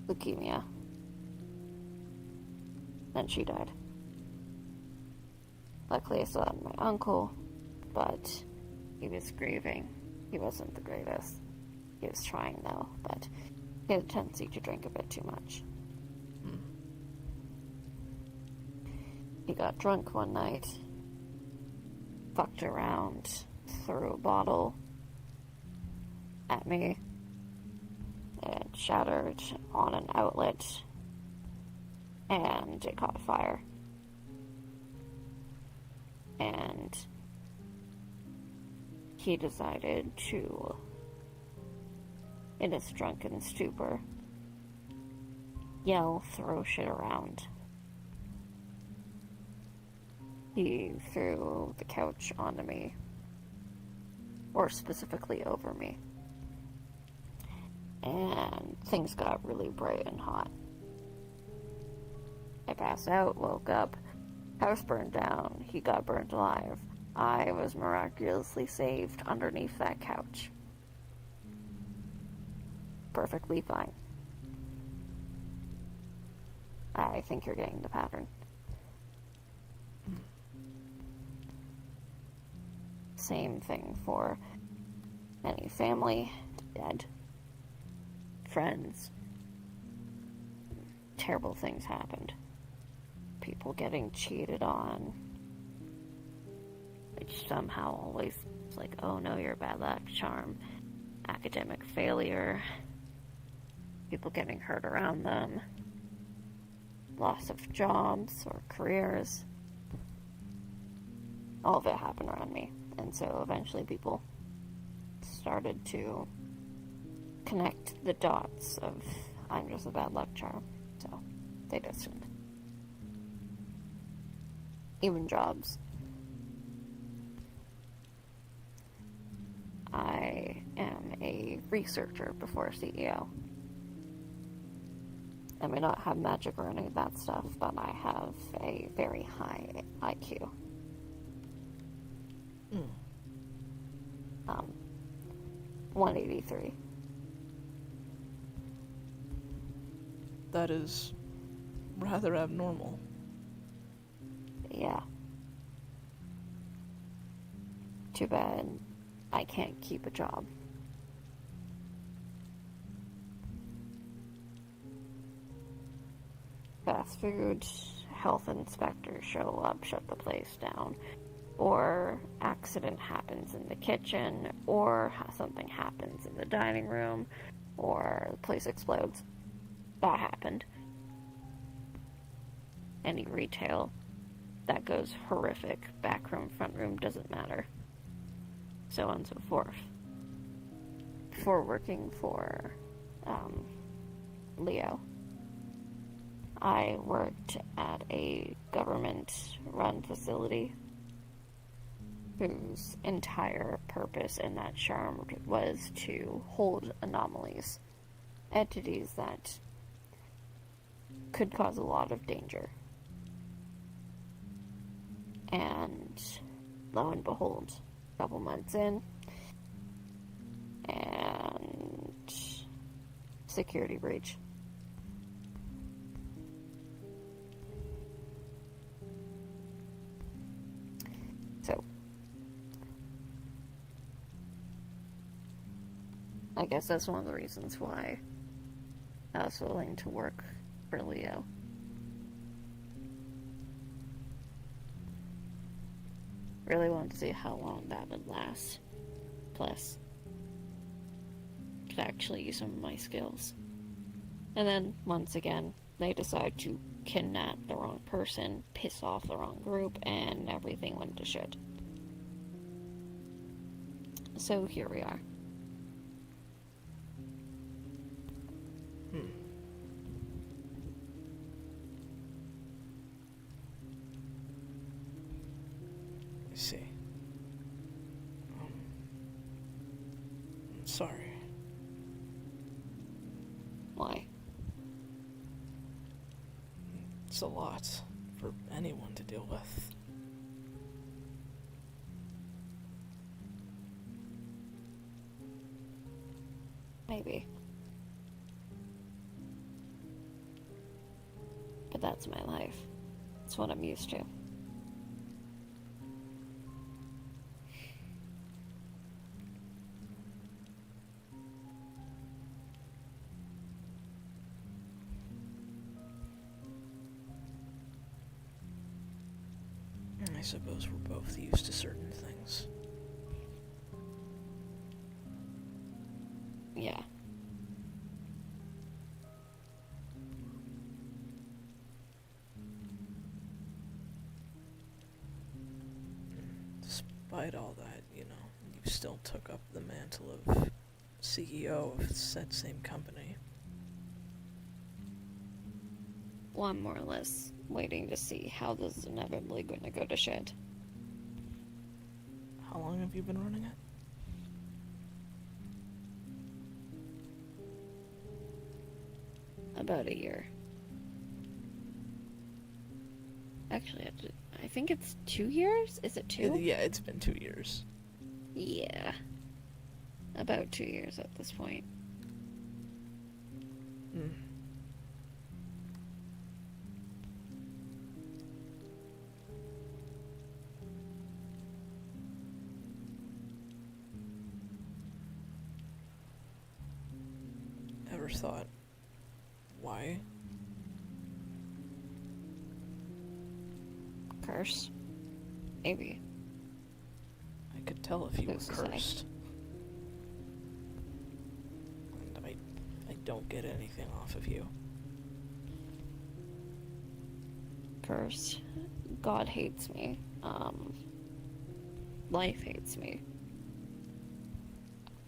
Leukemia. Then she died. Luckily, I still had my uncle, but he was grieving. He wasn't the greatest. He was trying, though, but he had a tendency to drink a bit too much. He got drunk one night, fucked around, threw a bottle at me. It shattered on an outlet, and it caught fire. And he decided to, in his drunken stupor, yell, throw shit around. He threw the couch onto me, or specifically over me, and things got really bright and hot. I passed out, woke up, house burned down, he got burned alive. I was miraculously saved underneath that couch. Perfectly fine. I think you're getting the pattern. Same thing for any family, dead, friends. Terrible things happened. People getting cheated on. Which somehow always is like, oh no, you're a bad luck charm. Academic failure. People getting hurt around them. Loss of jobs or careers. All of it happened around me. And so eventually people started to connect the dots of, I'm just a bad luck charm. So they distanced. Even jobs. I am a researcher before CEO. I may not have magic or any of that stuff, but I have a very high IQ. 183. That is rather abnormal. Yeah. Too bad I can't keep a job. Fast food, health inspectors show up, shut the place down. Or accident happens in the kitchen, or something happens in the dining room, or the place explodes. That happened. Any retail that goes horrific, back room, front room, doesn't matter. So on and so forth. Before working for Leo, I worked at a government-run facility whose entire purpose in that charm was to hold anomalies, entities that could cause a lot of danger. And lo and behold, a couple months in, and security breach. So, I guess that's one of the reasons why I was willing to work for Leo. Really wanted to see how long that would last. Plus, could actually use some of my skills. And then, once again, they decide to kidnap the wrong person, piss off the wrong group, and everything went to shit. So here we are. I see. I'm sorry. Why? It's a lot for anyone to deal with. Maybe. But that's my life. It's what I'm used to. I suppose we're both used to certain things. Yeah. Despite all that, you still took up the mantle of CEO of said same company. Well, I'm more or less waiting to see how this is inevitably going to go to shit. How long have you been running it? About a year. Actually, I think it's 2 years? Is it 2? Yeah, it's been 2 years. Yeah. About 2 years at this point. Hmm. Ever thought why? Curse? Maybe. I could tell if you were Who's to say? cursed. And I don't get anything off of you. Curse. God hates me. Life hates me.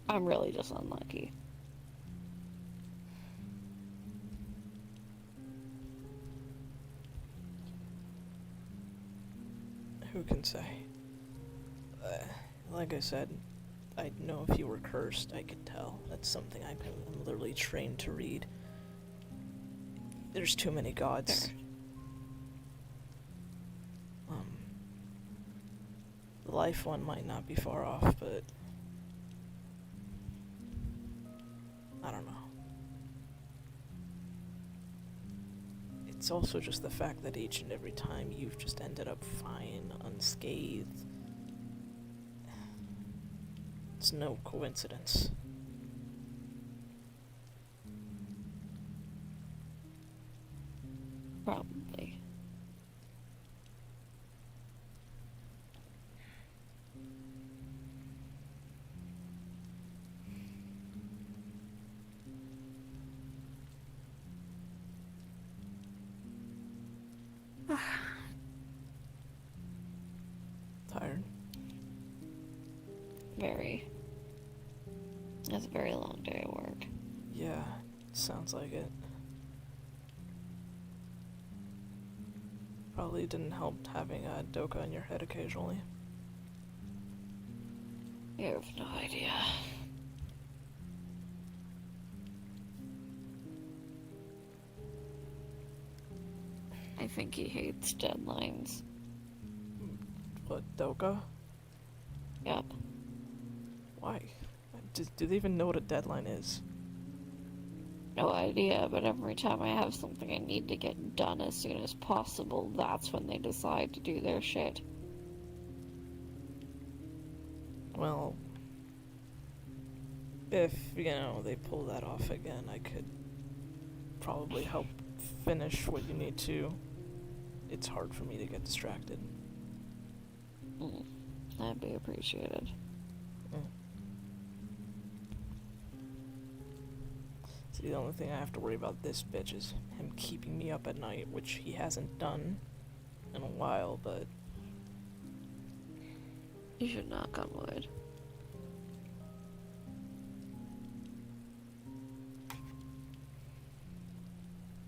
I'm really just unlucky. Who can say? Like I said, I'd know if you were cursed. I could tell. That's something I'm literally trained to read. There's too many gods. Fair. The life one might not be far off, but I don't know. It's also just the fact that each and every time you've just ended up fine, unscathed. It's no coincidence. Probably. Tired? Very. It's a very long day at work. Yeah, sounds like it. Probably didn't help having a doka in your head occasionally. You have no idea. I think he hates deadlines. What, doka? Yep. Why? Do they even know what a deadline is? No idea, but every time I have something I need to get done as soon as possible, that's when they decide to do their shit. Well, if, they pull that off again, I could probably help finish what you need to. It's hard for me to get distracted. That'd be appreciated. See, the only thing I have to worry about this bitch is him keeping me up at night, which he hasn't done in a while, but You should knock on wood.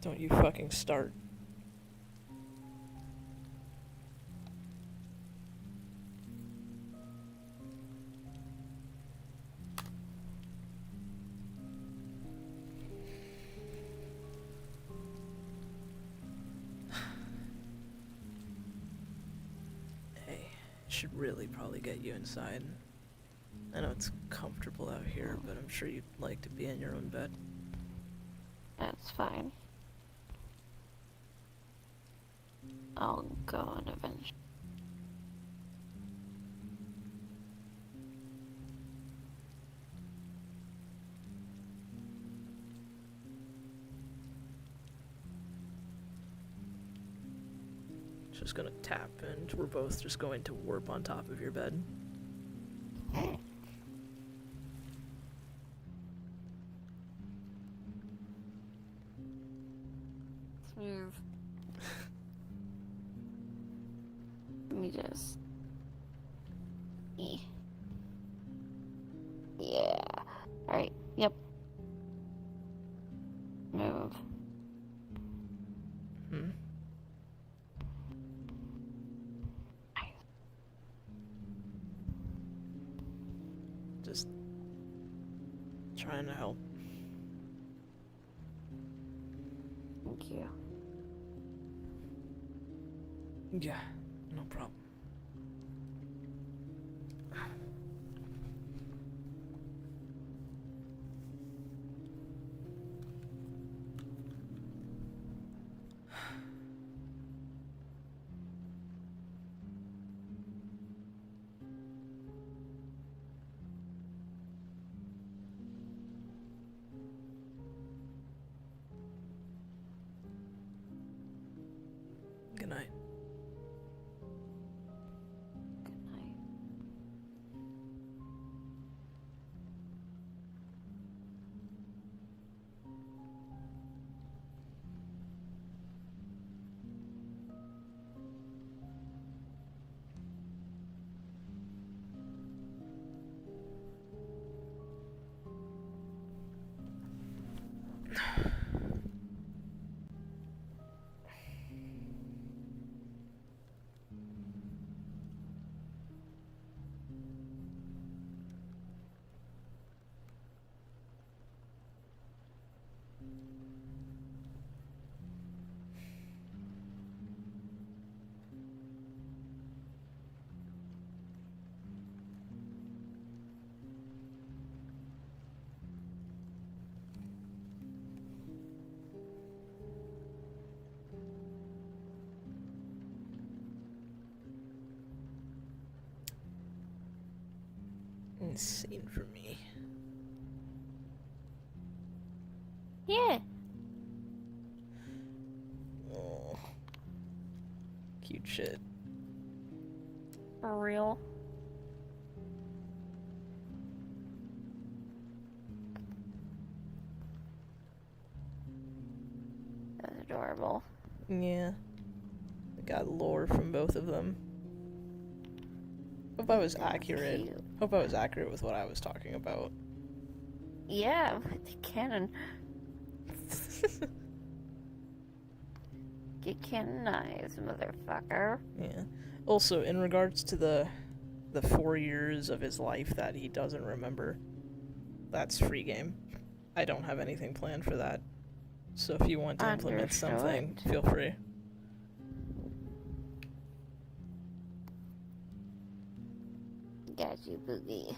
don't you fucking start. should really probably get you inside. I know it's comfortable out here, but I'm sure you'd like to be in your own bed. That's fine. I'll go on eventually. Just gonna tap, and we're both just going to warp on top of your bed. Smooth. Let me just. Yeah. Alright, yep. Move. Hmm? Just trying to help. Thank you. Yeah, no problem. Good night. Good night. Insane for me. Yeah. Oh. Cute shit. For real. That's adorable. Yeah. I got lore from both of them. Hope I was accurate. Cute. Hope I was accurate with what I was talking about. Yeah, with the cannon. Get canonized, motherfucker. Yeah. Also, in regards to the 4 years of his life that he doesn't remember, that's free game. I don't have anything planned for that. So if you want to implement something, Understood. feel free. Got you, Boogie.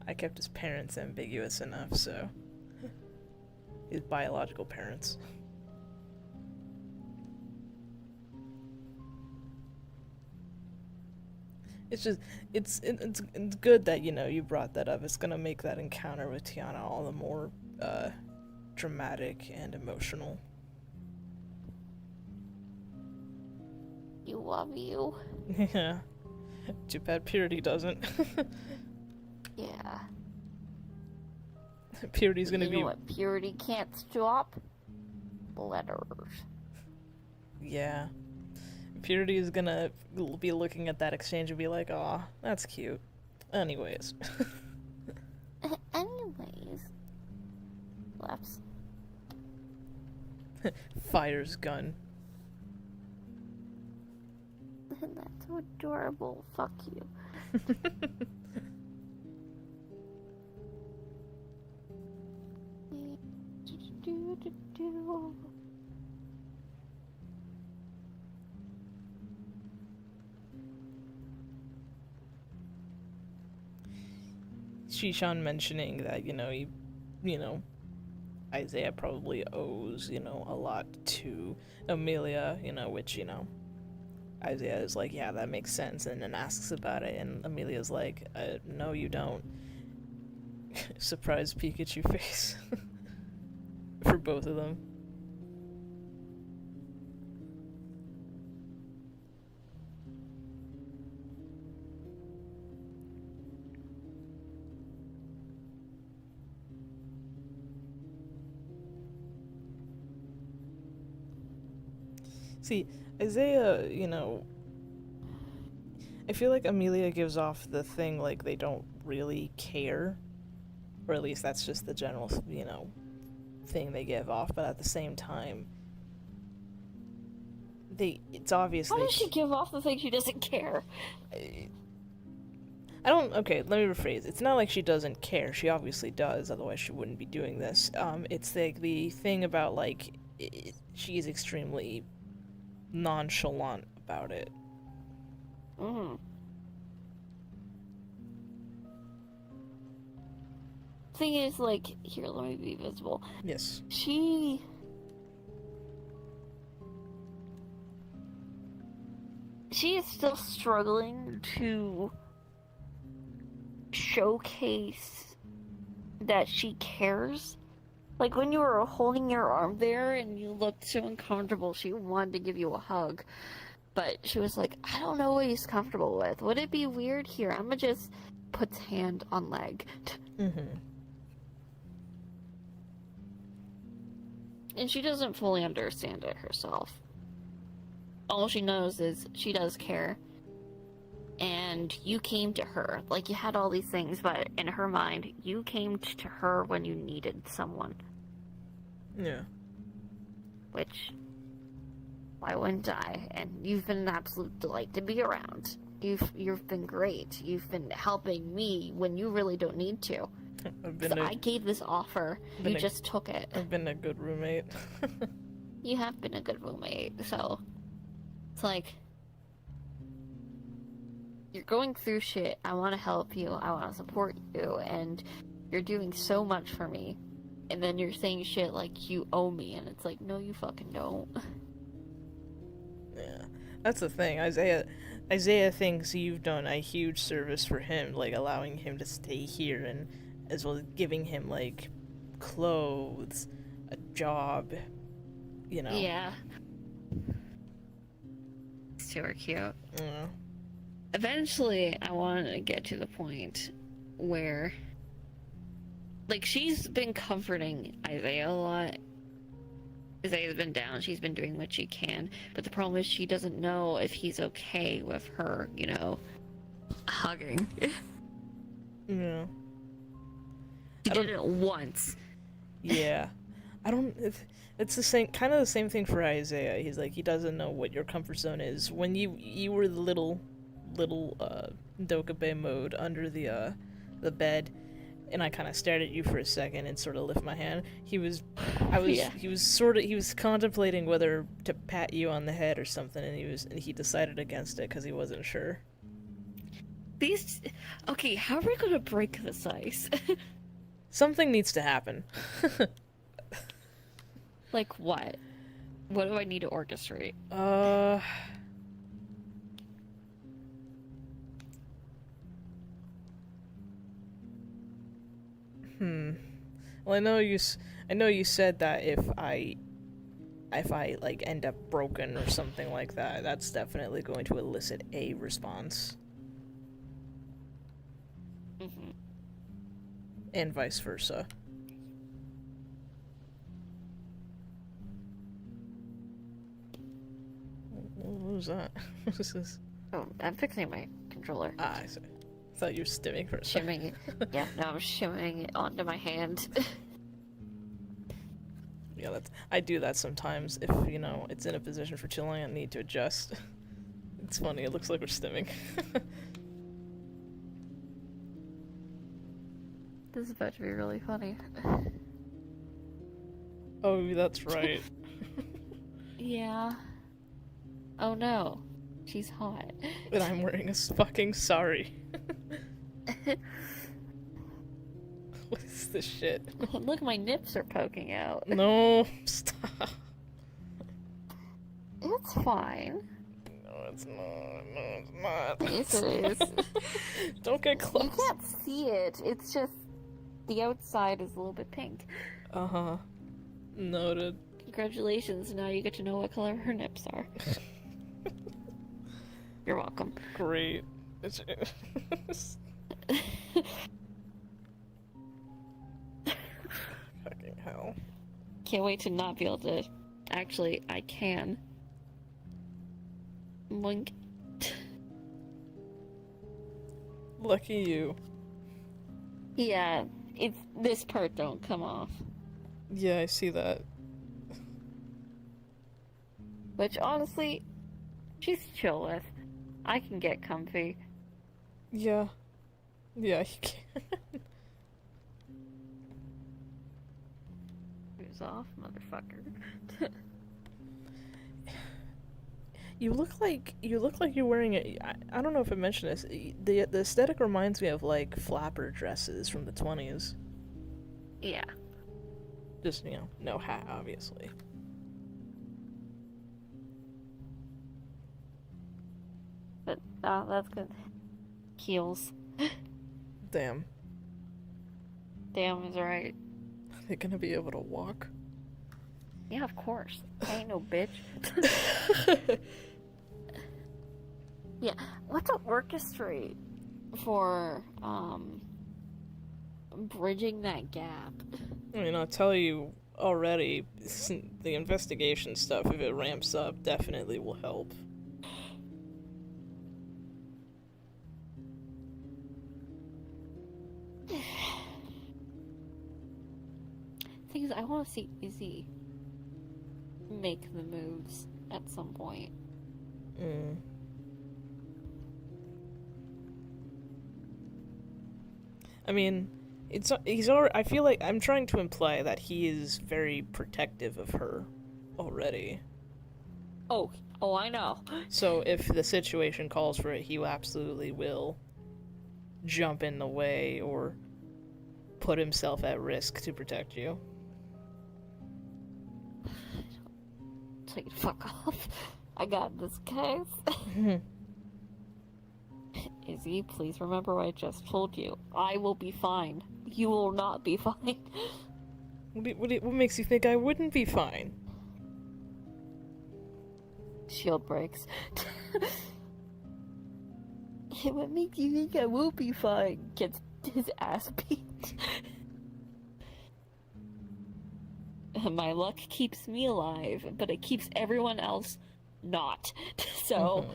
I kept his parents ambiguous enough, so his biological parents. It's just it's good that you brought that up. It's gonna make that encounter with Tiana all the more dramatic and emotional. You love you. Yeah. Too bad Purity doesn't. Yeah. Purity's gonna You be know what Purity can't stop? Letters. Yeah. Purity is gonna be looking at that exchange and be like, "Aw, that's cute." Anyways. Anyways. Laps. Fires gun. That's so adorable. Fuck you. Shishan mentioning that, you know, Isaiah probably owes, a lot to Amelia, which, Isaiah is like, yeah, that makes sense, and then asks about it, and Amelia's like, no, you don't. Surprise Pikachu face. For both of them. See, Isaiah, I feel like Amelia gives off the thing like they don't really care. Or at least that's just the general, thing they give off, but at the same time, it's obvious How they... does she give off the thing she doesn't care? Okay, let me rephrase. It's not like she doesn't care. She obviously does, otherwise she wouldn't be doing this. It's like the thing about, like, she's extremely nonchalant about it. Mm. Thing is, like, here, let me be visible. Yes. She is still struggling to showcase that she cares. Like, when you were holding your arm there and you looked so uncomfortable, she wanted to give you a hug. But she was like, I don't know what he's comfortable with. Would it be weird? Here, I'm gonna just puts hand on leg. Mm-hmm. And she doesn't fully understand it herself. All she knows is she does care. And you came to her. Like, you had all these things, but in her mind, you came to her when you needed someone. Yeah. Which, why wouldn't I? And you've been an absolute delight to be around. You've been great. You've been helping me when you really don't need to. I gave this offer. You just took it. I've been a good roommate. You have been a good roommate, so it's like, you're going through shit. I want to help you. I want to support you, and you're doing so much for me. And then you're saying shit like you owe me, and it's like, no, you fucking don't. Yeah, that's the thing. Isaiah thinks you've done a huge service for him, like allowing him to stay here, and as well as giving him like clothes, a job, Yeah. It's super cute. Yeah. Eventually, I want to get to the point where, like, she's been comforting Isaiah a lot. Isaiah's been down. She's been doing what she can. But the problem is she doesn't know if he's okay with her, hugging. Yeah. She did it once. Yeah. It's the same thing for Isaiah. He's like, he doesn't know what your comfort zone is. When you were the little Dokabe mode under the bed, and I kind of stared at you for a second and sort of lift my hand. He was contemplating whether to pat you on the head or something, and he decided against it because he wasn't sure. Okay, how are we gonna break this ice? Something needs to happen. Like what? What do I need to orchestrate? Well, I know you said that if I like end up broken or something like that, that's definitely going to elicit a response. Mm-hmm. And vice versa. What was that? What was this? Oh, I'm fixing my controller. Ah, I see. I thought you were stimming for a second. Shimming. Yeah, no, I'm shimming it onto my hand. Yeah, I do that sometimes if, it's in a position for too long and need to adjust. It's funny, it looks like we're stimming. This is about to be really funny. Oh, that's right. Yeah. Oh no. She's hot. And I'm wearing a fucking sari. What is this shit? Look, my nips are poking out. No, stop. It's fine. No, it's not. No, it's not. Yes, it is. Don't get close. You can't see it. It's just the outside is a little bit pink. Uh-huh. Noted. Congratulations, now you get to know what color her nips are. You're welcome. Great. Fucking hell. Can't wait to not be able to. Actually, I can. Link. Lucky you. Yeah, it's this part don't come off. Yeah, I see that. Which honestly, she's chill with. I can get comfy. Yeah. Yeah, you can. Who's off, motherfucker? You look like you're wearing a. I don't know if I mentioned this. The aesthetic reminds me of like flapper dresses from the 20s. Yeah. Just no hat, obviously. But that's good. Heels. Damn. Damn is right. Are they gonna be able to walk? Yeah, of course. I ain't no bitch. Yeah, what to orchestrate for bridging that gap? I mean, I'll tell you already, the investigation stuff, if it ramps up, definitely will help. Thing is, I want to see Izzy make the moves at some point. I mean, he's already. I feel like I'm trying to imply that he is very protective of her already. Oh, I know. So if the situation calls for it, he absolutely will jump in the way or put himself at risk to protect you. Tell you to fuck off. I got this, guys. Izzy, please remember what I just told you. I will be fine. You will not be fine. What makes you think I wouldn't be fine? Shield breaks. What makes you think I will be fine? Gets his ass beat. My luck keeps me alive, but it keeps everyone else not. So,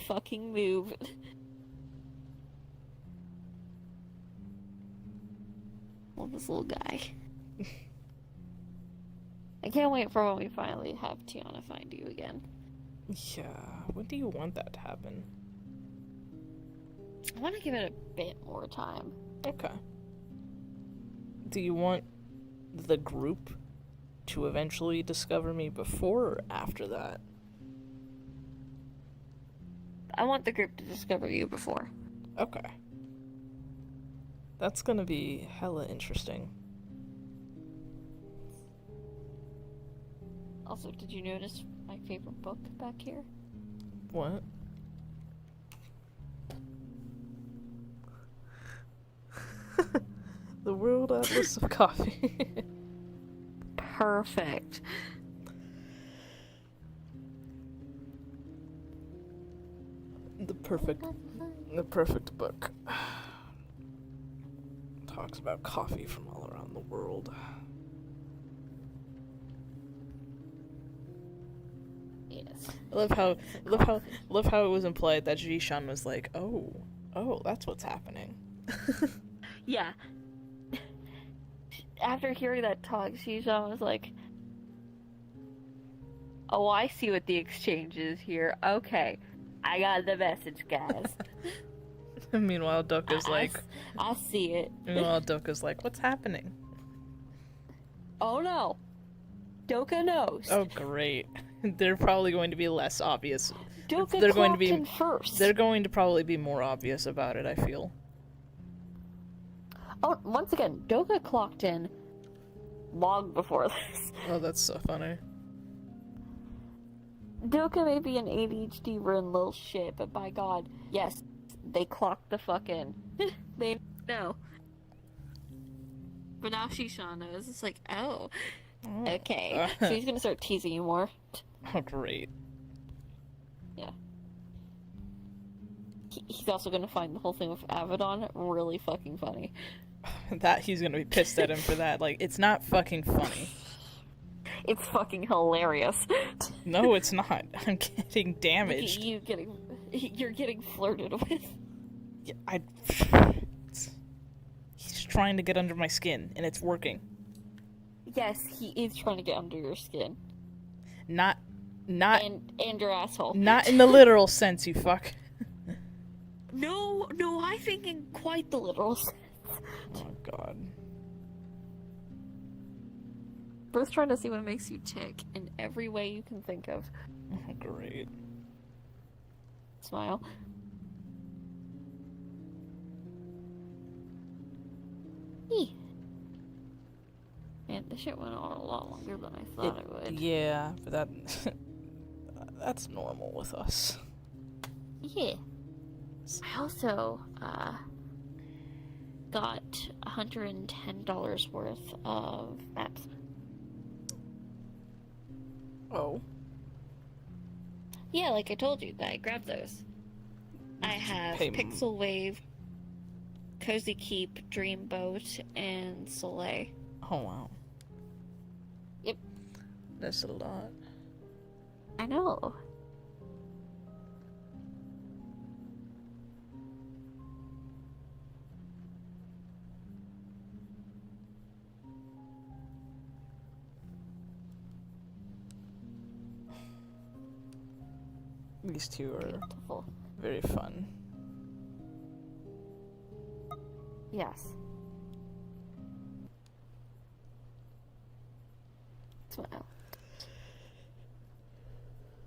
fucking move. Well, this little guy. I can't wait for when we finally have Tiana find you again. Yeah, when do you want that to happen? I want to give it a bit more time. Okay. Do you want the group to eventually discover me before or after that? I want the group to discover you before. Okay. That's gonna be hella interesting. Also, did you notice my favorite book back here? What? The World Atlas of Coffee. Perfect. The perfect book. Talks about coffee from all around the world. Yes. I love how it was implied that Jishan was like, oh, that's what's happening. Yeah. After hearing that talk, Shishan was like, oh, I see what the exchange is here. Okay, I got the message, guys. Meanwhile, Doku's like... I see it. Meanwhile, Doku's like, what's happening? Oh no. Doka knows. Oh, great. They're probably going to be less obvious. Doka They're going to be in first. They're going to probably be more obvious about it, I feel. Oh, once again, Doka clocked in long before this. Oh, that's so funny. Doka may be an ADHD run little shit, but by God, yes, they clocked the fuck in. They know. But now Shishan knows. It's like, oh, okay. So he's gonna start teasing you more. Oh, great. Yeah. He's also gonna find the whole thing with Avedon really fucking funny. That he's gonna be pissed at him for that. Like, it's not fucking funny. It's fucking hilarious. No, it's not. I'm getting damaged. You're getting flirted with. Yeah, he's trying to get under my skin, and it's working. Yes, he is trying to get under your skin. Not And your asshole. not in the literal sense, you fuck. No, I think in quite the literal sense. Oh god. Bro's trying to see what makes you tick in every way you can think of. Oh, great. Smile. Eee. Man, this shit went on a lot longer than I thought it would. Yeah, but that's normal with us. Yeah. I also, got $110 worth of maps. Oh. Yeah, like I told you, that I grabbed those. I have Pay- Pixel Wave, Cozy Keep, Dreamboat, and Soleil. Oh wow. Yep. That's a lot. I know. These two are Beautiful. very fun. Yes. Smile.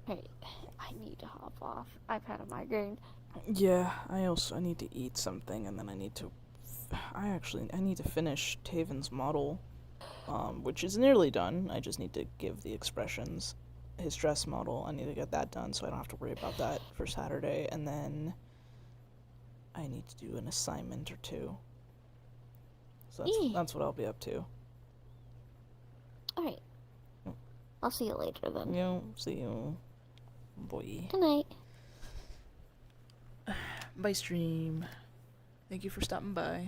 Hey, I need to hop off. I've had a migraine. Yeah, I need to eat something, and then I need to finish Taven's model, which is nearly done. I just need to give the expressions. His dress model, I need to get that done so I don't have to worry about that for Saturday, and then I need to do an assignment or two. So that's what I'll be up to. Alright. I'll see you later then. See you. Boy. Good night. Bye, stream. Thank you for stopping by.